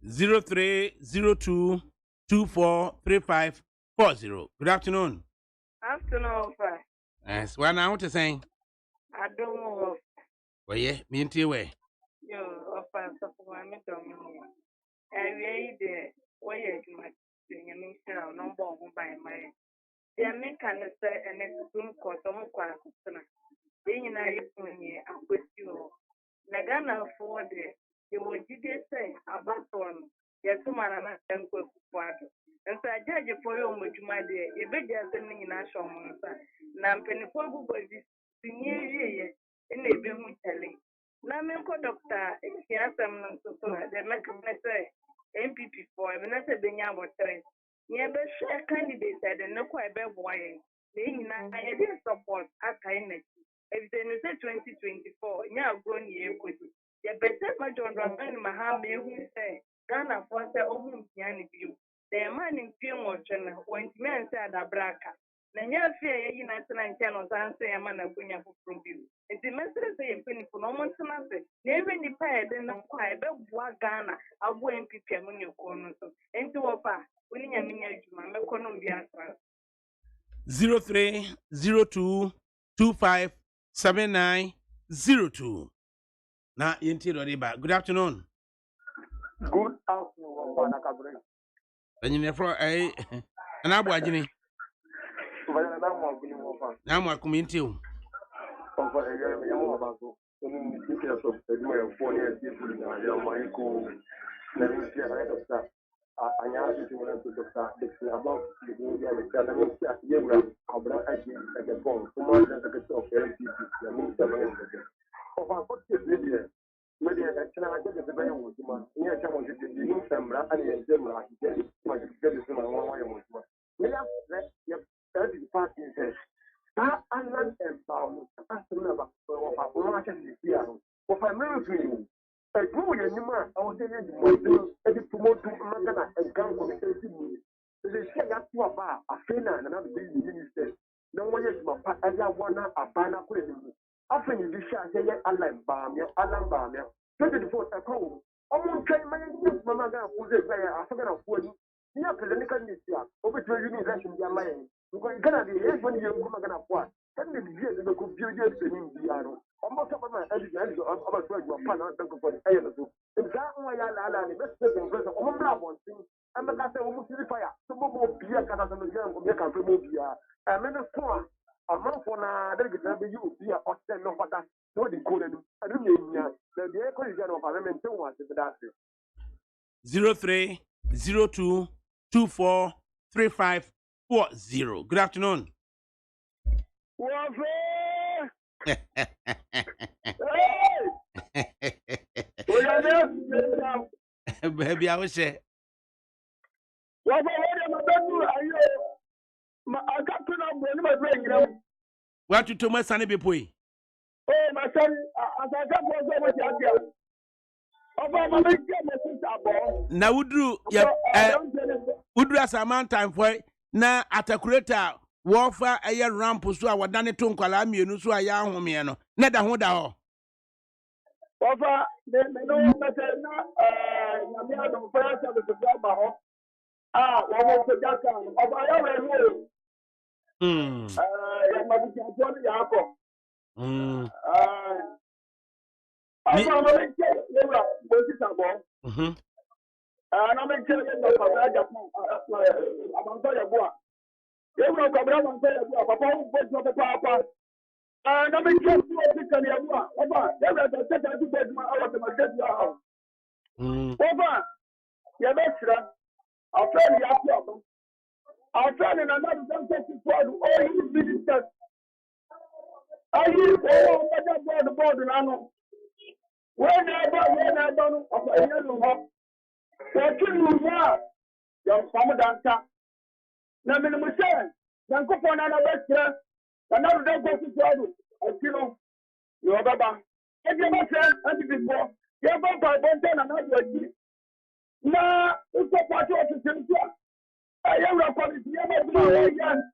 C: 0302 243540. Good afternoon.
F: Afternoon, sir.
C: Yes, what now to say?
F: I don't know.
C: Well, yeah, me and you way.
F: Yo, offense of my dominion. And we there, why you might sing a minister number by my. The American say and Supreme Court on Quana. Being in a with you. Nagana for the you would say about one. Yes, man, and go for and so I judge for you, which my dear, a big sending in our show. Now, penny for boys in a bit telling. Now, Doctor, if you have some the make say MPP for a minute, Benya was three. Never share candidates at the no quite bad boy. I didn't support at kindness. If they say 2024, now grown year could the better much on Raman Mahame who say, Ghana for the own piano view. The man in film or channel when men said a braca. Nanya fear in 19 answer a man of Gunya from view. It's the message saying penny for no one to answer. Never in the pair, then not quite about Ghana. I'll go and pick on your corner. And to a pa, winning a minute, my economy.
C: 0302 257902. Now, good afternoon.
D: Good afternoon, ADAKABRI.
C: And you never and I'm watching. Now, I'm coming to
B: I have to Dr. Dixon about the India, the Academy, Yura, Abra, at the phone, someone that gets off LPP, the Minister of our media. Media, and I get the very good man. Near someone to the new Sambra and the Zemra, he said, my citizen, and one way was one. We have that is part in this. That island and bound, as to never, or a branch of the piano, of a military. A good man, I was saying, and to promote to Magana and Gang for the 18 minutes. They say that to a bar, a fena, and another baby minister. No one is my part, as I want a banner prison. Often you shall say, Alan Barmia, 24 at home. Almost 10 minutes, Mamma, who's a player, I forgot of wood. You have to the Nicosia, over to university, your mind. Because Canada is when you come again at what? 10 years ago, computer in Indiano. Almost of my education of a drug or partner, don't go for the air. Exactly why I allow the best person, all one thing. I'm a castle almost in the fire. Some more beer, Canada, and the young can remove beer. A minute for a month for now, they get you beer or send no water. No, the code. I don't know. The equation of Parliament was that.
C: 0302243540. Good afternoon. Baby, I was say. What you told my son be pui?
V: Oh, my son, as I got what you
C: na wudru ya wudru asaman time for na atakureta wofa eye ramp so a wadane to nkwala mienu so aya ahome no na da ho da ho
V: wofa me no mete na nyame adom fire service to ba ho wo mo ko jaka oba ya we no ya ma bi japo ya akọ Aba ma me che lewa bo si sabo na me che lewa ba ba japo abanto ya bo Ewu kwa brother and say papa who go to papa. Na me just do it can you go. Papa, you better take that to bed my hour to my get your house. Papa, you better. I'll tell you after. I'll tell you another don't take to God all you ministers. Are you all the board now? Whenever of a yellow. What you know? Your family dancer. Na mimi msema nko pona na besra na ndo go to job akino yo baba e bi ma say anti before ye go by bonte na do aki na uko pati o tsintu aye wura ko bi ye ma duma o yan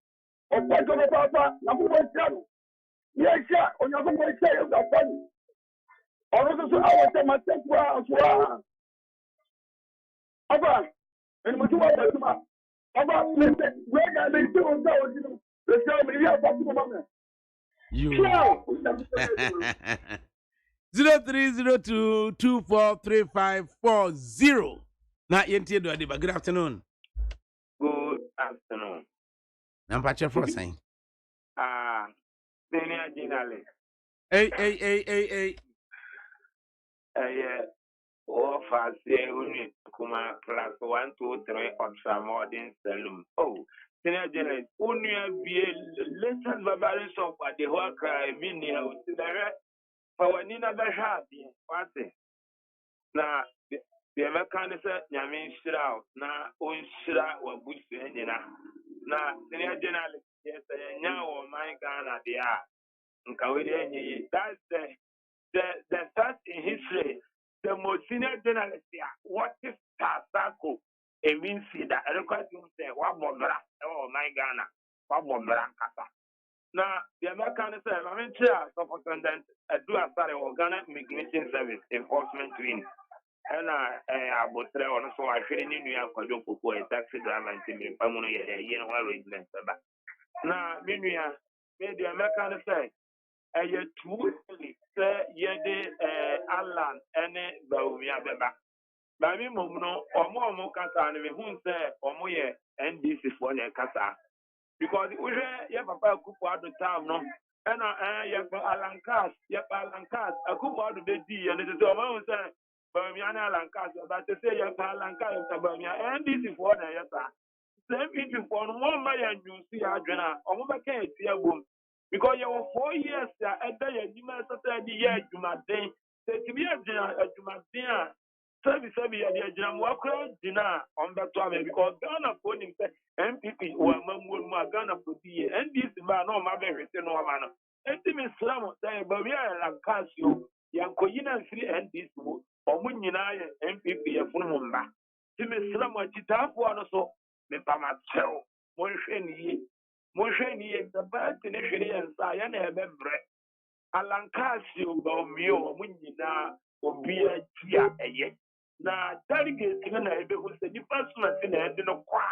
V: o pati o papa na mo sha ye sha o nya ko mo sha ye ga fani o so awo te ma te kwa so aba en mo tuwa ba tuma About where I may do the show me here about the moment.
C: You 0302243540. Not yet, good afternoon.
E: Good afternoon.
C: I'm Pacha for saying.
E: Senior journalist.
C: Hey.
E: Yeah. Oh, fast, Kuma class 1, 2, 3 ultramodern saloon. Oh, senior journalist, only be latest barbarism of the whole cry, meaning for Nina Bahabi. What's it? Now, the American said, Yamin Shroud, now own Shroud or Bush Engine. Now, senior journalist, yes, now my Ghana, they are. That's the first in history. The most senior journalist here, what is Tasako? It means that I request you say, what Bobra, oh my Ghana, what Bobra Kata. Now, the American said, I'm in chair, superintendent, do a study of Ghana Immigration Service Enforcement Wing. And I would say, also, I feel in New York, I don't put a taxi driver and Timmy, I'm going to get a year of arrangement. Now, meanwhile, the American say, you too say yede Alan ene Baumia beba. Bami momuno omo kasa ni me hun say omo ye NDC for ne kasa. Because we ye papa kupu ado time no. Ena ye Alan Cas, Alan Cas, akupu ado be di and it is omo say Baumia Ghana Lankas, but to say your Lanka of Tabania, and this is what I have. Same people for one by and you see Adriana, or what can't see a boom. Because you were 4 years, at the year, to my day, to be a Jumadia, service of the Jam Walker dinner on that time because Ghana for himself, MPP, or Mamma Ghana for the and this man, no, my very no man. And Timmy Slam, but we are like Casio, Yankoina and 3 and this, or Munina, MPP, a Funumba. Timmy Slam, what you have for so. Me pa mateo mo hwe ni the bad nation and say na ebebre alankasi o mi o mo nyina obi atia eye na delegate na ebe ho se ni personal na ede no kwa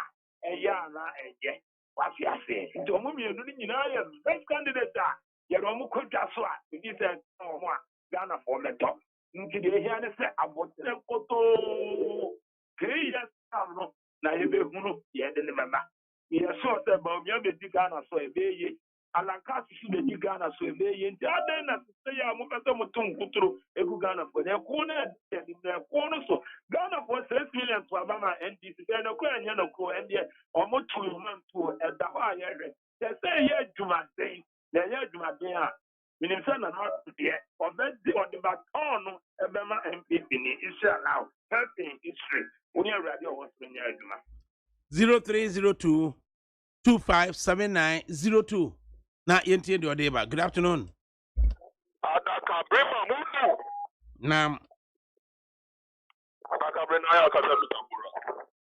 E: eye ana eye wafi ase nti o mo mi no nyina ya best candidate a ye ro mo kodwa so a bi se o mo a Ghana for meto nti de hia ne se abotre koto 3 years no na ebe hunu ye de ne mama ye so se ba mi abedi Ghana so ebe ye alanka su be di Ghana so ebe ye nti adan na se ya mo pese mo tun kuturo egu Ghana for ne ko na de ne ko no so Ghana for 6 million to abama NDC be na ko anya na ko ende o mo tu man tu e da ho aye hwe se ye dwumaden na ye dwumaden a minim se na no de o be di o de back on ebe ma MPP ni inshallah helping history.
C: 0302 257902. Na yenti de odeba. Good afternoon.
A: ADAKABRI mamudu.
C: Nam.
A: ADAKABRI na ya kasa bitambura.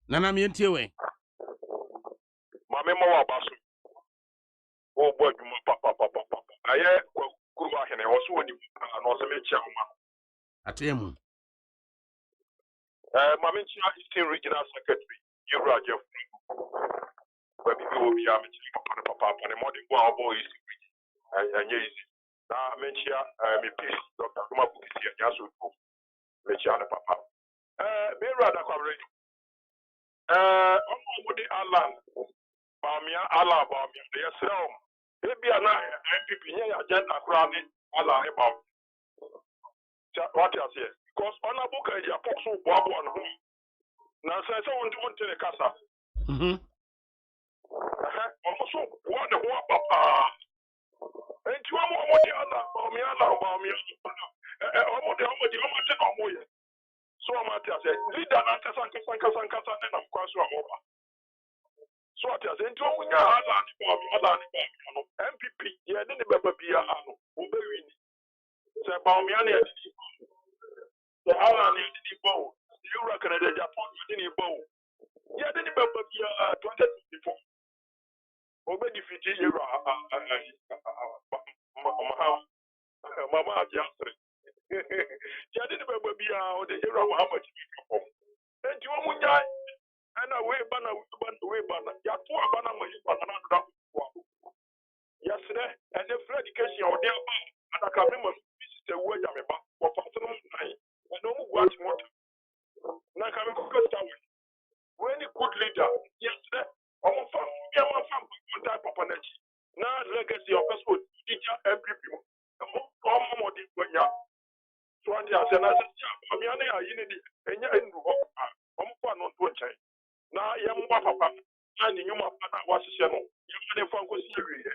C: Nana yenti we.
A: Mame mo wa basu. O bo adwuma papa. Aye kuru ahene wo so woni no se me chia ma.
C: Atemu.
A: Mame chia Eastern Regional Secretary. Yura Jeff. Baby go be am papa ne mo de go abo is. Anye is. Na me chia me peace Dr. Kuma Bukisi ya so ko. Me chia ne papa. Me rather ADAKABRI. Omo de Allah. Bamia Allah bamia de yesram. Ebi ana MPP nya ya agenda kra ni Allah e ba. What you say? Because honorable can ya poso boabo on home. Na say so won tele kasa. Also what the papa. And you are more the other. Bamia. So I'm at say leader na sanka na kwaso amoba. So what you say nti o nya Allah ni MPP ye ne baba bia ano obewini. Say Bamia na the Allah ni di bo. You reckon that Japan ni bo. Yeah, then baba bia 2024. Obe defeat you Mama Jastre. Yeah, then baba bia o de Yera Muhammad. And you munya and away bana ya to bana mo bana na yesterday and the free education or there ADAKABRI must visit the way Yameba for personal nine and no what more. Now can we go start with when a good leader yesterday almost from type of energy. Now legacy of us teacher every people. More than so what you say, I mean, I need and not to change. Now, young papa, and you must was you from Syria.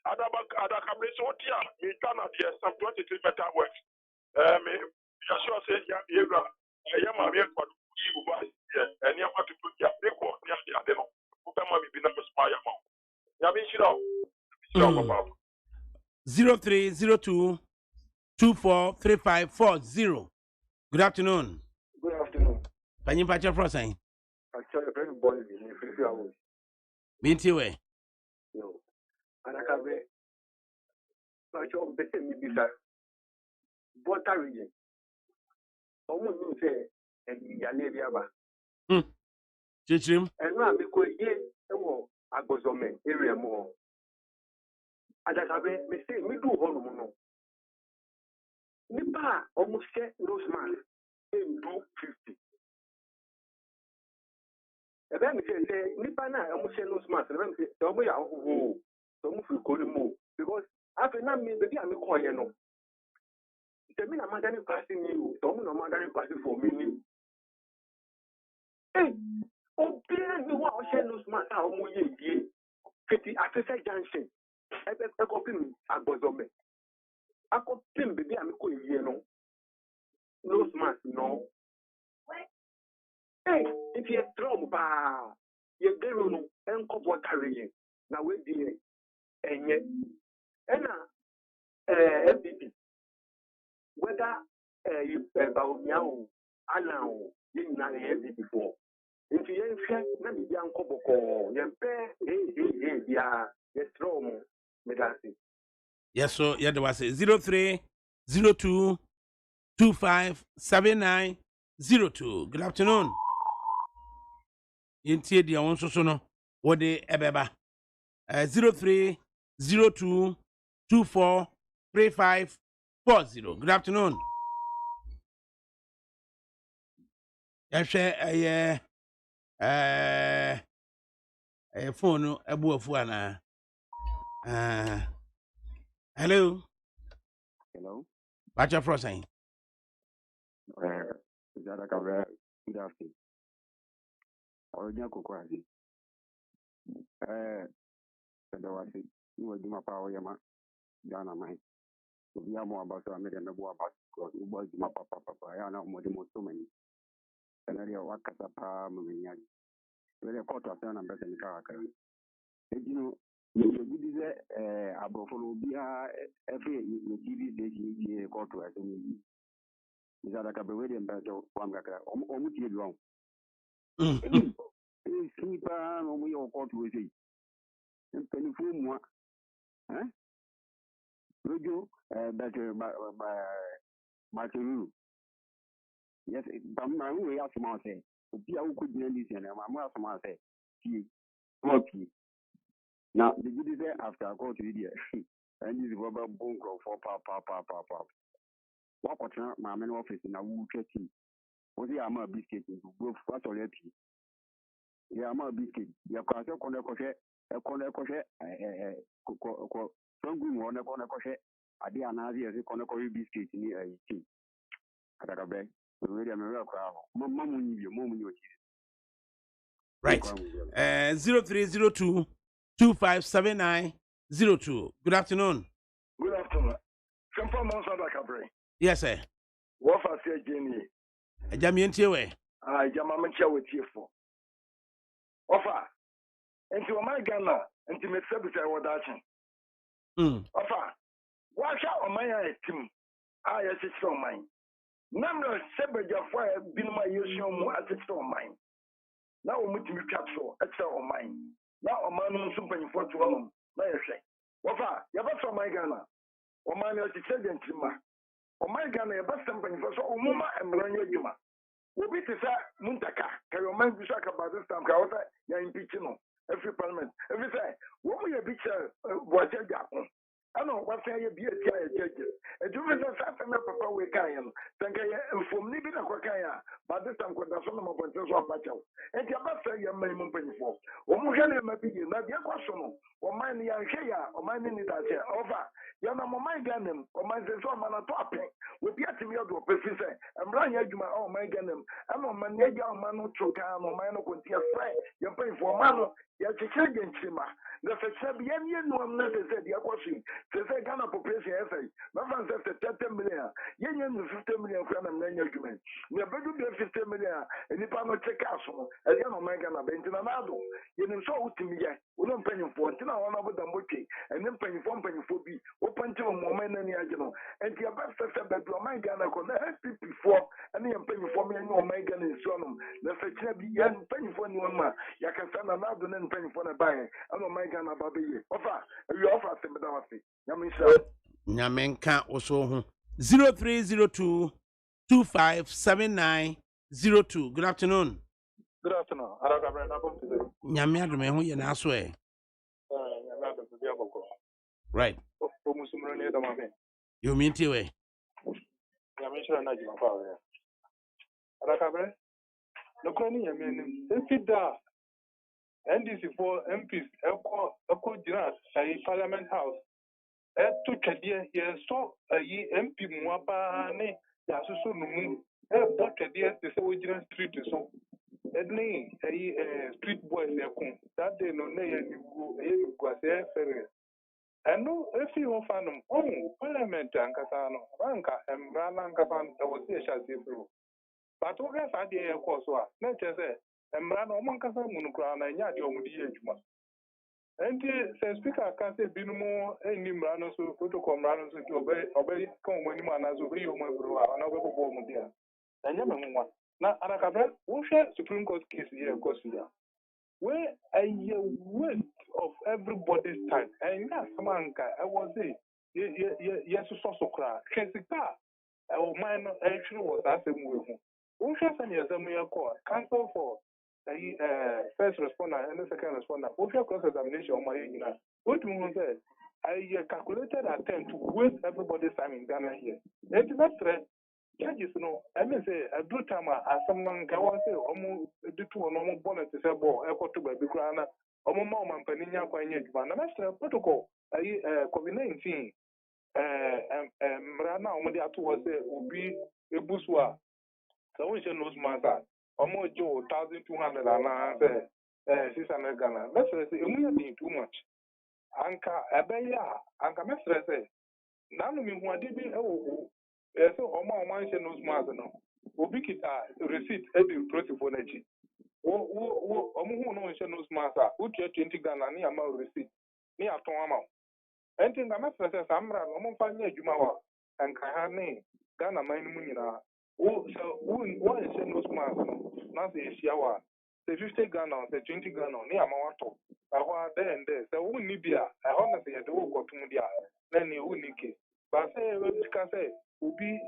A: ADAKABRI so dear, me can at some 23 better works. Me, Joshua said, yeah, I am a real one. And you have to put your big work near the other. Who be never smile. Yamin,
C: 0302 243540. Good afternoon.
B: Good afternoon.
C: Can you patch your frozen?
B: Actually, a very boy in 50 hours.
C: Minty way.
B: No. ADAKABRI. Actually, better me be that. Water region. Almost you say, and Yaleviaba.
C: Chichim.
B: And now, because here, I go some area more. ADAKABRI, me say, me do all. Nipa almost get no smart in 50. And then say, Nipa na almost get no smart. And then say, don't we are so move to call him because after that, maybe I'm a coin. Temi na magani passing you. Tomu na magani passing for me. Hey, obìnrin mi wá ọṣẹ ló máa ta ọmọ yé ìdíyẹ fètì àfẹsẹ junction ẹkọ fíìmù agbọdọmẹ akọ fíìmù bèbí àmì kò yíyẹ no nose mask no. Hey, if you drum paa yẹ gẹrù no ẹnkọ bọ tàrí yẹn na wẹ́ẹ́ di yẹn ẹ̀yẹ ẹ̀nà FDP wẹ́dà bàwọ̀mìà o àná o yẹn nyinaa yẹ FDP fọ. If you ain't fair, maybe you can't come back. You pay, you throw me.
C: Yes, so yeah, there was 0302 257902. Good afternoon. Intie dia won so no what the ebeba 0302 243540. Good afternoon. Yeah, phone abu afuana. Hello.
G: Hello.
C: Bacha Frosting.
G: ADAKABRI, good afternoon. Onya Kukwasi. Sadawasi, you were Juma Power Yama, Dana Mine. We are more about a million of about because you was my papa, I know more than so many. And I wakata pa Mumia. Very quarter of an better character. You know, you did about every TV station go to as is ADAKABRI and Bajo Wangaka, almost wrong. Sleeper, we all go to it. And penny for more. Eh? Radio, better by Martin. Yes, but my way out from say. Who could be listen, and my mother say, smoky. Now, the good is there after I go to India. And this rubber bone grow for papa. What my main office in a wood chatting. Was the armor biscuit to go for toilet? Yeah, I'm a biscuit. You can't go on a crochet, some good one on a crochet. I did an idea as a corner biscuit in the 18. ADAKABRI, really, I'm a real crowd. Mamma, you
C: Right. 0302 257902. Good afternoon.
A: Good afternoon. Come from MANSO ADAKABRI.
C: Yes, sir.
A: What I say, Jenny?
C: A Jamiantiwe.
A: I Jamamancha with you for. Offer. And to my Ghana, and to make service I was dashing. Offer. Wash out on my team. I assist on mine. Number seven, your fire been my usual more assist on mine. Now we meet me capsule, extra on mine. Now a man on something for 2 months. Let us say. Offer. You have from my Ghana. Or my assistant. O my Ghana, a best company for so Muma and Branya Juma. We beat this Muntaka, Kayoman Bishaka by this time, Kawata, Yain every parliament, every day. What we a picture was a Japon. I know what say you be a judge. A different assassin of Papa Wakayan, Tankaya, from Libina Kwakaya, but this time with the son of Princess of Macho. And your master, your minimum penny for. O Mughana may be not your question, or mine Yanshaya, or mine in it over. Yana my ganem, or my son man at topping. We be at me out of Pefisa, and Branya Juma, oh my ganem. I'm on my nega, Mano Chokan, or Mano Contia Fry. You're paying for Mano, you're changing Chima. The Fabian, no one said, you're watching. They say Ghana population essay. My friend says 30 million. Yen 50 million for an argument. We are better than 50 million. And if I'm not check out, and you know, my Ghana Bentinado. You know, so to me, we don't pay for it. Now, one of them, and then penny for B. Open to a moment, and your best said that my Ghana could have before, and then penny for me, and your my Ghana is son. The fetch be young penny for one man. You can send another penny for a buyer. I know my Ghana baby. Offer, you offer some
C: Nyamenka also 0302 257902. Good afternoon.
A: Good afternoon. ADAKABRI,
C: Nyame adome ho ye na so e. Right. You mean to way.
A: ADAKABRI, no crony, I mean, NDC for MPs, Echo Jiras, Parliament House. to Chadia, yes, so a ye MP Mwabane, Yasusu Numu, but Chadia, the Sojian Street, so. Any street boys, that they know, you go, and no, if you offer them, Parliament and Casano, Ranka, and Branan Capan, I was here, shall see through. But what else I did, of course, not just and Bran Omancasa Munukran and Yadi Omudi. And the speaker can say Binumo, and Nimbranos who protocol runners to obey, come when you as obey your mother, and over the woman there. And Yaman. Now, ADAKABRI, we share Supreme Court case here, of course, where a waste of everybody's time. And yes, Manka, I was there. Yes, so cry. Chesika, our mind actually was asking with who shall send you a call, cancel for the first responder and the second responder. Who shall cross examination on my unit? What do you say? I calculated attempt to waste everybody's time in Ghana here. It is not threat. Judges, I mean, say, a good time as someone can say, almost the two or no bonnet to say, I got to be grana, or more man, Panina, Quanya, Master protocol, COVID-19, Rana, Omadia was will be a buswa. So we shall lose master, almost Joe, 1,200 and 600 Ghana. Let's say, we are being too much. Anka, Abaya, Anka Mestre say, none of me who did be so Oma mention no smart no. Ubikita receipt every process for Nachi. Omu no mention no smart, who 20 Ghana near my receipt, near Tomama. And think I must say, Samra, Omopania Jumawa, and Kahane, Ghana mine munina. Oh, so one is no smart, Nancy Shiawa, the 50 Ghana, the 20 Ghana, near Mawato. I was there and there, so wouldn't Libya, I honestly had to go to Mudia, then you wouldn't kiss. But say, we can say, will be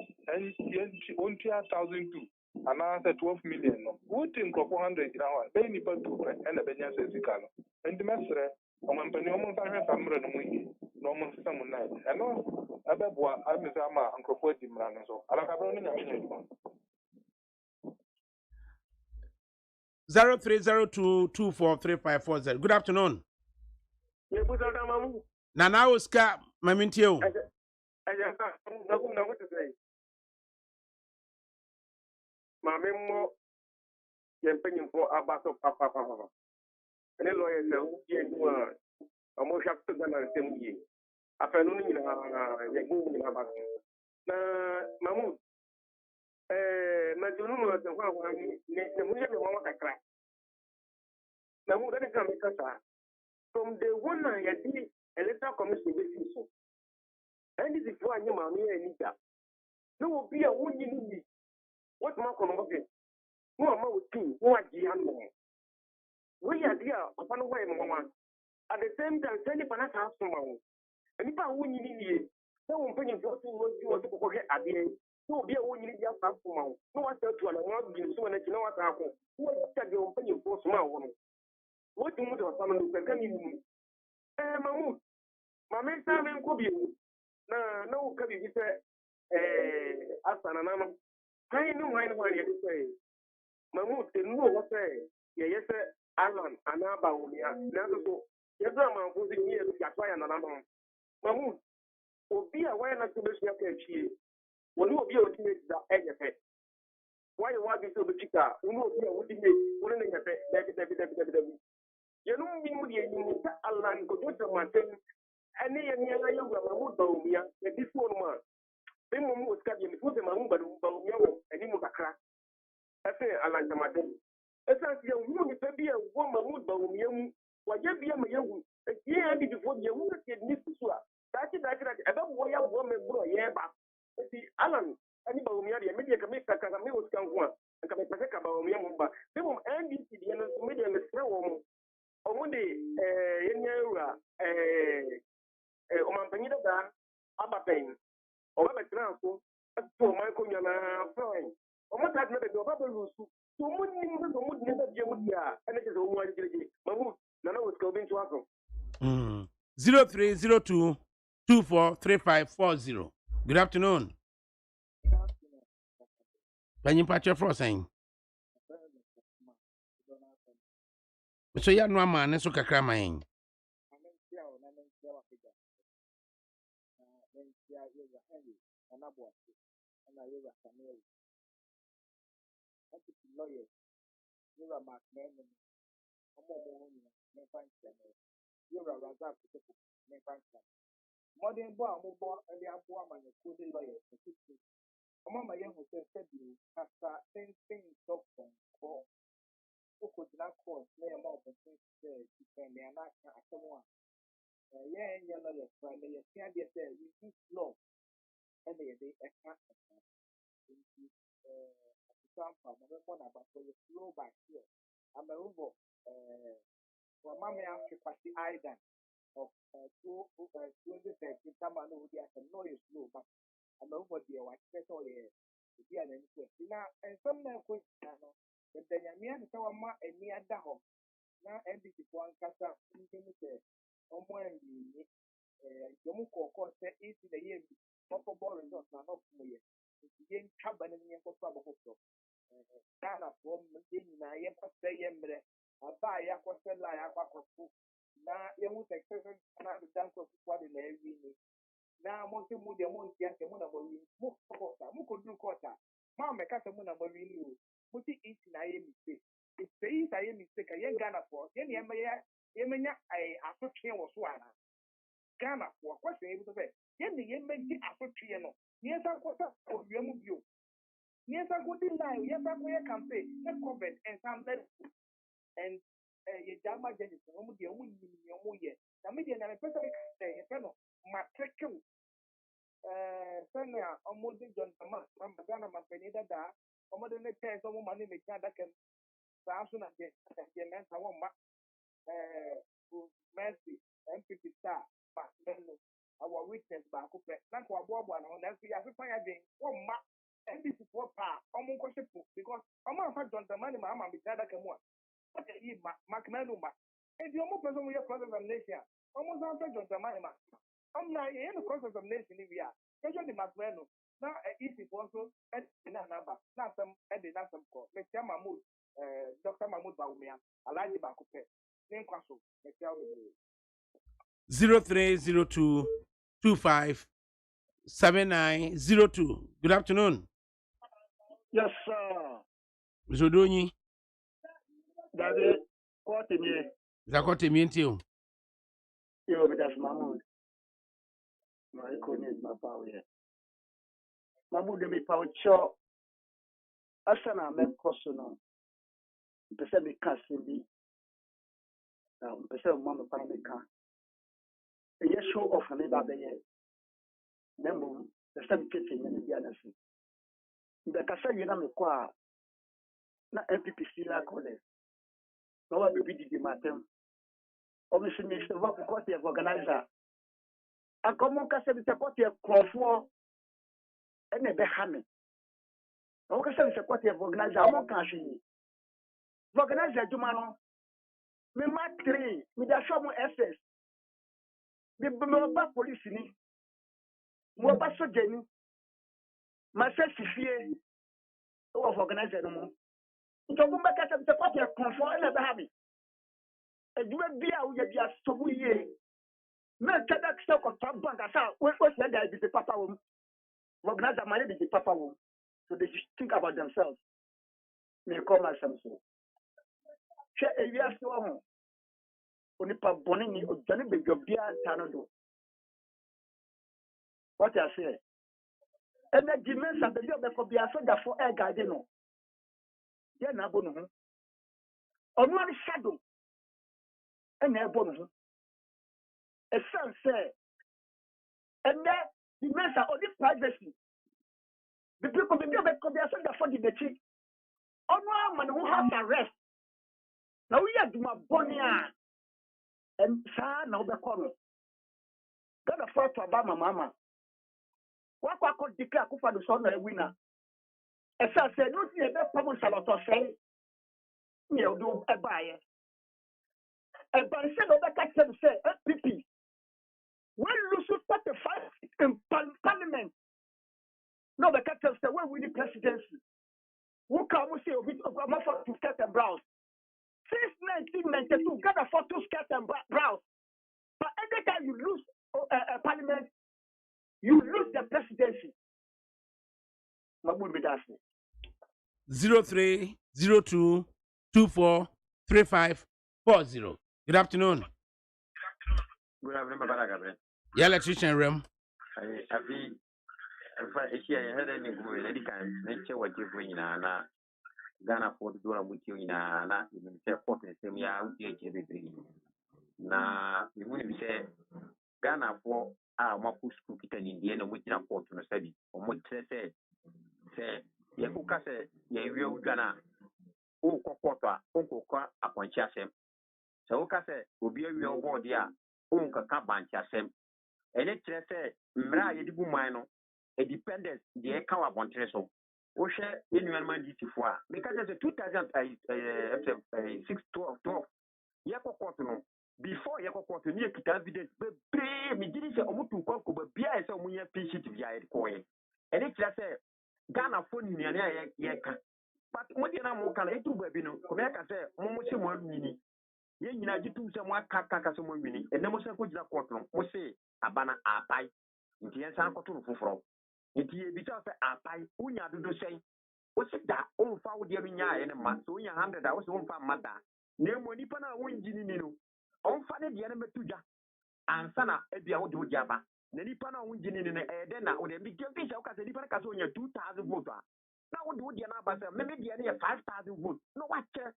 A: 1,002 and answer 12 million. What in 400 now? They need to and a Benya says, and the master, on Penny, Samra, no one someone night. And no, Ababwa, Amizama, and Cropoti Mranazo. ADAKABRI,
C: 0302243540. Good afternoon. Nana Oscar Mamintio.
B: Mammy more campaigning for a battle papa. And the lawyer said, a more sharp to than the same year. Afternoon, in a battle. Mamu, Majunu was the one the moment I cry. Namu, that is from the one I had the electoral commission basis. And this is why you mammy and Nita. No will be a wound in me. What Marco Moffin? Who am I with you? Who are the young men? We are dear upon a way, Mamma. At the same time, send a banana house to Mamma. And if I win in here, no one paying for what you want to forget at the end. No, be a winning your house to Mamma. No one said to an amount of so that you know what happened. Who is that your opinion for small woman? What do you want to family can you? Mamma, Mamma, Simon could be. No, can you say, Asanana? I know my one you say. Mammoth, the no what say. Yes, Alan, and Abaumia. Never so. Yes, I'm putting here to Yatway and another. Mammoth, will be a while not to be here. When you be able to make the egg effect. Why you want to be chica? You know, you will be putting a pet. You know, you Alan go to the mountain. Any young woman, this one man. They will cut you before the Mamma, but and you will crack. I say, I like the matter. As I say, you will be a woman who will be a what you be a young. Yeah, before you will get this to her. That's it. I don't want a woman, bro. Yeah, but see, Alan, anybody, maybe I can make a cameo scam one and can make a about me. They will end it in the medium throw on one day, in Yara, Omanpanida, Abapain. Or a transfer to Michael Yana Fine. Or what had never go bubble so would never be and it is a one Mahmoud, none was going to happen.
C: 0302243540. Good afternoon. Penny Patcher Frosting. So you are no man, so Kakramain.
D: Henry Anabuasi and I live at Canary. Lawyers, you're a McMahon, you're a Razak, modern bar, and the Abuam and the coding lawyers. Among my young who said you after 10 things of for who could not cause me a more than things to defend me and I someone. Yeah, and your lawyers, when they can't get there, you use law and they attack example, I'm about the slow back here. I'm a robot. For Mammy Africa, the island of 2013, someone who has a noise slow, but I'm over there. I expect all the now, and some now quick channel. But then I mean, so I'm a near Dahom. Now, NBC one cast up, Yomuko, course, 8 in the year, proper ball results are not for you. Yen Caban and Yanko Sabahoso. Ghana from Medina, Yempa Yembre, a buy Aquasella, Aquaco. Now, you would exercise another dance of what in every day. Now, Monte Mudia Monte Yakamuna Marie, Muko do quarter. Mamma Catamuna Marie, put it in I mistake. If there is I mistake, a young Ghana for Yemaya, I African was one. Ghana for what's able to say. Yemay African. Yes, I got up for you. Yes, I got in line. Yes, I wear campaign, not COVID, and some and a Jama Jenny, the only year. The media and a person say, my trickle. Sanya, almost John Thomas, Mamma Penida, or more than a pair of money make that can Samson and the man, I want Mercy, MPP star, but our witness back up. Not for one on that we have to find again. One map, and this is what part, almost because I'm not John the money, Mamma, with that can one. But he Macmanuma, and the almost person we have cross examination, almost after John the money. I'm not in the cross examination if we are, especially Macmanu. Now, if it also at number, not some at the last call. Let's tell Mahmoud, Dr. Mahmoud Baumia, I like the back of it. Name Castle, let's tell you.
C: 0302 257902. Good afternoon.
V: Yes, sir.
C: Mr. Doni.
V: David, what in you?
C: Zakote Mientio.
V: You with us, Mahmoud. My couldn't my power here. Mahmoud, me power show. Asana, make personal. Pese me casting. Pese mama parameka. Yes, show off me baby. Nemo, the same kitchen in the other. The Casa Yuna Mqua, not MPPC la college. No one be the matter. Obviously, Mr. Rock, what the organizer. A common Casa with a party of Crawford and a Behamin. No Casa with a party of organizer, I'm not catching. Organizer, Jumano. Me mat 3, with a show SS. The Bumba police in it. Mobaso Jenny. Myself, fear of organizer no more. Don't make us a party of Crawford and a Behamin. A great beer will be a story. Men tell that stock of top bank as well. What's that guy is the papa room? Organizer money is the papa room. So they just think about themselves. May call myself so. Share a year so on. Only pa bonini or Johnny be your beer tanado. What I say? And the demands of the job for be a soldier for air garden. Yeah, na bono. On one shadow. And air bono. A son say. And then demands are only privacy. The people be a soldier for the chief. On one man who has arrest. Now we are doing bonia. And sa now the corner. God of fought to Obama mama. What could declare Kufa the son a winner? As I said, no see a problem salot or say, you do a buyer. A buyer said, over that can say, PP. When Lucy 45 in Parliament, no, the captain said, when we the presidency, who can we say, we for to skirt and browse? Since 1992, God afford to skirt and browse. But every time you lose Parliament,
D: you lose the presidency.
C: 0302243540. Good afternoon.
O: Good afternoon, Baba ADAKABRI.
C: Yeah, electrician Rem.
O: I feel if I had any good medical nature, what you're doing na Ghana for the dollar with you in a port and semi out na we will say Ghana for our Mapu school in Indiana, which are port on a study or what say Yakuka say, Yaviu Ghana, O Coquota, Ococa upon Chasem. So Case will be a real board here, Unca Caban Chasem. And it says, Mra Yedibu Mino, a dependent, the Ekawa Bontreso. Osha annual man before because there's a 2006 12 Yako Cotton before Yako Cotton near evidence, but me didn't say Omutu Koko, but Bia is a Munya Pishi to Yai Coin. And it's just a Ghana phone Yaka. But what you know, can I do, Babino? Comeka say, Momusi Mini. Yen Yajitu somewhat Kaka someone winning, and then Mosa Kuja Cotton, Mose, Abana Apai, Indian San Cotton for. It is because I Unya do the same. What's that? Oh, found the Minya and a month, so 100 hours on Mother. Name when Nipana win Ginino. On Fanny the enemy to Ja. And Sana, Ebia would do Java. Nipana win Ginin then I would be given this because the Nipana Casonia 2,000 votes. Now, what do the Anabasa? Maybe the idea 5,000 votes. No, what? 5,000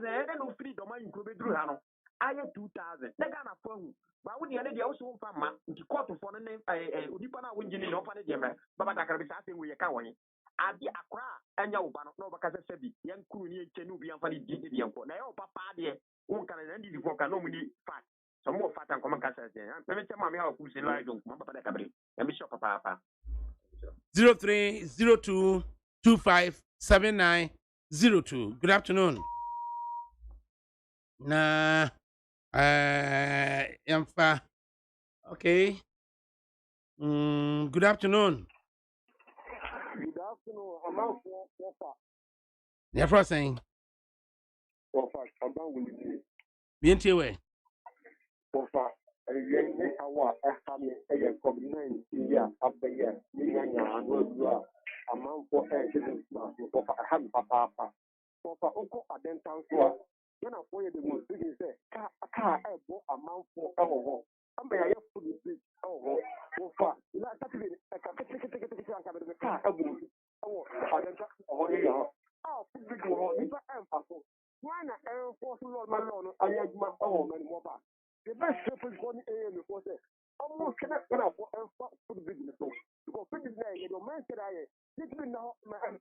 O: and no free domain could be through Hano. I have 2,000. They got a phone. But when the other also from the court for the name, Udipana winning in open Jemma, Baba ADAKABRI starting with a cowan. I be Accra and Yabano, no, because I said, young Kuni, Chenubi, and Fanny did the uncle. Now, Papa, dear, one can end it for Canomini fat. Some more fat and common cassette. Let me tell my who's in line, Baba ADAKABRI. Let me show Papa.
C: 0302257902. Good afternoon. Nah. Yamfa. Okay. Good afternoon.
B: Good afternoon. I'm out for
C: Yeah, first saying.
B: For fact, I'm down with you.
C: Bien way.
B: For fact, I have COVID-19 year after year. I'm out for I have Papa. For Uncle Adentan Swa. When I followed the most, they say, car, I bought a mouth for our I'm a food bridge. Oh, far. Last Saturday, I can take the car. Oh, I don't know. Oh, big one. If I am Paso, why not Air Force Lord Malone? I have my own and more back. The best people is 1 a.m. before say, almost cannot get out for Air Force for the business. Because business, you know, man said I did now, man.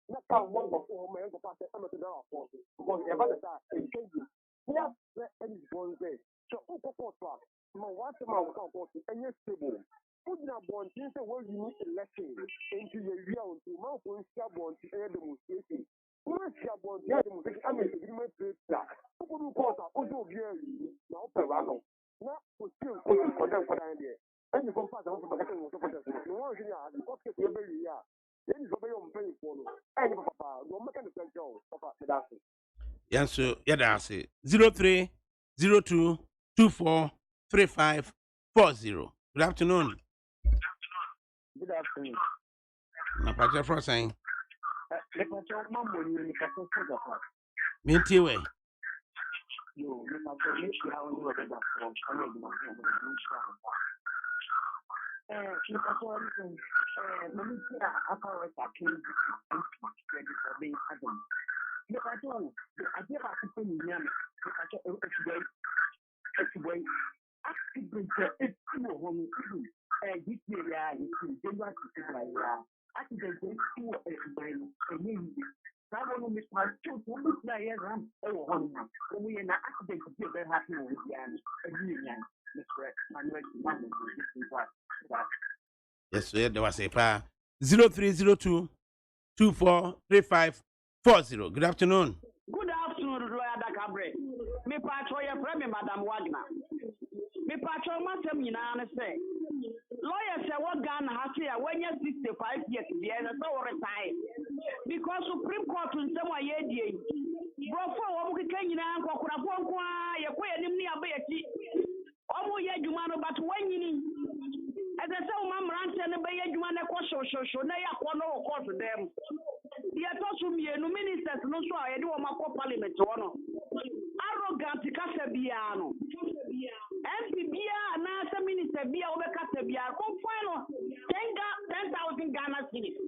B: Not how one before my uncle passed the dollar for because the other side is changing. Yes, that is one day. So, Uncle Potter, my wife and my uncle, and you're stable. Put now born things that were you need election into your real to mouth when born to air demonstration. Once you're born, the demonstration, I mean, agreement to that. Who Potter, also very now, Perano. Not for still for them for the idea. And you come fast over the second was over the one year, the pocket every year. Then is over your paying for any papa, no making the job, Papa, that's it.
C: Yes, sir. Yeah, that's it. 0302243540. Good afternoon.
O: Good afternoon.
C: My partner for saying.
O: The patrol mambo ni kaso for
C: Minty way.
O: You have to make you how you are the from the patrol Malaysia account attacking for being Adam. The patrol, the idea of people in Yemen, the patrol today, actively it's two home this year, it's January to accidentally two by a name. I want to miss my children, look like I am all we are not accident to be very happy with the union.
C: Yes, sir. There was a pa 0302243540. Good afternoon.
P: Good afternoon, Lawyer ADAKABRI. Me patrol your friend, Madam Wagner. Me patrol myself, you know, say. Lawyer say what Ghana has here when you're 65 years, the end of our time. Because Supreme Court in some way, bro, for what we can, you know, you're quite a Almost yet, you man, but when you need, and As I say, Mamma Ranson and Bay, you want to cost so now you want to cost them. Yet also me, no ministers, no so I do my parliament. Arrogant Casabiano. MPBA, NASA Minister, be over Casabia, come final 10,000 Ghana cities.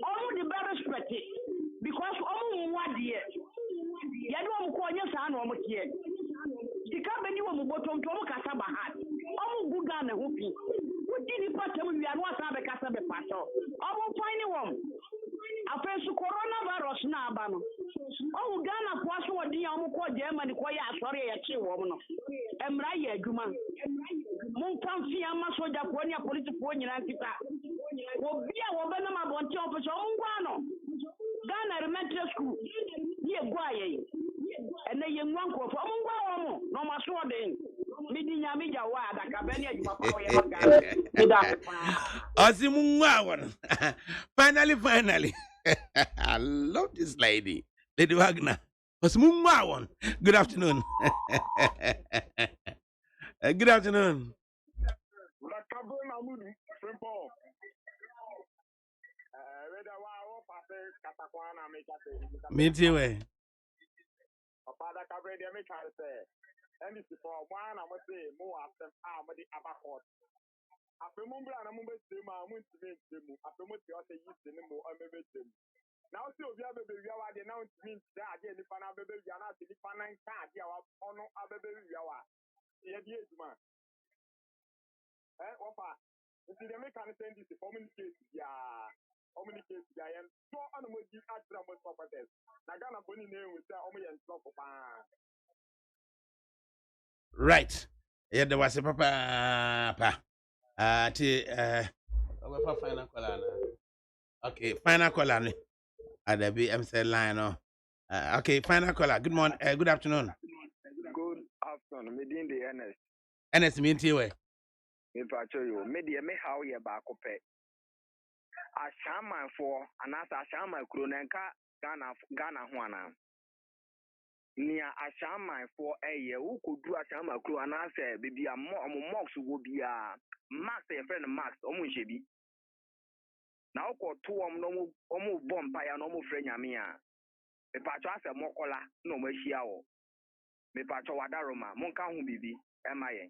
P: All the better spectate because all 1 year. Yadu Konya San or Mutier. The company will bottom to Casaba hat. All good Ghana whooping. What did you put them? We are not a Casaba Paso. All tiny one. After coronavirus now, Bano. Oh, Ghana was what the Amuko Germany, sorry, a chill woman. Emraya Juma. Montan Fiamma Soja Ponia political in Antita. Will be a woman about the office of Ungano. Ghana elementary school. Here, Guay. And the young one for Ungano. No more swording. Midinya Mija Wada Cabania.
C: Finally. I love this lady. Lady Wagner. Osmumawon. Good afternoon. Good afternoon. Me too.
V: ADAKABRI, they make her say, and this is for one, I must say, more after the Abacot. After Mumbra and Mumbai, I went to make them. After what you say, you see them or maybe them. Now, so we have a baby, the announcement that again, if I'm a baby, you're not the Panan card, you are on a baby, you are. Yes, man. Opa, if you make an send this, how many cases, how many cases, and so on with you at the most properties. Nagana Bonnie name with the Omi and Slop.
C: Right. Yeah, there was a papa. Final caller. Okay, final caller. At the BMC line. Okay, final caller. Good morning. Good afternoon.
M: Good afternoon. Medin the NS.
C: NS mean to you.
M: If I tell you, media me how you back up. A shaman for an as a shaman Kronenka Ghana Juana. Near a shaman for a year who could do a shaman crew and I say, baby, a mox will be a max, a friend Max, Omushebi. Now, call 2 no bomb by a normal friend Yamia. A patch as a mokola, no meshiao. Me patch wadaroma, Monka Bibi, MIA.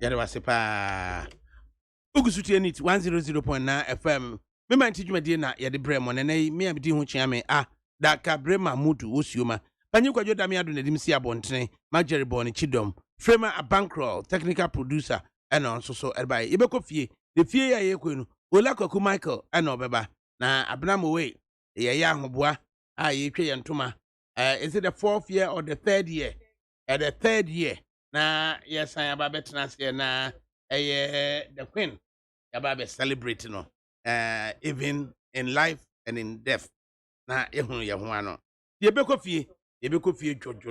C: Yada was a pa. Ugusuti it 100.9 FM. Me man teach me dinner ya de bremo and me am di ho chiame ADAKABRI Mamudu Wosioma. Panyu kwa joda mi adu na dim si abontene Magere Boni Chidom. Framer a bankroll, technical producer and also so everybody. Ibeko fie, the fie ya yekwenu. Olakwaku Michael and Obeba. Na abnamo way. Ya hoboa ye twa yentoma. Is it the 4th year or the 3rd year? The 3rd year. Na yes I am betna say na the queen about celebrating no even in life and in death na ehunu ye ho ano ye beko fie jojo